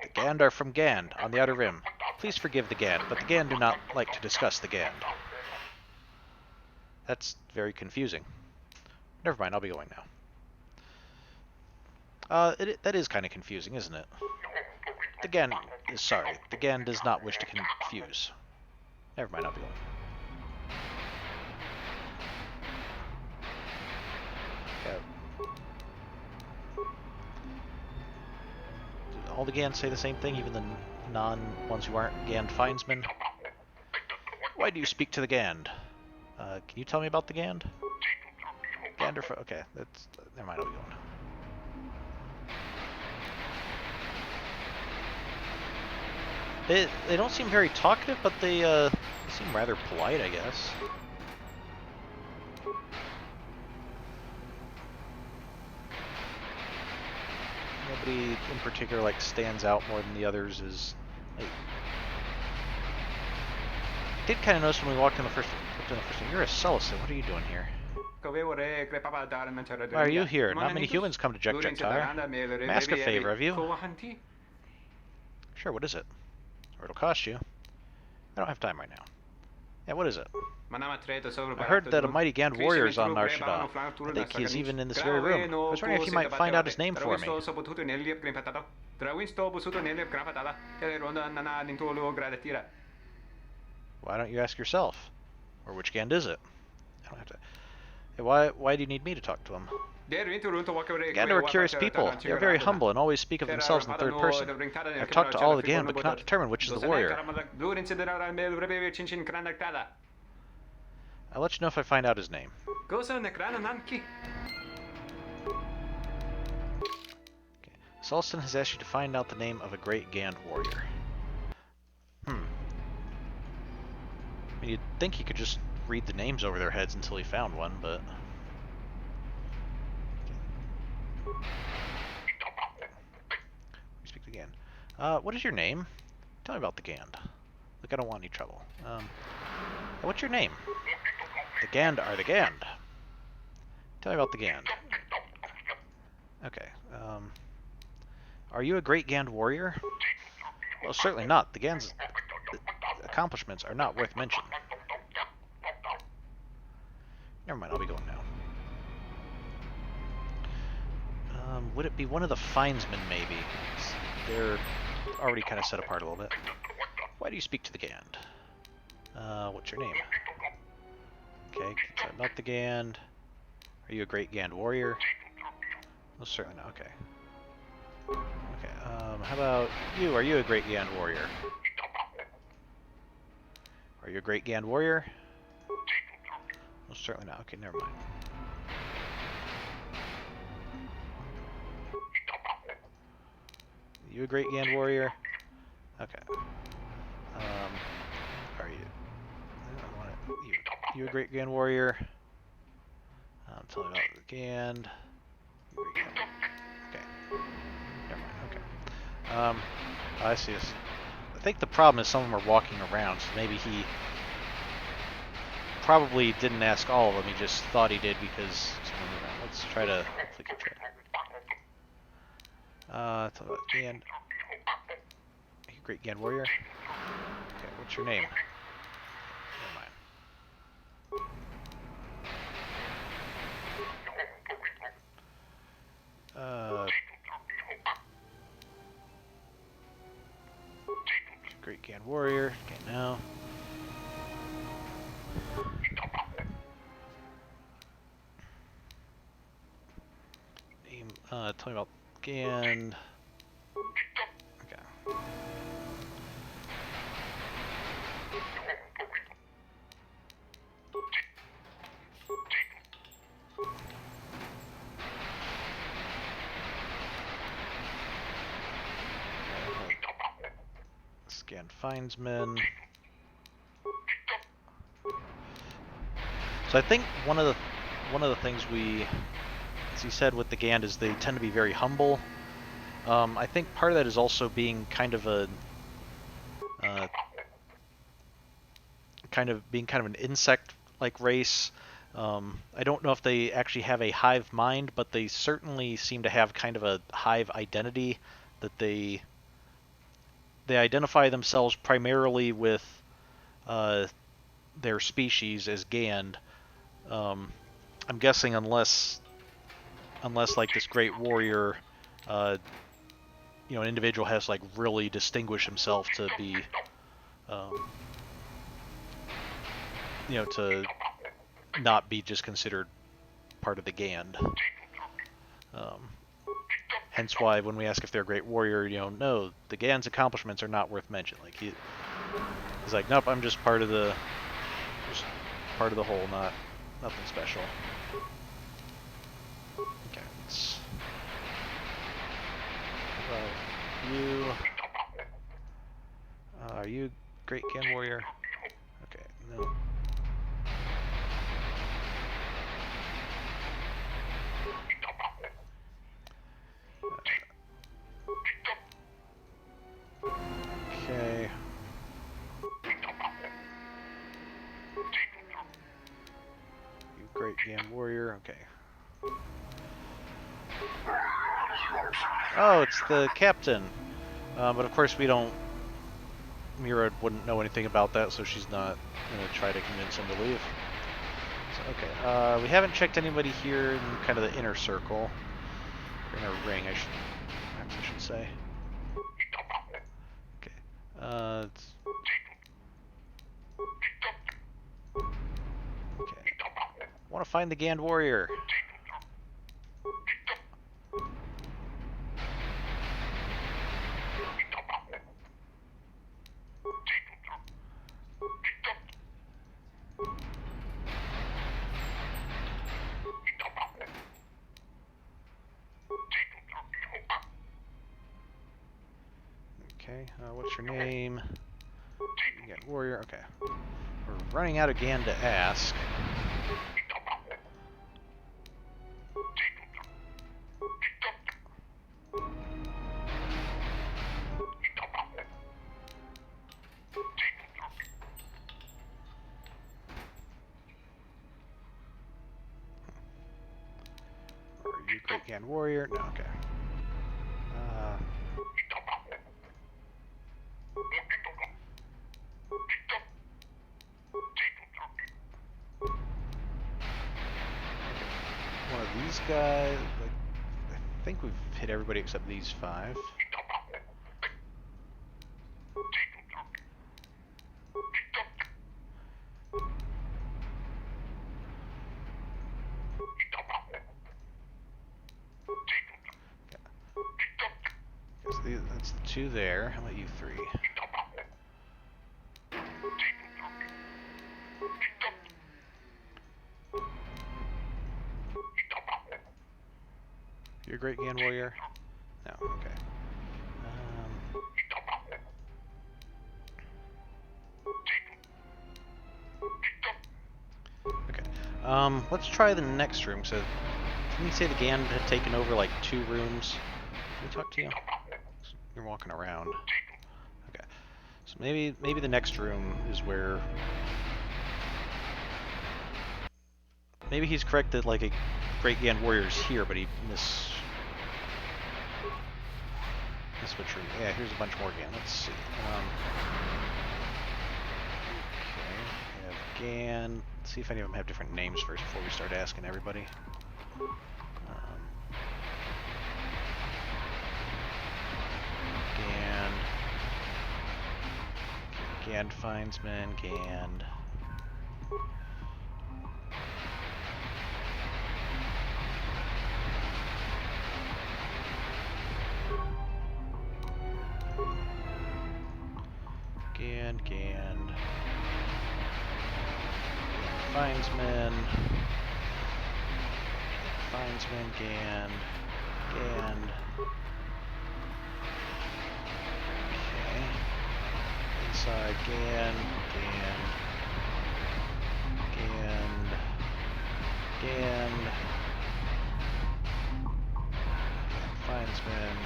The Gand are from Gand, on the Outer Rim. Please forgive the Gand, but the Gand do not like to discuss the Gand. That's very confusing. Never mind, I'll be going now. That is kind of confusing, isn't it? The Gand is sorry. The Gand does not wish to confuse. Never mind, I'll be going. Okay. Do all the Gand say the same thing, even the non-ones who aren't Gand Findsmen? Why do you speak to the Gand? Can you tell me about the Gand? Ganderf. Okay, that's. Never mind, I'll be going. They don't seem very talkative, but they seem rather polite, I guess. Nobody in particular like stands out more than the others. Is. Like, I did kind of notice when we walked in the first. You're a Celicid. What are you doing here? Why are you here? Not many humans come to JJ48. May I ask a favor of you? Sure, what is it? Or it'll cost you. I don't have time right now. Yeah, what is it? I heard that a mighty Gand warrior is on Nar Shaddaa. I think he is even in this very room. I was wondering if you might find out his name for me. Why don't you ask yourself? Or which Gand is it? I don't have to... Hey, why do you need me to talk to him? Gand are curious people. They are very humble and always speak of themselves in the third person. I've talked to all the Gand, but cannot determine which is the warrior. I'll let you know if I find out his name. Okay. Sulston has asked you to find out the name of a great Gand warrior. I mean, you'd think he could just read the names over their heads until he found one, but... We speak to Gand. What is your name? Tell me about the Gand. Look, I don't want any trouble. What's your name? The Gand are the Gand. Tell me about the Gand. Okay, are you a great Gand warrior? Well, certainly not. The Gand's accomplishments are not worth mention. Never mind, I'll be going now. Would it be one of the Finesmen, maybe? They're already kind of set apart a little bit. Why do you speak to the Gand? What's your name? Okay, tell me about the Gand. Are you a great Gand warrior? Well, certainly not. Okay. Okay, how about you? Are you a great Gand warrior? Are you a great Gand warrior? Well, certainly not. Okay, never mind. You a great Gand warrior? Okay. Are you? I want it. You a great Gand warrior? Tell me about the Gand. Okay. Never mind. Okay. I see this. I think the problem is some of them are walking around, so maybe he probably didn't ask all of them. He just thought he did because someone was around. Let's try to hopefully keep track. Tell me about Gand. Are you a great Gand warrior? Okay, what's your name? Great Gand warrior. Okay, now. Name. Tell me about Gand. Okay. Scan Finesmen. So I think one of the things as he said with the Gand, is they tend to be very humble. I think part of that is also being kind of an insect-like race. I don't know if they actually have a hive mind, but they certainly seem to have kind of a hive identity, that they identify themselves primarily with their species as Gand. I'm guessing unless like this great warrior, an individual has to like really distinguish himself to be, to not be just considered part of the Gand. Hence why when we ask if they're a great warrior, no, the Gand's accomplishments are not worth mentioning. Like he's like, nope, I'm just part of the whole, nothing special. Okay, let's. You. Are you great Gand warrior? Okay, no. Okay. You great Gand warrior, okay. Oh, it's the captain. But of course we don't Mira wouldn't know anything about that, so she's not going to try to convince him to leave. So, okay, we haven't checked anybody here in kind of the inner circle. Or inner ring, I should say. Okay. Okay. I want to find the Gand Warrior. Okay, what's your name? Gand Warrior, okay. We're running out of Gand to ask. Are you Great Gand Warrior? No, okay. One of these guys, like, I think we've hit everybody except these 5. That's the 2 there. How about you 3? You're a Great Gand Warrior? No, okay. Okay. Let's try the next room. So, didn't you say the Gand had taken over like 2 rooms? Can we talk to you? You're walking around. Okay. So maybe the next room is where... Maybe he's correct that like a Great Gand Warrior is here, but he switch room. Yeah, here's a bunch more Gand. Let's see. Okay, we have Gand. Let's see if any of them have different names first before we start asking everybody. Gand Findsman, Gand. Gand. Findsman. Gand. Okay. Inside Gand. Findsman.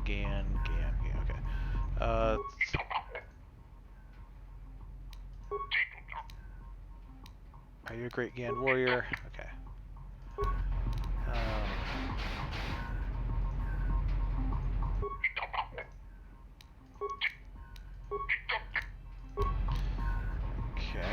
Gand. Okay. Are you a Great Gand Warrior? Okay. Okay.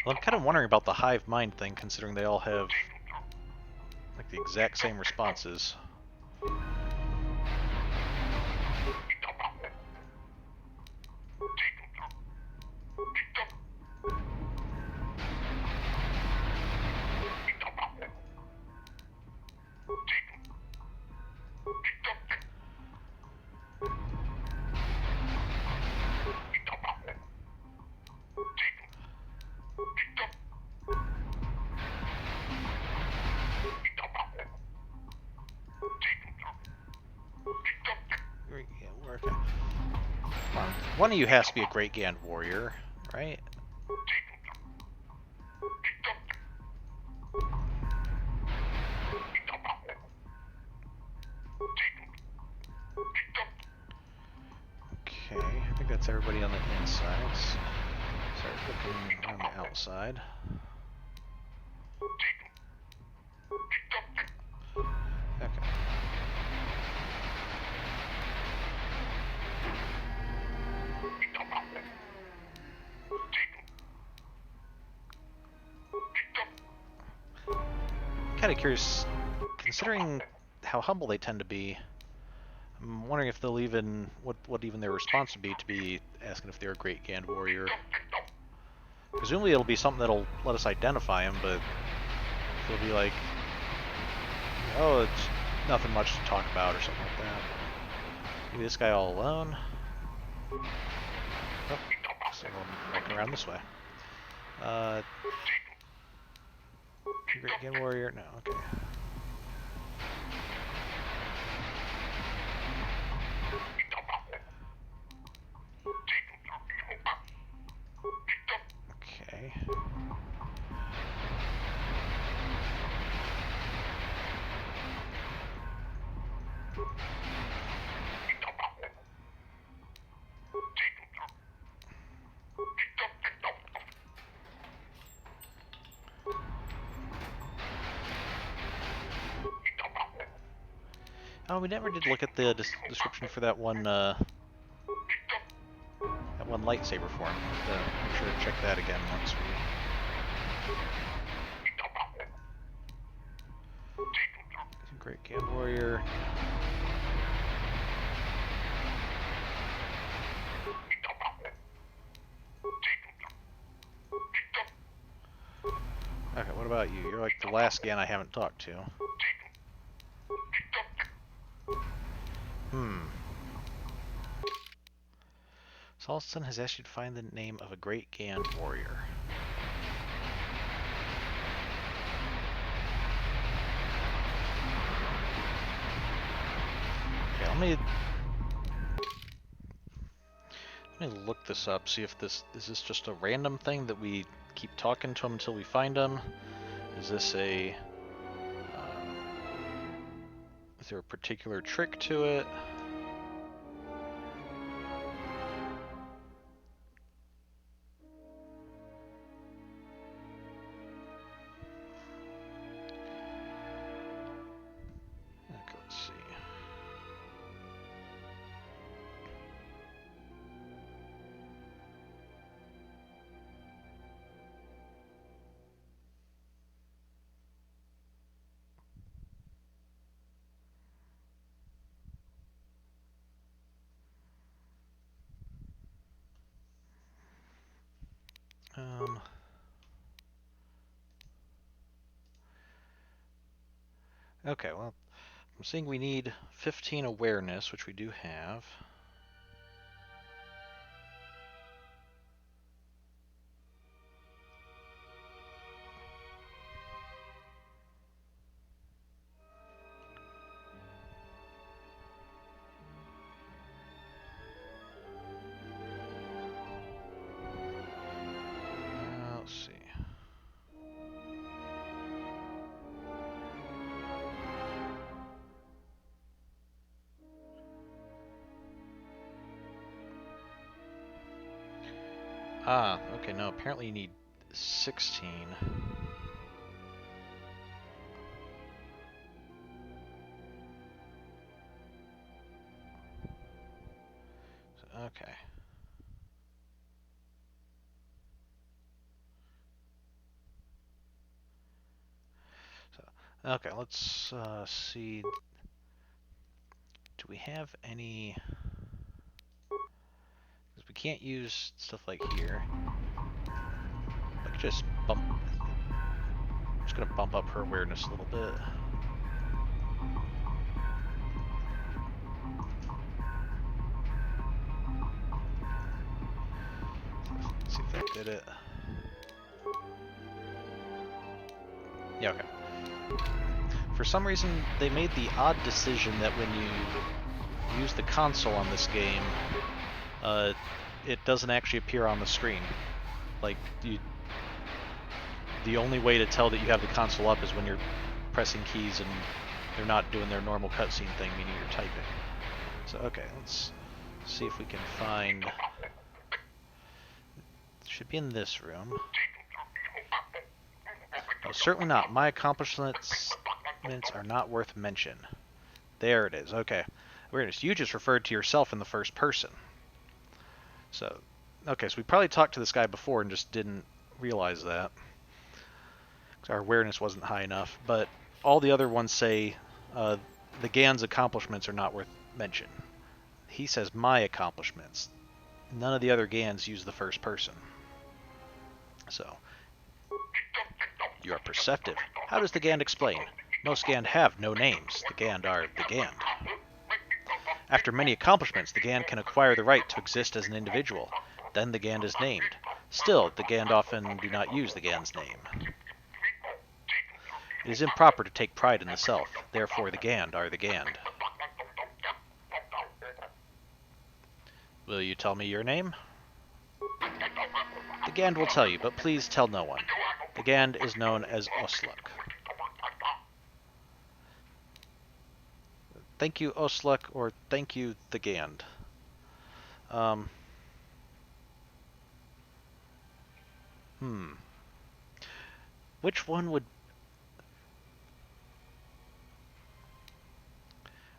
Well, I'm kind of wondering about the hive mind thing, considering they all have like the exact same responses. One of you has to be a Great Gand Warrior, right? Okay, I think that's everybody looking on the outside. Okay. Kind of curious, considering how humble they tend to be. I'm wondering if they'll even what even their response would be to be asking if they're a great Gand warrior. Presumably it'll be something that'll let us identify him, but it'll be like, oh, it's nothing much to talk about or something like that. Maybe this guy all alone. Oh, so I'm walking around this way. Great Gand warrior? No, okay. Okay. Oh, we never did look at the description for that one lightsaber form. Make sure to check that again once we... Great Gand warrior. Okay, what about you? You're like the last Gand I haven't talked to. Salston has asked you to find the name of a great Gand warrior. Okay, let me look this up, see if this is this just a random thing that we keep talking to him until we find him. Is this a is there a particular trick to it? Okay, well, I'm seeing we need 15 awareness, which we do have. Let's see. Ah, okay, no, apparently you need 16. Okay. So, okay, let's see. Do we have any... Because we can't use stuff like here. I could just bump... I'm just going to bump up her awareness a little bit. Let's see if that did it. Yeah, okay. For some reason, they made the odd decision that when you use the console on this game, it doesn't actually appear on the screen. Like, the only way to tell that you have the console up is when you're pressing keys and they're not doing their normal cutscene thing, meaning you're typing. So, okay, let's see if we can find... Should be in this room. No, certainly not. My accomplishments are not worth mention. There it is. Okay. Weirdness. You just referred to yourself in the first person. So, okay, so we probably talked to this guy before and just didn't realize that. Because our awareness wasn't high enough. But all the other ones say the Gan's accomplishments are not worth mention. He says my accomplishments. None of the other Gans use the first person. So, you are perceptive. How does the Gand explain? Most Gand have no names. The Gand are the Gand. After many accomplishments, the Gand can acquire the right to exist as an individual. Then the Gand is named. Still, the Gand often do not use the Gand's name. It is improper to take pride in the self. Therefore, the Gand are the Gand. Will you tell me your name? The Gand will tell you, but please tell no one. The Gand is known as Osluk. Thank you, Osluk, or thank you, the Gand. Which one would...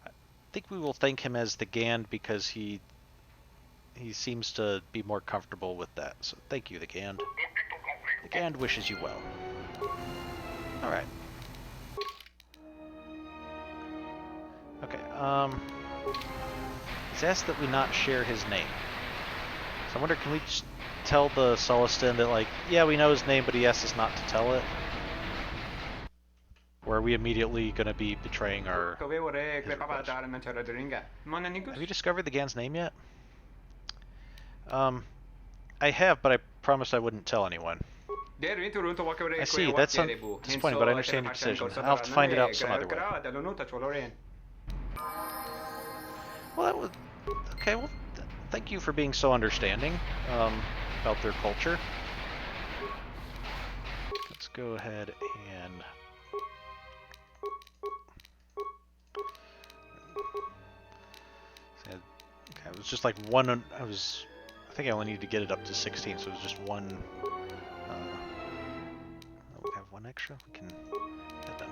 I think we will thank him as the Gand because he seems to be more comfortable with that. So thank you, the Gand. The Gand wishes you well. Alright. Okay, he's asked that we not share his name. So I wonder, can we just tell the Solistan that, like, yeah, we know his name, but he asked us not to tell it? Or are we immediately going to be betraying our... Have you discovered the Gand's name yet? I have, but I promised I wouldn't tell anyone. I see, that's disappointing, but I understand your decision. I'll have to find it out some other way. Well, that was... Okay, well, thank you for being so understanding about their culture. Let's go ahead and... Okay, it was just like one... I think I only needed to get it up to 16, so it was just one... we have one extra? We can get that.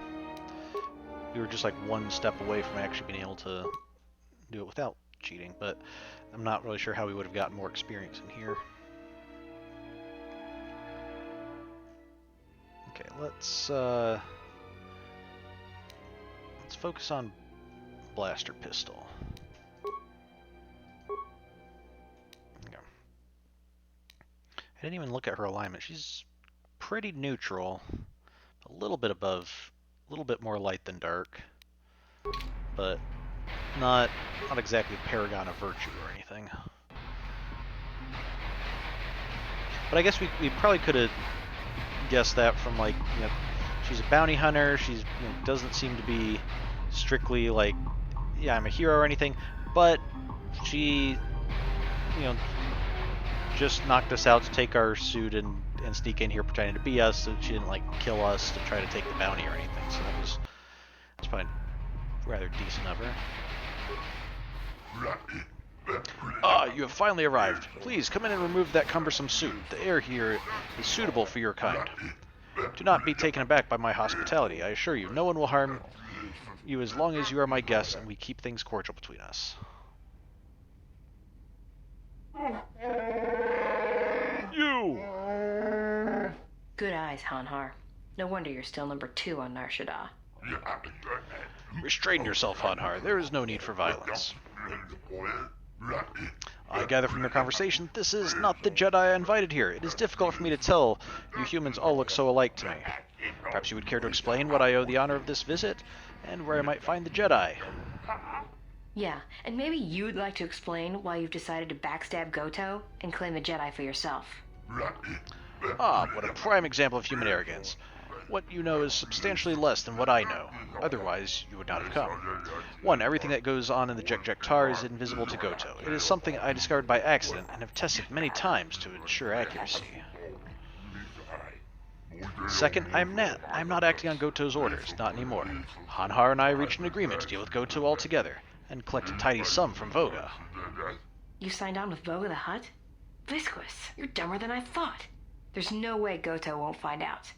We were just like one step away from actually being able to do it without cheating, but I'm not really sure how we would have gotten more experience in here. Okay, let's focus on blaster pistol. Okay. I didn't even look at her alignment. She's pretty neutral, a little bit above, a little bit more light than dark, but not exactly paragon of virtue or anything. But I guess we probably could have guessed that from, like, you know, she's a bounty hunter. She's, you know, doesn't seem to be strictly like, yeah, I'm a hero or anything, but she, you know, just knocked us out to take our suit and sneak in here pretending to be us, so she didn't, like, kill us to try to take the bounty or anything. So that's probably rather decent of her. Ah, you have finally arrived. Please come in and remove that cumbersome suit. The air here is suitable for your kind. Do not be taken aback by my hospitality. I assure you, no one will harm you as long as you are my guest and we keep things cordial between us. You! Good eyes, Hanhar. No wonder you're still number 2 on Nar Shaddaa. Restrain yourself, Hanhar. There is no need for violence. I gather from your conversation, this is not the Jedi I invited here. It is difficult for me to tell. You humans all look so alike to me. Perhaps you would care to explain what I owe the honor of this visit, and where I might find the Jedi. Yeah, and maybe you'd like to explain why you've decided to backstab Goto and claim the Jedi for yourself. Ah, what a prime example of human arrogance. What you know is substantially less than what I know. Otherwise, you would not have come. 1. Everything that goes on in the Jek-Jek-Tar is invisible to Goto. It is something I discovered by accident and have tested many times to ensure accuracy. 2. I'm not acting on Goto's orders, not anymore. Hanhar and I reached an agreement to deal with Goto altogether, and collect a tidy sum from Voga. You signed on with Voga the Hutt? Visquis, you're dumber than I thought. There's no way Goto won't find out.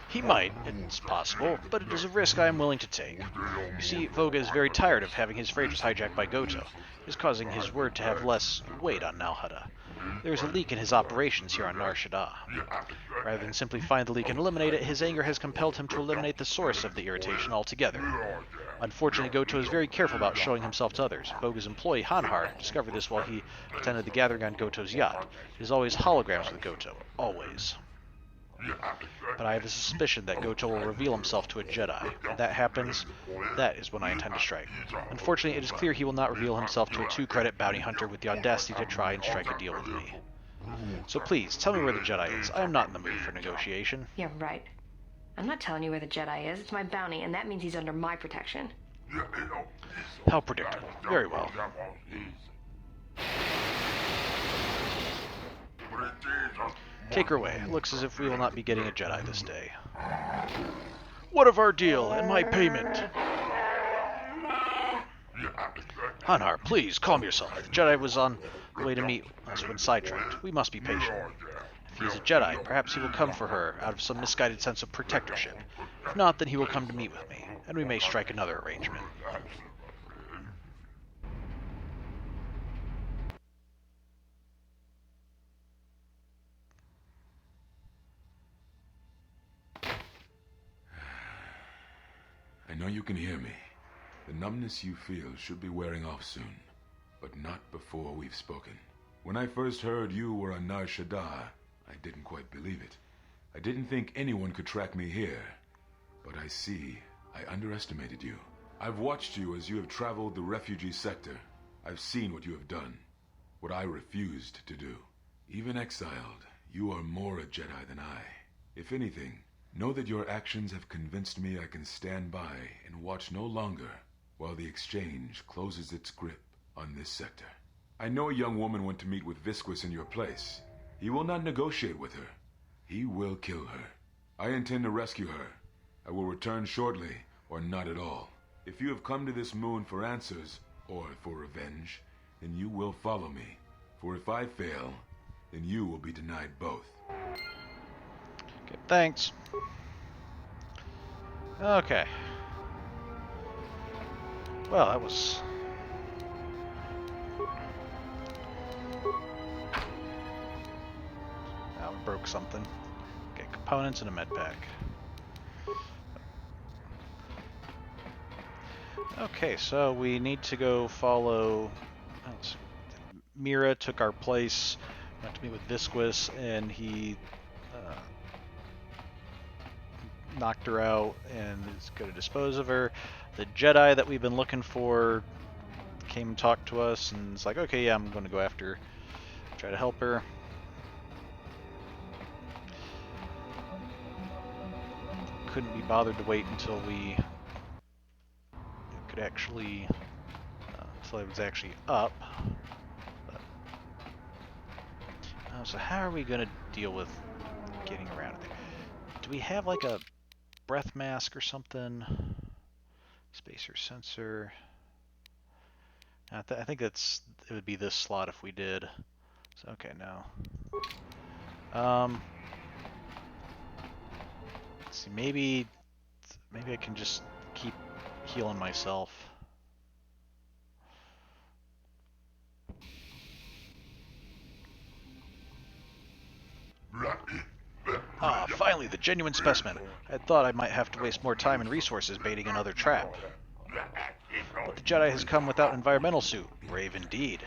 He might, it's possible, but it is a risk I am willing to take. You see, Voga is very tired of having his freighters hijacked by Goto. It is causing his word to have less weight on Nar Shaddaa. There is a leak in his operations here on Nar Shaddaa. Rather than simply find the leak and eliminate it, his anger has compelled him to eliminate the source of the irritation altogether. Unfortunately, Goto is very careful about showing himself to others. Voga's employee, Hanhar, discovered this while he attended the gathering on Goto's yacht. It is always holograms with Goto. Always. But I have a suspicion that Goto will reveal himself to a Jedi. When that happens, that is when I intend to strike. Unfortunately, it is clear he will not reveal himself to a 2-credit bounty hunter with the audacity to try and strike a deal with me. So please, tell me where the Jedi is. I am not in the mood for negotiation. Yeah, right. I'm not telling you where the Jedi is. It's my bounty, and that means he's under my protection. How predictable. Very well. Take her away. It looks as if we will not be getting a Jedi this day. What of our deal and my payment? Hanhar, please, calm yourself. The Jedi was on the way to meet us when sidetracked. We must be patient. If he is a Jedi, perhaps he will come for her out of some misguided sense of protectorship. If not, then he will come to meet with me, and we may strike another arrangement. I know you can hear me. The numbness you feel should be wearing off soon, but not before we've spoken. When I first heard you were on Nar Shaddaa, I didn't quite believe it. I didn't think anyone could track me here, but I see I underestimated you. I've watched you as you have traveled the refugee sector. I've seen what you have done, what I refused to do. Even exiled, you are more a Jedi than I. If anything, know that your actions have convinced me I can stand by and watch no longer while the exchange closes its grip on this sector. I know a young woman went to meet with Visquis in your place. He will not negotiate with her. He will kill her. I intend to rescue her. I will return shortly, or not at all. If you have come to this moon for answers, or for revenge, then you will follow me. For if I fail, then you will be denied both. Okay, thanks. Okay. Well, that was... Now we broke something. Okay, components and a med pack. Okay, so we need to go follow... Mira took our place. Went to meet with Visquis, and he knocked her out and is going to dispose of her. The Jedi that we've been looking for came and talked to us, and it's like, okay, yeah, I'm going to go after, try to help her. Couldn't be bothered to wait until we could actually, until it was actually up. But, so how are we going to deal with getting around there? Do we have like a breath mask or something? Spacer sensor. I think it would be this slot if we did. So okay, no. Let's see, maybe I can just keep healing myself. Ah, finally, the genuine specimen. I thought I might have to waste more time and resources baiting another trap. But the Jedi has come without environmental suit. Brave indeed.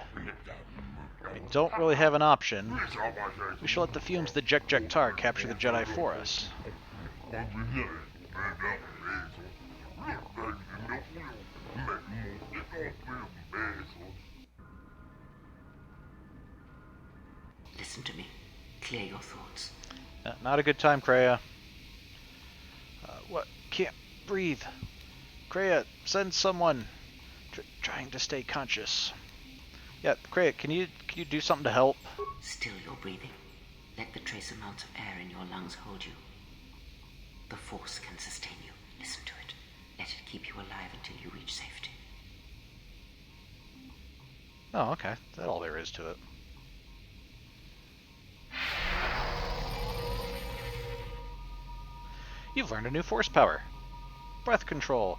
We don't really have an option. We shall let the fumes of the JJ48 capture the Jedi for us. Listen to me. Clear your thoughts. Not a good time, Kreia. What? Can't breathe. Kreia, send someone. Trying to stay conscious. Yeah, Kreia, can you do something to help? Still your breathing. Let the trace amounts of air in your lungs hold you. The Force can sustain you. Listen to it. Let it keep you alive until you reach safety. Oh, okay. That's all there is to it. You've learned a new force power. Breath control.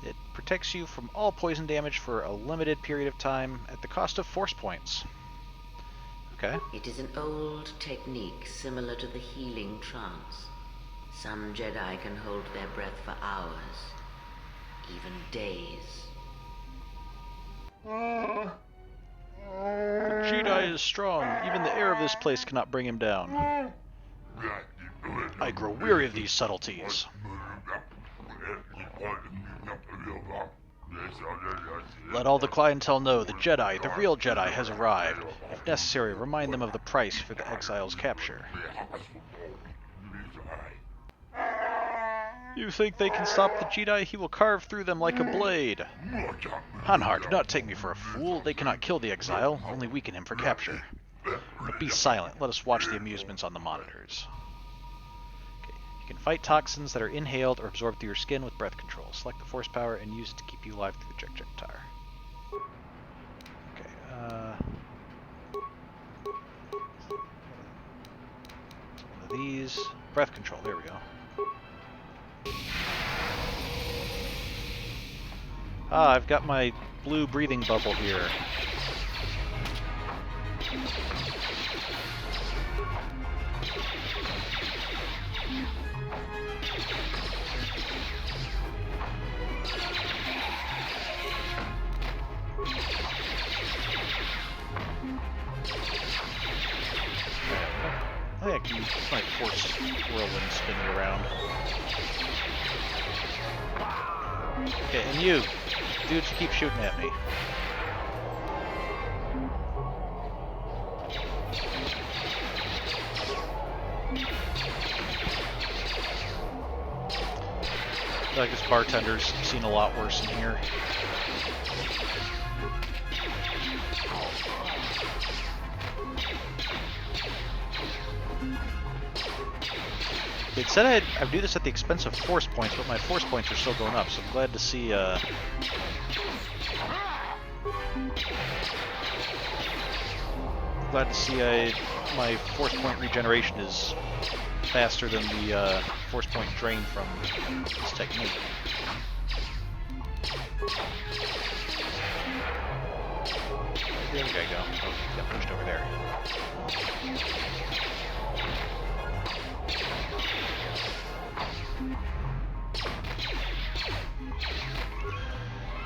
It protects you from all poison damage for a limited period of time at the cost of force points. Okay. It is an old technique similar to the healing trance. Some Jedi can hold their breath for hours, even days. The Jedi is strong. Even the air of this place cannot bring him down. I grow weary of these subtleties. Let all the clientele know the Jedi, the real Jedi, has arrived. If necessary, remind them of the price for the exile's capture. You think they can stop the Jedi? He will carve through them like a blade. Hanhar, do not take me for a fool. They cannot kill the exile, only weaken him for capture. But be silent. Let us watch the amusements on the monitors. You can fight toxins that are inhaled or absorbed through your skin with breath control. Select the force power and use it to keep you alive through the projectile. Okay, one of these. Breath control, there we go. Ah, I've got my blue breathing bubble here. Oh yeah, can my force whirlwind spin me around. Okay, and you, dudes, keep shooting at me. I feel like this bartender's seen a lot worse in here. It said I'd do this at the expense of force points, but my force points are still going up, so I'm glad to see, my force point regeneration is faster than the force point drain from this technique. Where'd the other guy go? Oh, he got pushed over there.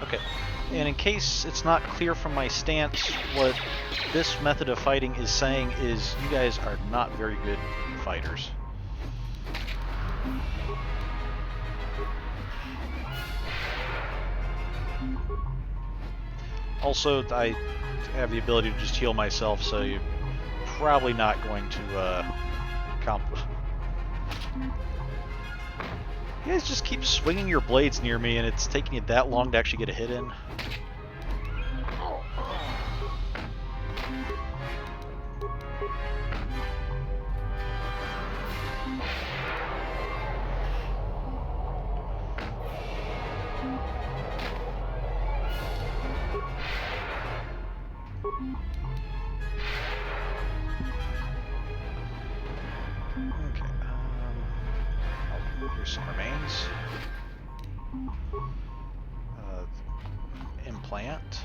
Okay, and in case it's not clear from my stance, what this method of fighting is saying is you guys are not very good fighters. Also, I have the ability to just heal myself, so you're probably not going to accomplish. You guys just keep swinging your blades near me, and it's taking you that long to actually get a hit in. Here's some remains. Implant.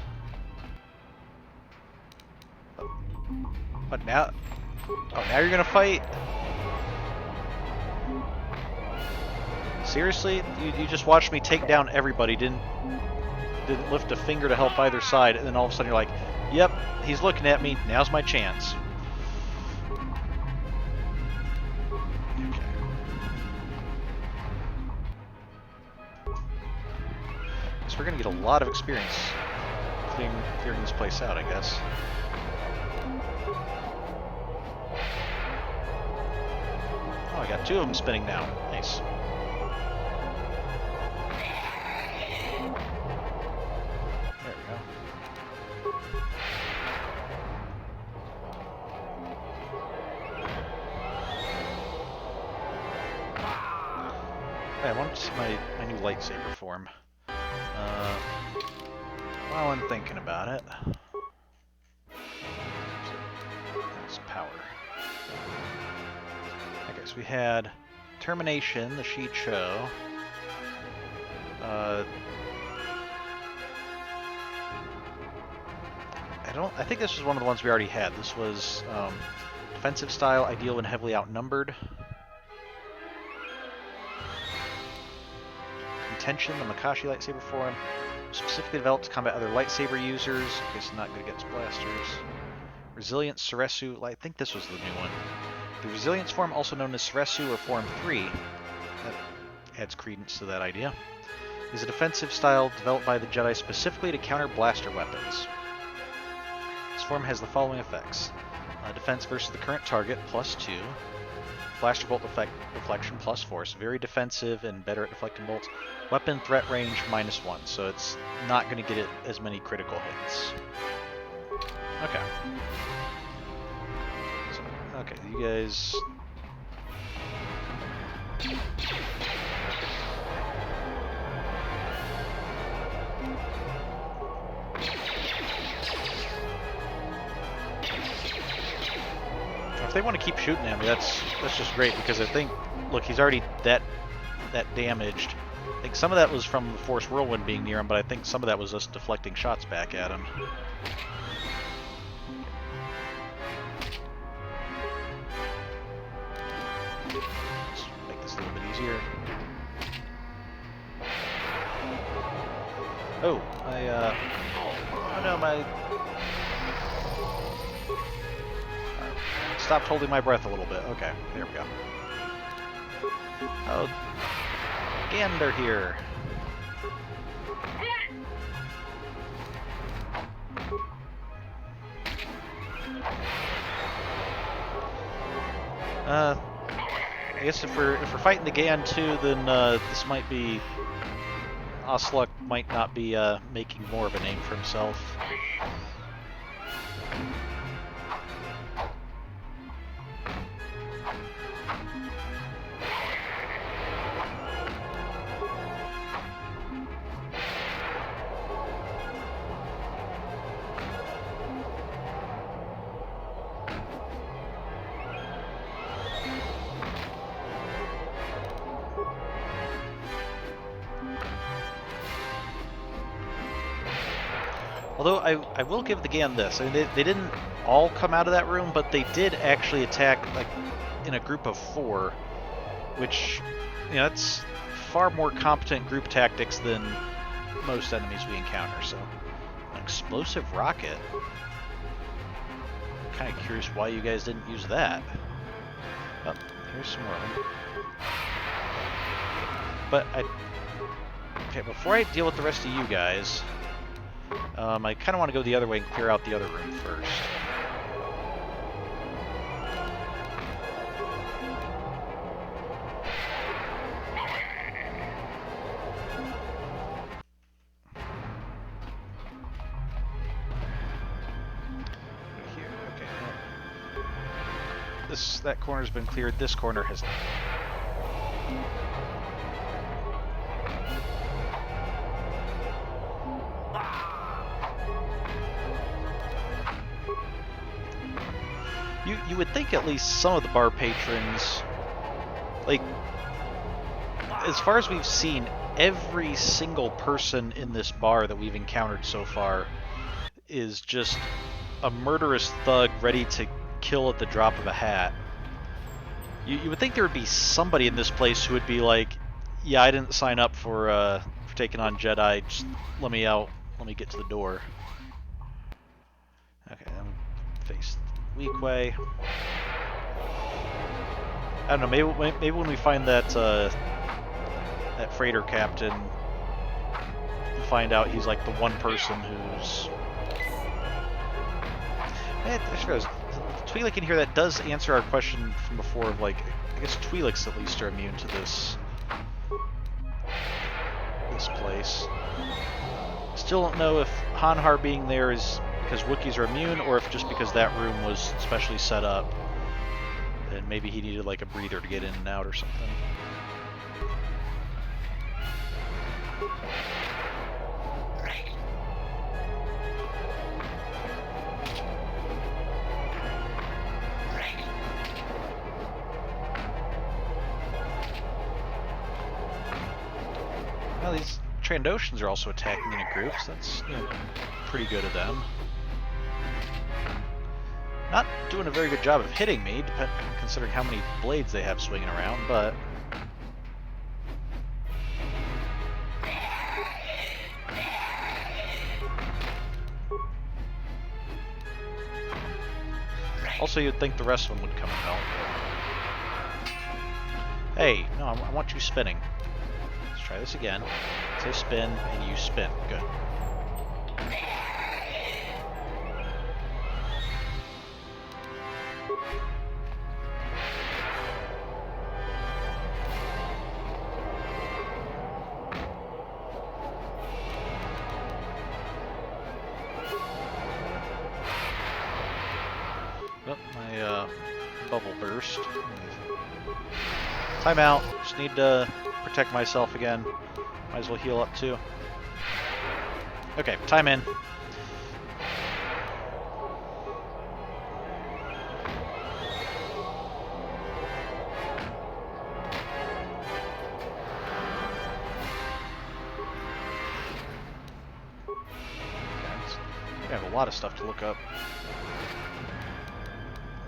But now... Oh, now you're gonna fight? Seriously? You just watched me take down everybody, didn't lift a finger to help either side, and then all of a sudden you're like, yep, he's looking at me, now's my chance. We're going to get a lot of experience clearing this place out, I guess. Oh, I got two of them spinning now. Nice. There we go. I want to see my new lightsaber form. While I'm thinking about it, there's power. Okay, so we had Determination, the sheet show. I think this was one of the ones we already had. This was defensive style, ideal when heavily outnumbered. Contention, the Makashi lightsaber form, specifically developed to combat other lightsaber users. Okay, so not good against blasters. Resilience, Suresu, I think this was the new one. The Resilience form, also known as Suresu or Form 3, that adds credence to that idea, is a defensive style developed by the Jedi specifically to counter blaster weapons. This form has the following effects. Defense versus the current target, +2. Blaster bolt deflection, +4. So very defensive and better at deflecting bolts. Weapon threat range, -1. So it's not going to get it as many critical hits. Okay. So, okay, you guys... If they want to keep shooting at me, that's just great, because I think, look, he's already that damaged. I think some of that was from the Force Whirlwind being near him, but I think some of that was us deflecting shots back at him. Let's make this a little bit easier. Oh, oh no, my... Stopped holding my breath a little bit. Okay, there we go. Oh, Gander here. I guess if we're fighting the Gan too, then this might be... Osluk might not be making more of a name for himself. Although I will give the Gan this. I mean, they didn't all come out of that room, but they did actually attack like in a group of 4, which, you know, that's far more competent group tactics than most enemies we encounter. So, an explosive rocket. I'm kind of curious why you guys didn't use that. Oh, here's some more of them. But okay, before I deal with the rest of you guys. I kind of want to go the other way and clear out the other room first. Here, okay. That corner's been cleared. This corner has not. You would think at least some of the bar patrons, like, as far as we've seen, every single person in this bar that we've encountered so far is just a murderous thug ready to kill at the drop of a hat. You would think there would be somebody in this place who would be like, yeah, I didn't sign up for taking on Jedi, just let me out, let me get to the door. Okay, I'm face weak way. I don't know, maybe when we find that that freighter captain, we'll find out he's like the one person who's... I suppose Twi'lek in here, that does answer our question from before of like, I guess Twi'leks at least are immune to this place. Still don't know if Hanhar being there is because Wookiees are immune, or if just because that room was specially set up, and maybe he needed like a breather to get in and out or something. these Trandoshans are also attacking in a group, so that's, you know, pretty good of them. Not doing a very good job of hitting me, considering how many blades they have swinging around, but... Also, you'd think the rest of them would come and help. But... Hey, no, I want you spinning. Let's try this again. Say spin, and you spin. Good. Oh, my bubble burst. Time out. Just need to protect myself again. Might as well heal up too. Okay, time in. I have a lot of stuff to look up.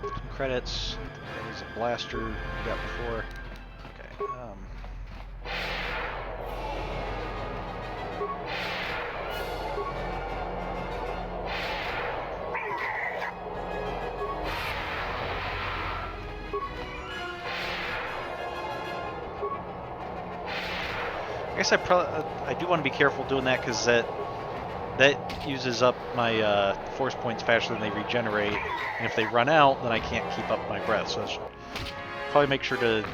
Some credits. There was a blaster we got before. Okay. I guess I do want to be careful doing that because that uses up my force points faster than they regenerate, and if they run out, then I can't keep up my breath. So I should probably make sure to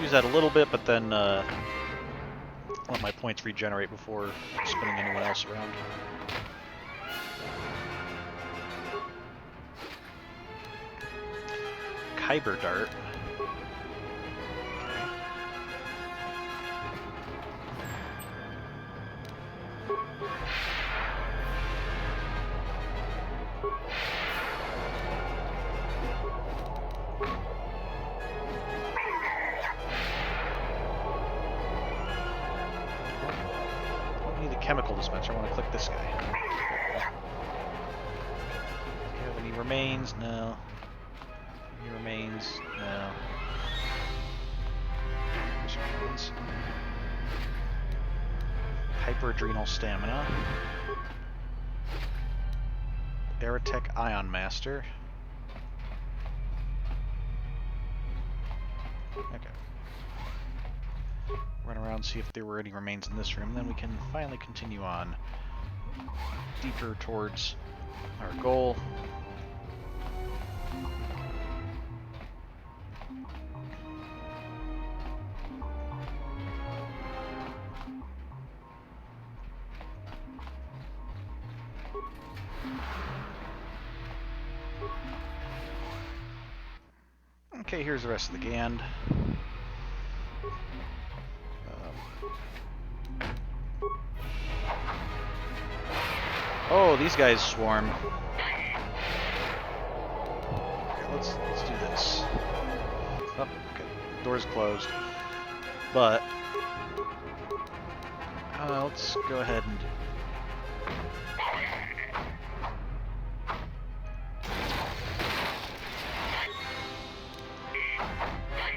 use that a little bit, but then let my points regenerate before spinning anyone else around. Kyber Dart. Chemical dispenser. I want to click this guy. Do you have any remains? No. Any remains? No. Remains. Hyperadrenal stamina. Aerotech Ion Master. Okay. Run around, see if there were any remains in this room, then we can finally continue on deeper towards our goal. Okay, here's the rest of the Gand. Oh, these guys swarm. Okay, let's do this. Oh, okay. Door's closed. But let's go ahead and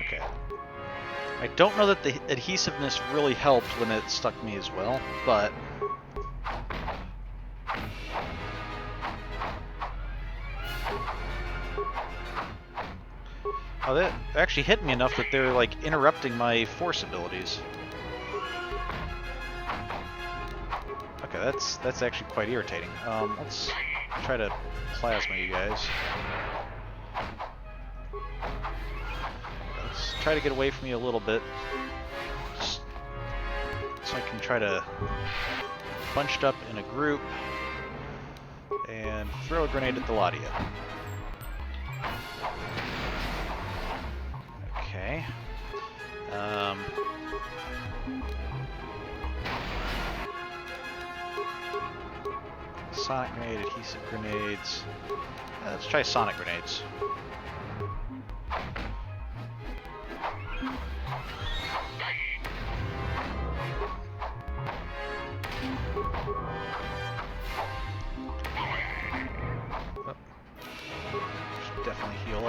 okay. I don't know that the adhesiveness really helped when it stuck me as well, but oh, that actually hit me enough that they're like interrupting my force abilities. Okay, that's actually quite irritating. Let's try to plasma you guys. Let's try to get away from you a little bit, just so I can try to bunched up in a group and throw a grenade at the lot of you. Okay. Sonic grenade, adhesive grenades. Let's try sonic grenades.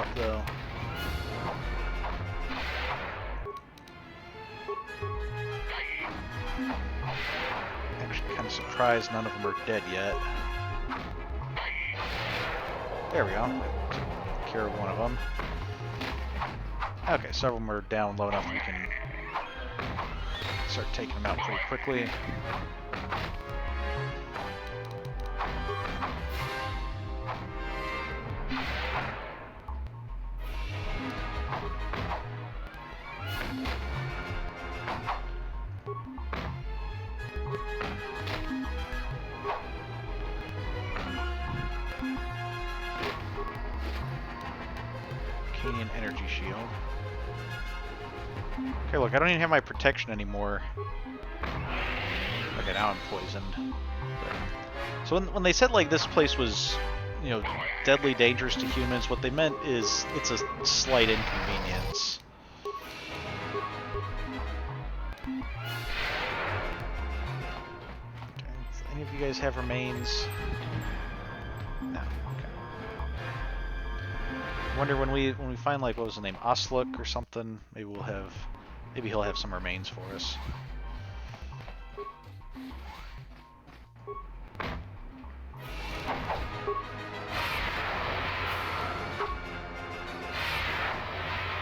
up, though. Actually, kind of surprised none of them are dead yet. There we go. Took care of one of them. Okay, several of them are down low enough we can start taking them out pretty quickly. Energy shield. Okay, look, I don't even have my protection anymore. Okay, now I'm poisoned. So when they said, like, this place was, you know, deadly dangerous to humans, what they meant is it's a slight inconvenience. Okay, does any of you guys have remains? No. Wonder when we find, like, what was the name, Osluk or something, maybe he'll have some remains for us.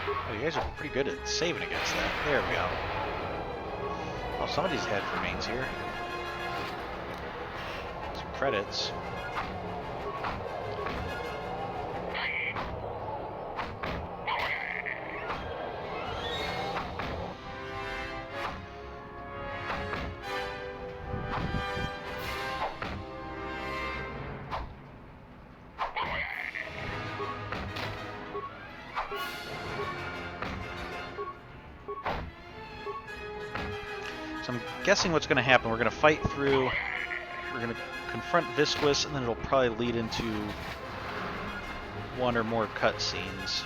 Oh, you guys are pretty good at saving against that. There we go. Oh, somebody's had remains here. Some credits. I'm guessing what's going to happen, we're going to fight through, we're going to confront Visquis, and then it'll probably lead into one or more cutscenes.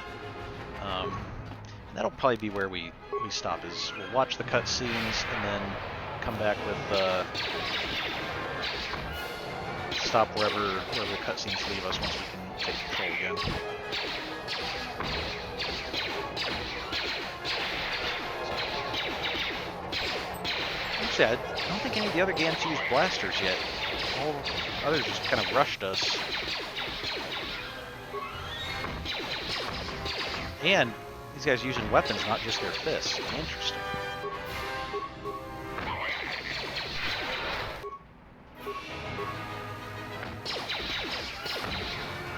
That'll probably be where we stop, is we'll watch the cutscenes and then come back with, stop wherever the cutscenes leave us once we can take control again. Actually, I don't think any of the other Gans used blasters yet. All others just kind of rushed us. And these guys using weapons, not just their fists. Interesting.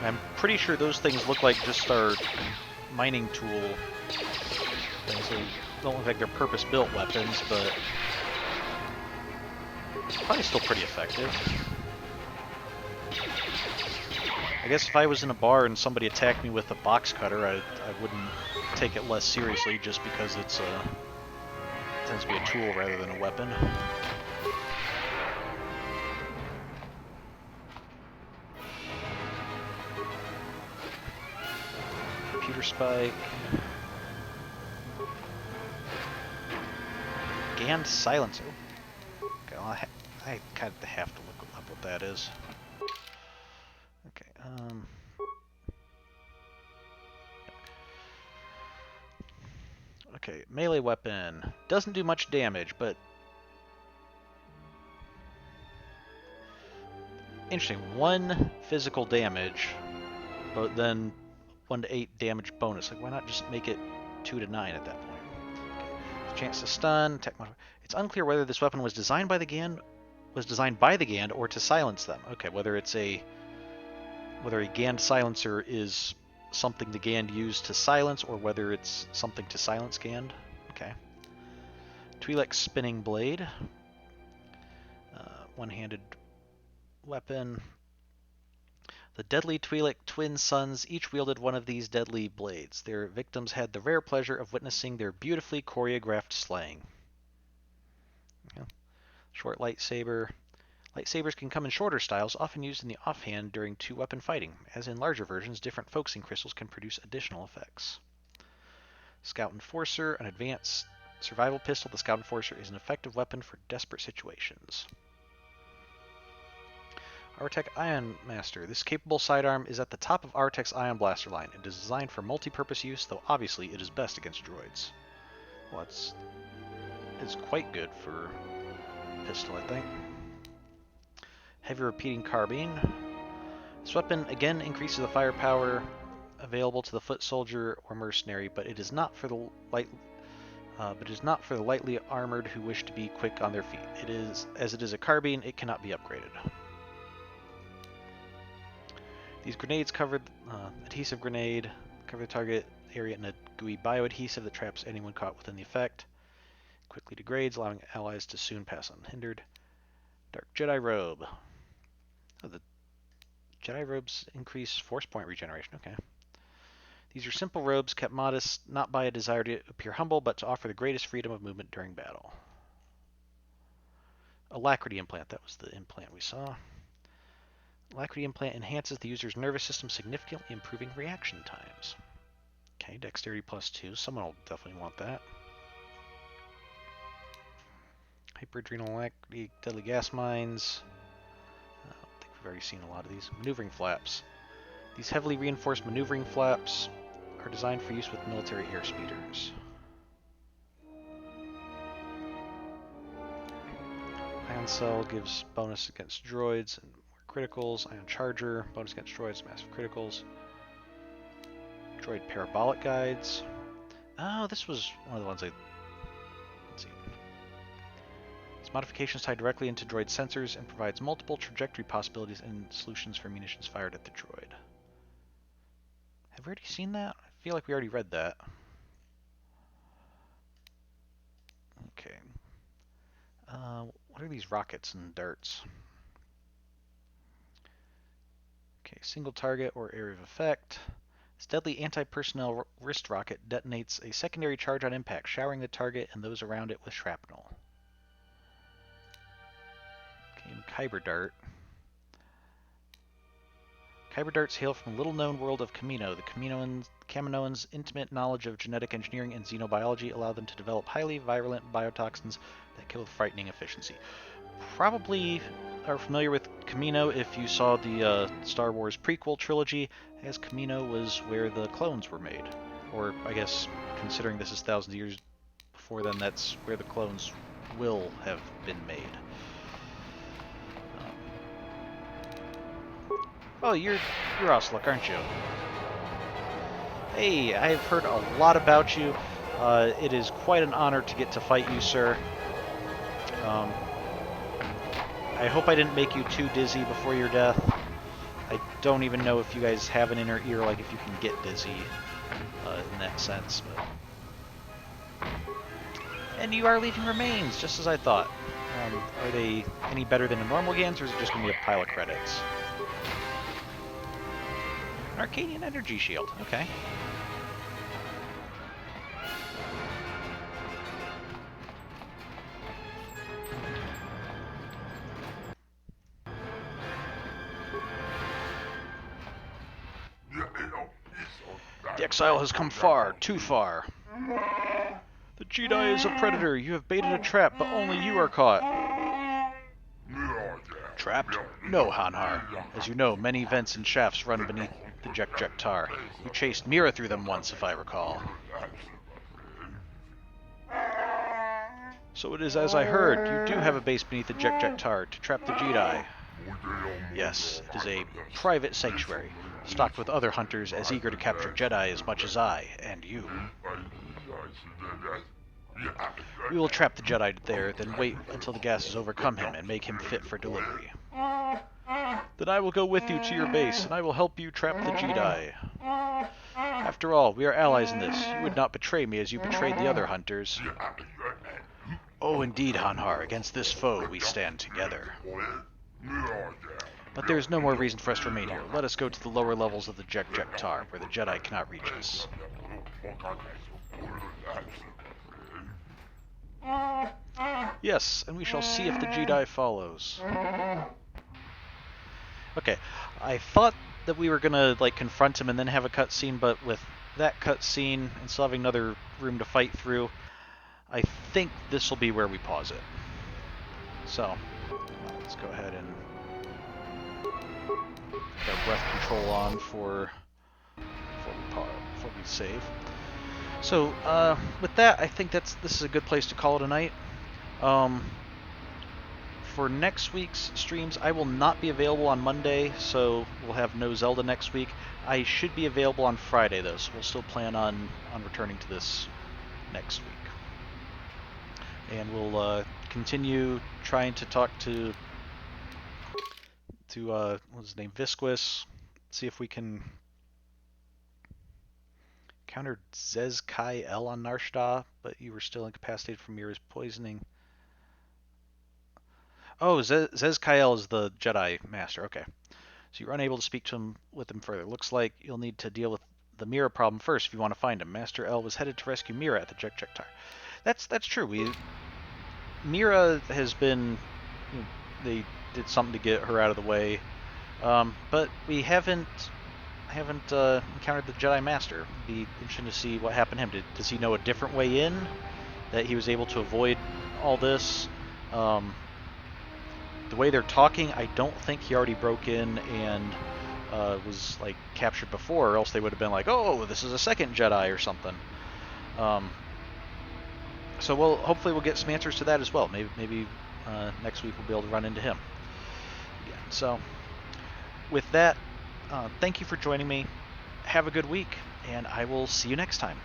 I'm pretty sure those things look like just our mining tool things. They don't look like they're purpose-built weapons, but probably still pretty effective. I guess if I was in a bar and somebody attacked me with a box cutter, I wouldn't take it less seriously just because it tends to be a tool rather than a weapon. Computer spike. Gand silencer. Okay, well, I kind of have to look up what that is. Okay, okay, melee weapon. Doesn't do much damage, but interesting. 1 physical damage, but then 1 to 8 damage bonus. Like, why not just make it 2 to 9 at that point? Okay. Chance to stun. It's unclear whether this weapon was designed by the Gand, or to silence them. Okay, whether a Gand silencer is something the Gand used to silence, or whether it's something to silence Gand. Okay. Twi'lek spinning blade. One-handed weapon. The deadly Twi'lek twin sons each wielded one of these deadly blades. Their victims had the rare pleasure of witnessing their beautifully choreographed slaying. Yeah. Short lightsaber. Lightsabers can come in shorter styles, often used in the offhand during 2-weapon fighting. As in larger versions, different focusing crystals can produce additional effects. Scout Enforcer, an advanced survival pistol. The Scout Enforcer is an effective weapon for desperate situations. Artec Ion Master. This capable sidearm is at the top of Artec's Ion Blaster line. It is designed for multi-purpose use, though obviously it is best against droids. Well, it's quite good for pistol, I think. Heavy repeating carbine. This weapon again increases the firepower available to the foot soldier or mercenary, but it is not for the lightly armored who wish to be quick on their feet. As it is a carbine, it cannot be upgraded. These grenades cover adhesive grenade, cover the target area in a gooey bioadhesive that traps anyone caught within the effect. Quickly degrades, allowing allies to soon pass unhindered. Dark Jedi Robe. Oh, the Jedi robes increase force point regeneration. Okay. These are simple robes kept modest, not by a desire to appear humble, but to offer the greatest freedom of movement during battle. Alacrity implant. That was the implant we saw. Alacrity implant enhances the user's nervous system, significantly improving reaction times. Okay, dexterity +2. Someone will definitely want that. Hyperadrenal alacrity, deadly gas mines. I think we've already seen a lot of these. Maneuvering flaps. These heavily reinforced maneuvering flaps are designed for use with military airspeeders. Ion Cell gives bonus against droids and criticals. Ion Charger, bonus against droids, massive criticals. Droid parabolic guides. Oh, this was one of the ones I... Let's see. This modification is tied directly into droid sensors and provides multiple trajectory possibilities and solutions for munitions fired at the droid. Have we already seen that? I feel like we already read that. Okay. What are these rockets and darts? Okay, single target or area of effect. This deadly anti-personnel wrist rocket detonates a secondary charge on impact, showering the target and those around it with shrapnel. Okay, and Kyber Dart. Kyber darts hail from the little-known world of Kamino. The Kaminoans' intimate knowledge of genetic engineering and xenobiology allow them to develop highly virulent biotoxins that kill with frightening efficiency. Probably are familiar with Kamino if you saw the Star Wars prequel trilogy, as Kamino was where the clones were made. Or, I guess, considering this is thousands of years before then, that's where the clones will have been made. Oh, you're Osluk, aren't you? Hey, I've heard a lot about you. It is quite an honor to get to fight you, sir. I hope I didn't make you too dizzy before your death. I don't even know if you guys have an inner ear, like if you can get dizzy in that sense. But... And you are leaving remains, just as I thought. Are they any better than the normal Gans, or is it just going to be a pile of credits? An Arcadian energy shield. Okay. The exile has come far, too far. The Jedi is a predator. You have baited a trap, but only you are caught. Trapped? No, Hanhar. As you know, many vents and shafts run beneath the JJ48. You chased Mira through them once, if I recall. So it is as I heard. You do have a base beneath the JJ48 to trap the Jedi. Yes, it is a private sanctuary, stocked with other hunters as eager to capture Jedi as much as I, and you. We will trap the Jedi there, then wait until the gases overcome him and make him fit for delivery. Then I will go with you to your base, and I will help you trap the Jedi. After all, we are allies in this. You would not betray me as you betrayed the other hunters. Oh, indeed, Hanhar. Against this foe, we stand together. But there is no more reason for us to remain here. Let us go to the lower levels of the JJ48, where the Jedi cannot reach us. Yes, and we shall see if the Jedi follows. Okay, I thought that we were gonna, like, confront him and then have a cutscene, but with that cutscene and still having another room to fight through, I think this will be where we pause it. So, let's go ahead and Got breath control on before we save. So with that, I think this is a good place to call it a night. For next week's streams, I will not be available on Monday, so we'll have no Zelda next week. I should be available on Friday, though, so we'll still plan on returning to this next week. And we'll continue trying to talk to what's his name, Visquis, see if we can counter ZK on Nar Shaddaa, but you were still incapacitated from Mira's poisoning. Oh, ZK is the Jedi Master. Okay. So you're unable to speak with him further. Looks like you'll need to deal with the Mira problem first if you want to find him. Master L was headed to rescue Mira at the Jet-Jet-Tar. That's true. Mira has been... they did something to get her out of the way. But we haven't encountered the Jedi Master. It'd be interesting to see what happened to him. Does he know a different way in? That he was able to avoid all this? The way they're talking, I don't think he already broke in and was like captured before, or else they would have been like, oh, this is a second Jedi or something. So hopefully we'll get some answers to that as well. Maybe next week we'll be able to run into him again. So with that, thank you for joining me. Have a good week, and I will see you next time.